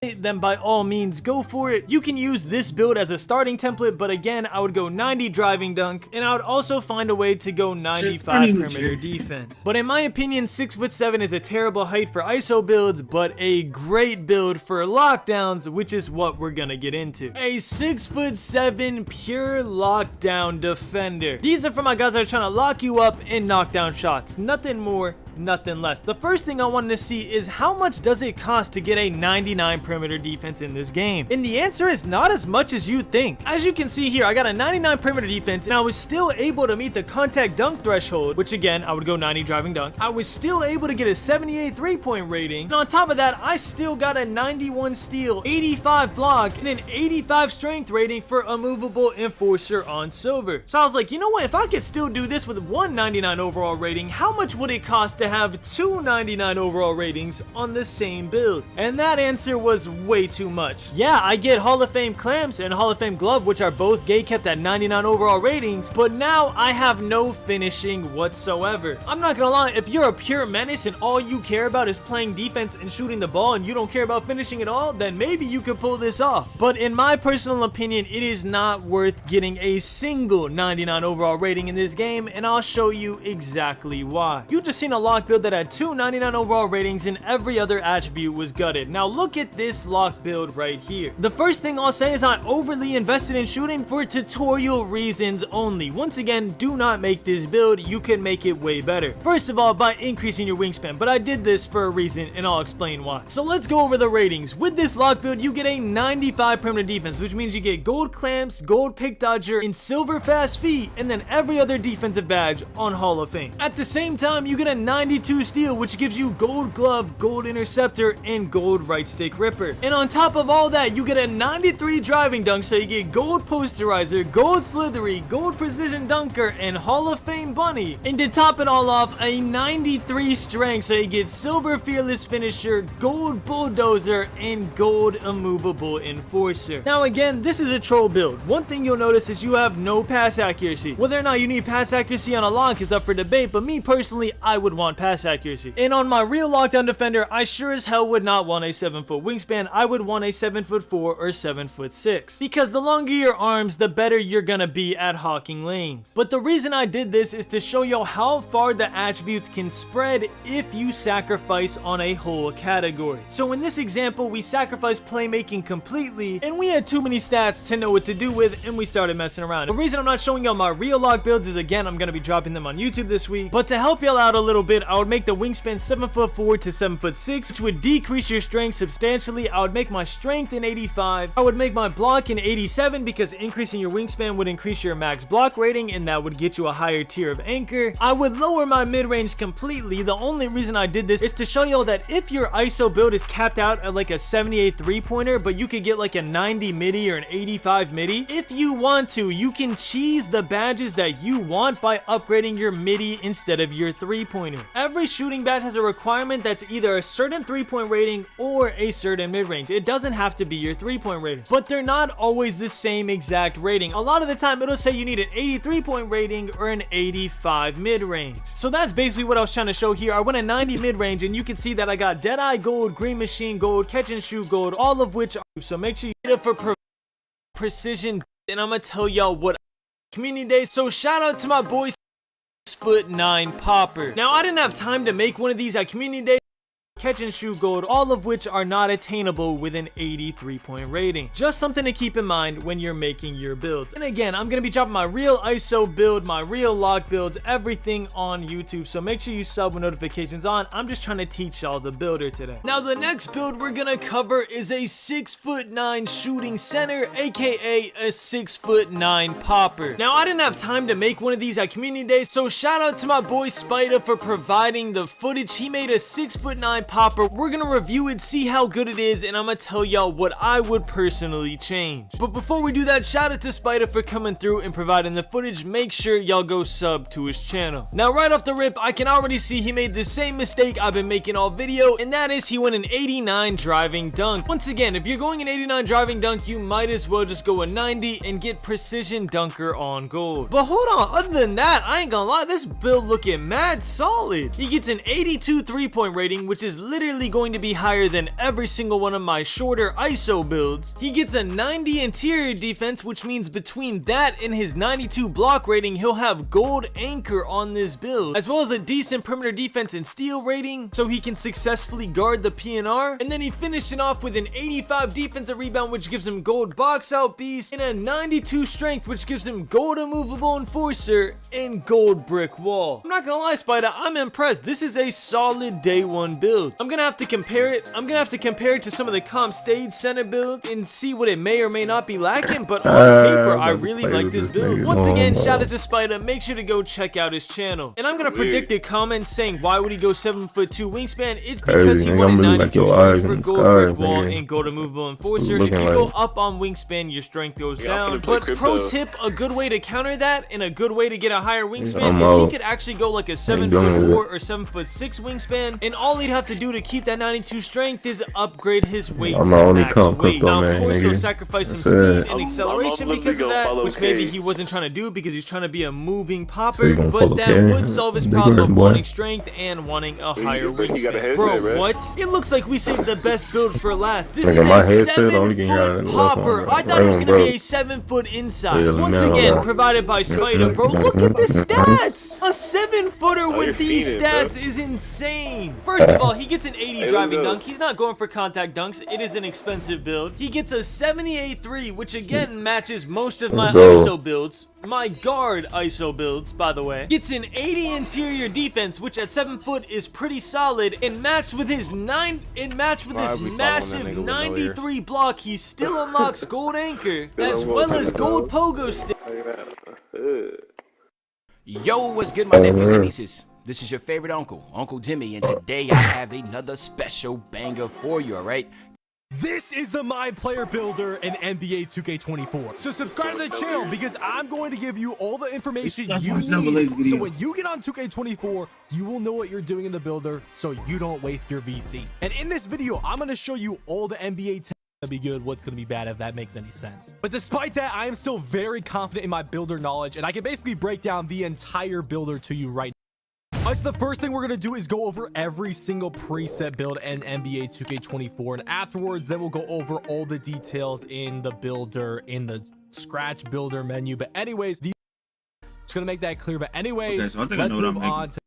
then by all means go for it. You can use this build as a starting template, but again, I would go 90 driving dunk, and I would also find a way to go 95 perimeter defense. But in my opinion, 6'7" is a terrible height for ISO builds, but a great build for lockdowns, which is what we're gonna get into. A 6'7" pure lockdown defender. These are for my guys that are trying to lock you up and knock down shots. Nothing more, nothing less. The first thing I wanted to see is how much does it cost to get a 99 perimeter defense in this game? And the answer is not as much as you think. As you can see here, I got a 99 perimeter defense and I was still able to meet the contact dunk threshold, which again, I would go 90 driving dunk. I was still able to get a 78 3-point rating. And on top of that, I still got a 91 steal, 85 block, and an 85 strength rating for a movable enforcer on silver. So I was like, you know what? If I could still do this with 199 overall rating, how much would it cost to have 299 overall ratings on the same build? And that answer was way too much. Yeah, I get Hall of Fame clamps and Hall of Fame glove, which are both gate kept at 99 overall ratings, but now I have no finishing whatsoever. I'm not gonna lie, if you're a pure menace and all you care about is playing defense and shooting the ball and you don't care about finishing at all, then maybe you could pull this off. But in my personal opinion, it is not worth getting a single 99 overall rating in this game, and I'll show you exactly why. You just seen a lock build that had 299 overall ratings and every other attribute was gutted. Now look at this lock build right here. The first thing I'll say is I overly invested in shooting for tutorial reasons only. Once again, do not make this build. You can make it way better. First of all, by increasing your wingspan, but I did this for a reason and I'll explain why. So let's go over the ratings. With this lock build, you get a 95 perimeter defense, which means you get gold clamps, gold pick dodger, and silver fast feet, and then every other defensive badge on Hall of Fame. At the same time, you get a 92 steal, which gives you gold glove, gold interceptor, and gold right stick ripper. And on top of all that, you get a 93 driving dunk, so you get gold posterizer, gold slithery, gold precision dunker, and Hall of Fame bunny. And to top it all off, a 93 strength, so you get silver fearless finisher, gold bulldozer, and gold immovable enforcer. Now again, this is a troll build. One thing you'll notice is you have no pass accuracy. Whether or not you need pass accuracy on a lock is up for debate, but me personally, I would want want pass accuracy. And on my real lockdown defender, I sure as hell would not want a 7-foot wingspan. I would want a 7'4" or 7'6", because the longer your arms, the better you're gonna be at hawking lanes. But the reason I did this is to show you how far the attributes can spread if you sacrifice on a whole category. So in this example, we sacrificed playmaking completely, and we had too many stats to know what to do with, and we started messing around. The reason I'm not showing y'all my real lock builds is, again, I'm gonna be dropping them on YouTube this week. But to help y'all out a little bit, I would make the wingspan 7'4" to 7'6", which would decrease your strength substantially. I would make my strength in 85. I would make my block in 87, because increasing your wingspan would increase your max block rating, and that would get you a higher tier of anchor. I would lower my mid-range completely. The only reason I did this is to show y'all that if your ISO build is capped out at like a 78 3-pointer, but you could get like a 90 midi or an 85 midi, if you want to, you can cheese the badges that you want by upgrading your midi instead of your 3-pointer. Every shooting badge has a requirement that's either a certain 3-point rating or a certain mid-range. It doesn't have to be your 3-point rating, but they're not always the same exact rating. A lot of the time it'll say you need an 83-point rating or an 85 mid-range. So that's basically what I was trying to show here. I went a 90 mid-range, and you can see that I got Deadeye Gold, Green Machine Gold, Catch and Shoot Gold, all of which are, so make sure you get it for precision. And I'm gonna tell y'all what community day. So shout out to my boy 6'9" Popper. Now I didn't have time to make one of these at community day. Catch and Shoot Gold, all of which are not attainable with an 83-point rating. Just something to keep in mind when you're making your builds. And again, I'm gonna be dropping my real ISO build, my real lock builds, everything on YouTube, so make sure you sub with notifications on. I'm just trying to teach y'all the builder today. Now the next build we're gonna cover is a 6'9" shooting center, aka a 6'9" popper. Now I didn't have time to make one of these at community day, so shout out to my boy Spider for providing the footage. He made a 6'9" popper. We're gonna review it, see how good it is, and I'm gonna tell y'all what I would personally change. But before we do that, shout out to Spider for coming through and providing the footage. Make sure y'all go sub to his channel. Now right off the rip, I can already see he made the same mistake I've been making all video, and that is he went an 89 driving dunk. Once again, if you're going an 89 driving dunk, you might as well just go a 90 and get precision dunker on gold. But hold on, other than that, I ain't gonna lie, this build looking mad solid. He gets an 82 3-point rating, which is literally going to be higher than every single one of my shorter ISO builds. He gets a 90 interior defense, which means between that and his 92 block rating, he'll have gold anchor on this build, as well as a decent perimeter defense and steal rating, so he can successfully guard the PNR. And then he finished it off with an 85 defensive rebound, which gives him gold box out beast, and a 92 strength, which gives him gold immovable enforcer and gold brick wall. I'm not gonna lie, Spider, I'm impressed. This is a solid day one build. I'm gonna have to compare it. To some of the comp stage center build and see what it may or may not be lacking, but on paper, I really like this build. Once again, shout out to Spider. Make sure to go check out his channel. And I'm gonna predict a comment saying, why would he go 7'2" wingspan? It's because he wanted 92 strength for gold brick wall and gold immovable enforcer. If you go up on wingspan, your strength goes down. But pro tip, a good way to counter that and a good way to get a higher wingspan is he could actually go like a 7'4" or 7'6" wingspan, and all he'd have to do to keep that 92 strength is upgrade his weight to max weight. Now of course he'll sacrifice some speed and acceleration because of that, which maybe he wasn't trying to do because he's trying to be a moving popper, but that would solve his problem of wanting strength and wanting a higher wingspan. Bro, what? It looks like we saved the best build for last. This is a 7-foot popper. I thought it was gonna be a 7-foot inside. Once again, provided by Spider. Bro, look at the stats. A 7-footer with these stats is insane. First of all, he gets an 80 driving dunk. He's not going for contact dunks. It is an expensive build. He gets a 78 3, which again matches most of my ISO builds. My guard ISO builds, by the way. Gets an 80 interior defense, which at 7 foot is pretty solid, and matched with his massive 93 block, he still unlocks gold anchor, as well as gold pogo stick. Yo, what's good, my nephews and nieces? This is your favorite uncle, Uncle Jimmy, and today I have another special banger for you, alright? This is the MyPlayer Builder in NBA 2K24. So subscribe to the channel because I'm going to give you all the information you need. So when you get on 2K24, you will know what you're doing in the builder so you don't waste your VC. And in this video, I'm going to show you all the NBA to be good, what's going to be bad, if that makes any sense. But despite that, I am still very confident in my builder knowledge, and I can basically break down the entire builder to you right now. Alright, so the first thing we're going to do is go over every single preset build in NBA 2K24. And afterwards, then we'll go over all the details in the builder, in the scratch builder menu. But anyways, just going to make that clear. But anyways, okay, so let's move on to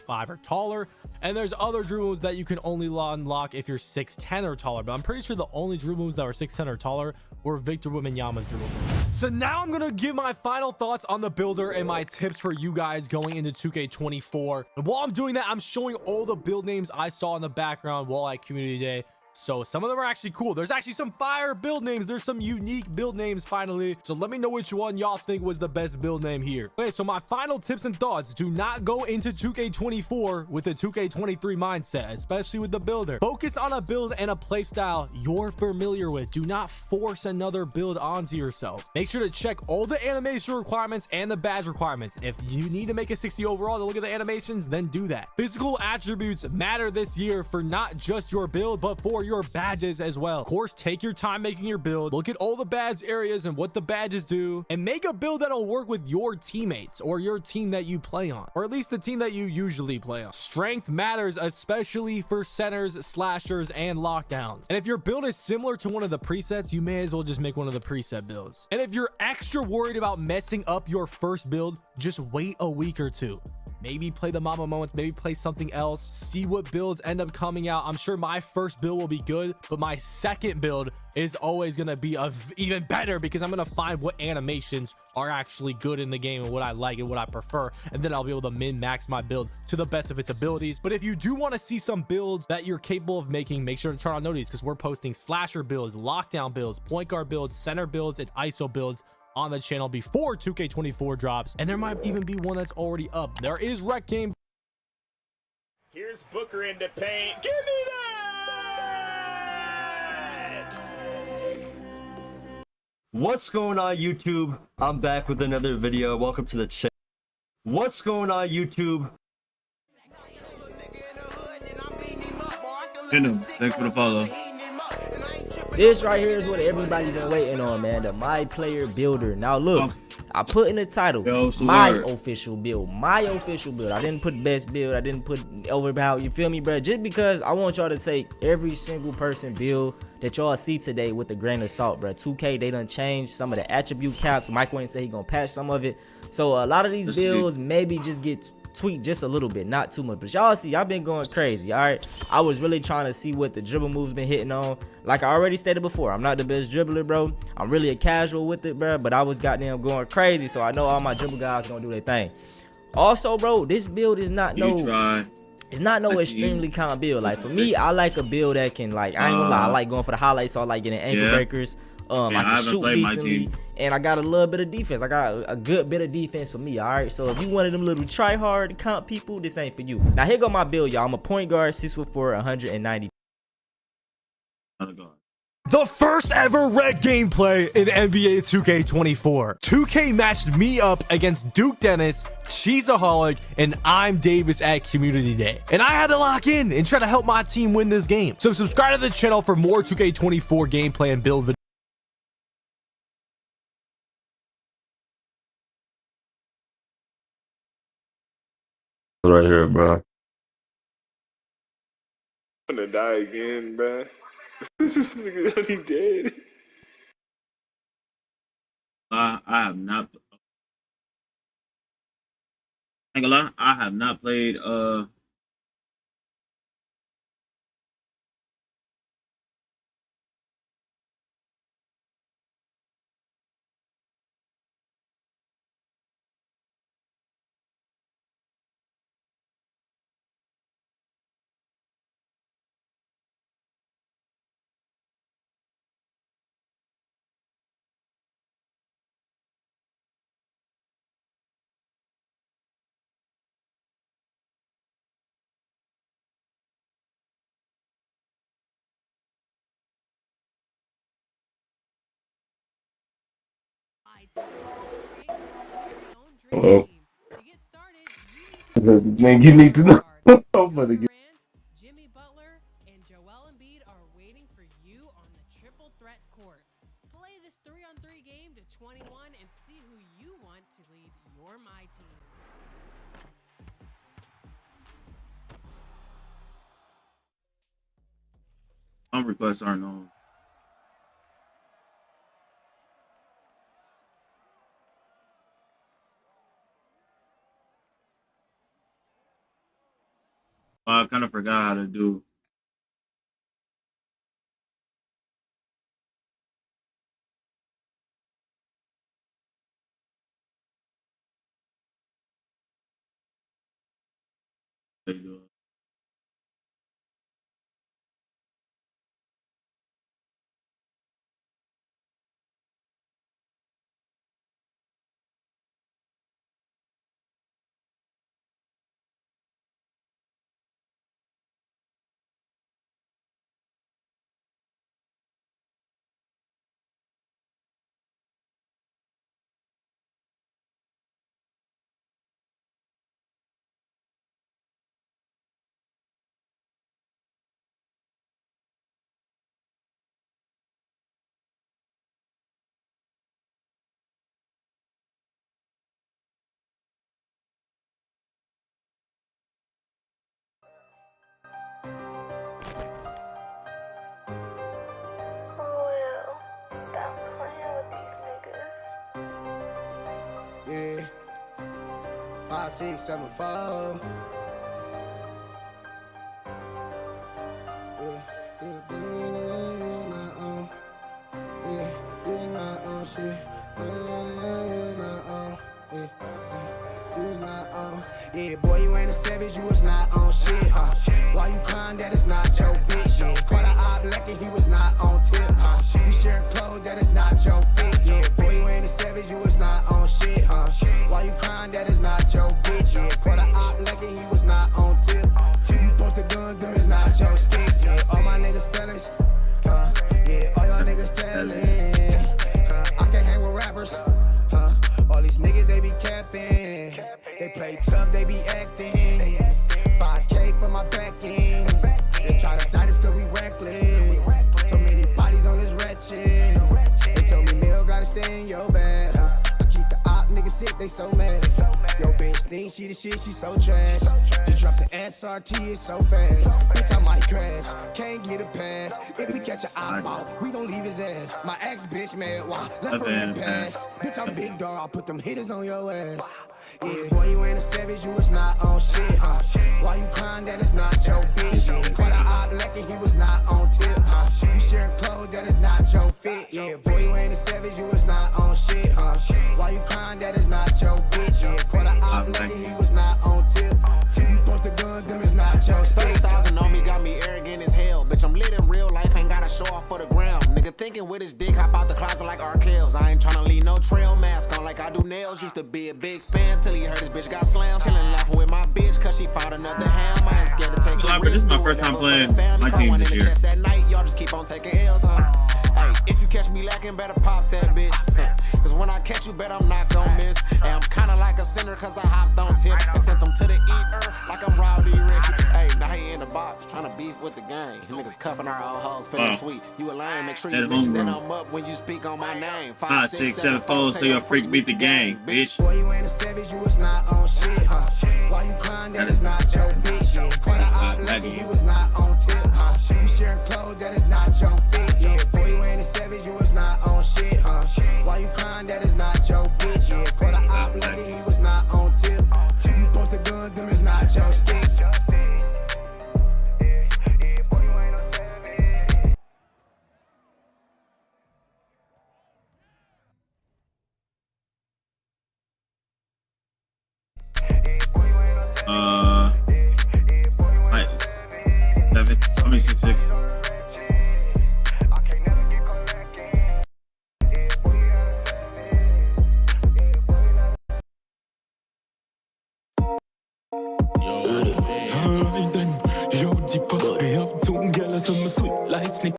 5 or taller. And there's other drill moves that you can only unlock if you're 6'10 or taller. But I'm pretty sure the only drill moves that were 6'10 or taller were Victor Wembanyama's drill moves. So now I'm going to give my final thoughts on the builder and my tips for you guys going into 2K24. And while I'm doing that, I'm showing all the build names I saw in the background while at Community Day. So some of them are actually cool. There's actually some fire build names. There's some unique build names finally. So let me know which one y'all think was the best build name here. Okay, so my final tips and thoughts: do not go into 2K24 with a 2K23 mindset, especially with the builder. Focus on a build and a play style you're familiar with. Do not force another build onto yourself. Make sure to check all the animation requirements and the badge requirements. If you need to make a 60 overall to look at the animations, then do that. Physical attributes matter this year for not just your build, but for your badges as well. Of course, take your time making your build. Look at all the badge areas and what the badges do, and make a build that'll work with your teammates or your team that you play on, or at least the team that you usually play on. Strength matters, especially for centers, slashers, and lockdowns. And if your build is similar to one of the presets, you may as well just make one of the preset builds. And if you're extra worried about messing up your first build, just wait a week or two. Maybe play the mama moments, maybe play something else, see what builds end up coming out. I'm sure my first build will be good, but my second build is always going to be even better because I'm going to find what animations are actually good in the game and what I like and what I prefer. And then I'll be able to min-max my build to the best of its abilities. But if you do want to see some builds that you're capable of making, make sure to turn on notice because we're posting slasher builds, lockdown builds, point guard builds, center builds, and ISO builds on the channel before 2K24 drops, and there might even be one that's already up. There is Rec Game. Here's Booker in the paint. Give me that! What's going on, YouTube? I'm back with another video. Welcome to the channel. What's going on, YouTube? Thanks for the follow. This right here is what everybody been waiting on, man. The MyPlayer Builder. Now look, I put in the title, my official build. My official build. I didn't put best build. I didn't put overpower. You feel me, bro? Just because I want y'all to take every single person build that y'all see today with a grain of salt, bro. 2K, they done changed some of the attribute caps. Mike Wayne said he gonna patch some of it. So a lot of these builds maybe just get tweak just a little bit, not too much, but y'all see I've been going crazy. All right, I was really trying to see what the dribble moves been hitting on. Like I already stated before, I'm not the best dribbler, bro. I'm really a casual with it, bro, but I was goddamn going crazy, so I know all my dribble guys gonna do their thing. Also, bro, this build is not it's not no extremely kind of build. Like for me, I like a build that can, like, I ain't gonna lie, I like going for the highlights, so I like getting ankle breakers. I can shoot decently, and I got a little bit of defense. I got a good bit of defense for me. All right, so if you one of them little try hard comp people, this ain't for you. Now here go my build, y'all. I'm a point guard, 6'4", 190. The first ever Rec gameplay in NBA 2K24. 2K matched me up against Duke Dennis, Cheeseaholic, and I'm Davis at Community Day. And I had to lock in and try to help my team win this game. So subscribe to the channel for more 2K24 gameplay and build videos. Right here, bro. I'm gonna die again, bro. He dead. I have not. I ain't gonna lie, I have not played Oh. Man, you need to know. I'm gonna get. Jimmy Butler and Joel Embiid are waiting for you on the triple threat court. Play this 3-on-3 game to 21 and see who you want to lead your My team. Some requests aren't on. I kind of forgot how to do. There you go. Stop playing with these niggas. Yeah. 5, 6, 7, 4. Yeah, you're not on. Yeah, you're not on shit. You're not on. Yeah, you was not on. Yeah, boy, you ain't a savage. You was not on shit, huh? Why you crying that it's not your bitch? Yeah, caught a eye black and he was not on tip, huh? You sharing clothes that is not your fit. Yeah, boy, you ain't a savage. You was not on shit, huh? Why you crying that is not your bitch? Yeah, caught a eye black and he was not on tip. You posted guns, them is not your sticks. Yeah, all my niggas fellas, huh? Yeah, all y'all niggas telling, huh? I can't hang with rappers, huh? All these niggas, they be capping. They play tough, they be acting. 5K for my back end. They try to die this cause we reckless. So many bodies on this wretched. They told me Mill gotta stay in your bed. I keep the op niggas sick, they so mad. Yo bitch think she the shit, she so trash. Just drop the SRT, it's so fast. Bitch, I might crash, can't get a pass. If we catch an eyeball, we gon' leave his ass. My ex bitch mad, why? Left her in the past. Bitch, I'm big dog, I'll put them hitters on your ass. Yeah, boy, you ain't a savage, you was not on shit, huh? Why you crying that it's not your bitch? Yeah, caught a eye black and he was not on tip, huh? You sharing clothes that is not your fit. Yeah, boy, you ain't a savage, you was not on shit, huh? Why you crying that is not your bitch? Yeah, caught a eye black and he was not on tip. You posted guns, them is not your sticks. 30,000 on me got me arrogant as hell. Bitch, I'm lit in real life, ain't gotta show off for the gram. Nigga thinking with his dick, hop out the closet like Arkells. I ain't tryna leave no trail mask on like I do nails. Used to be a big fan till he heard his bitch got slammed. Chillin' laughing with my bitch cause she found another ham. I ain't scared to take a risk. This is my first time playing my team this year. At night, y'all just keep on taking L's, huh? Hey, if you catch me lacking, better pop that bitch. Cause when I catch you, bet I'm not gon' miss. Hey, I'm kinda like a sinner cause I hopped on tip and sent them to the eater like I'm Rowdy Rich. Hey, now he in the box tryna beef with the gang. You niggas cuffing our old hoes, feeling sweet. You a lame, make sure you bitch that I'm up when you speak on my name. 5, 6, 7, 4, so your freak beat the gang, bitch. Boy, you ain't a savage, you was not on shit, huh? Why you crying that is not your bitch? Yeah, caught a eye black and he was not on tip, huh? You sharing clothes that is not your fit. Yeah, boy, you ain't a savage, you was not on shit, huh? Why you crying that is not your bitch? Yeah, caught a eye black and he was not on tip. You posted guns, them is not your sticks. Like 7. I mean 6, 6. Yo, dis pas, et up to girl, some sweet like sneak.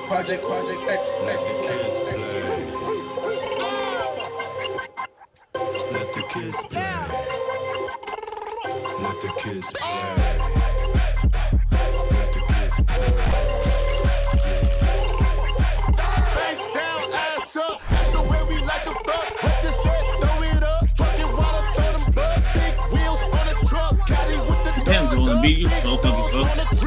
Project X. Let the kids play. Let the kids play. Let the kids play. Let the kids play. Face down, ass up. That's the way we like to fuck. Rep this me. You're so fucking tough.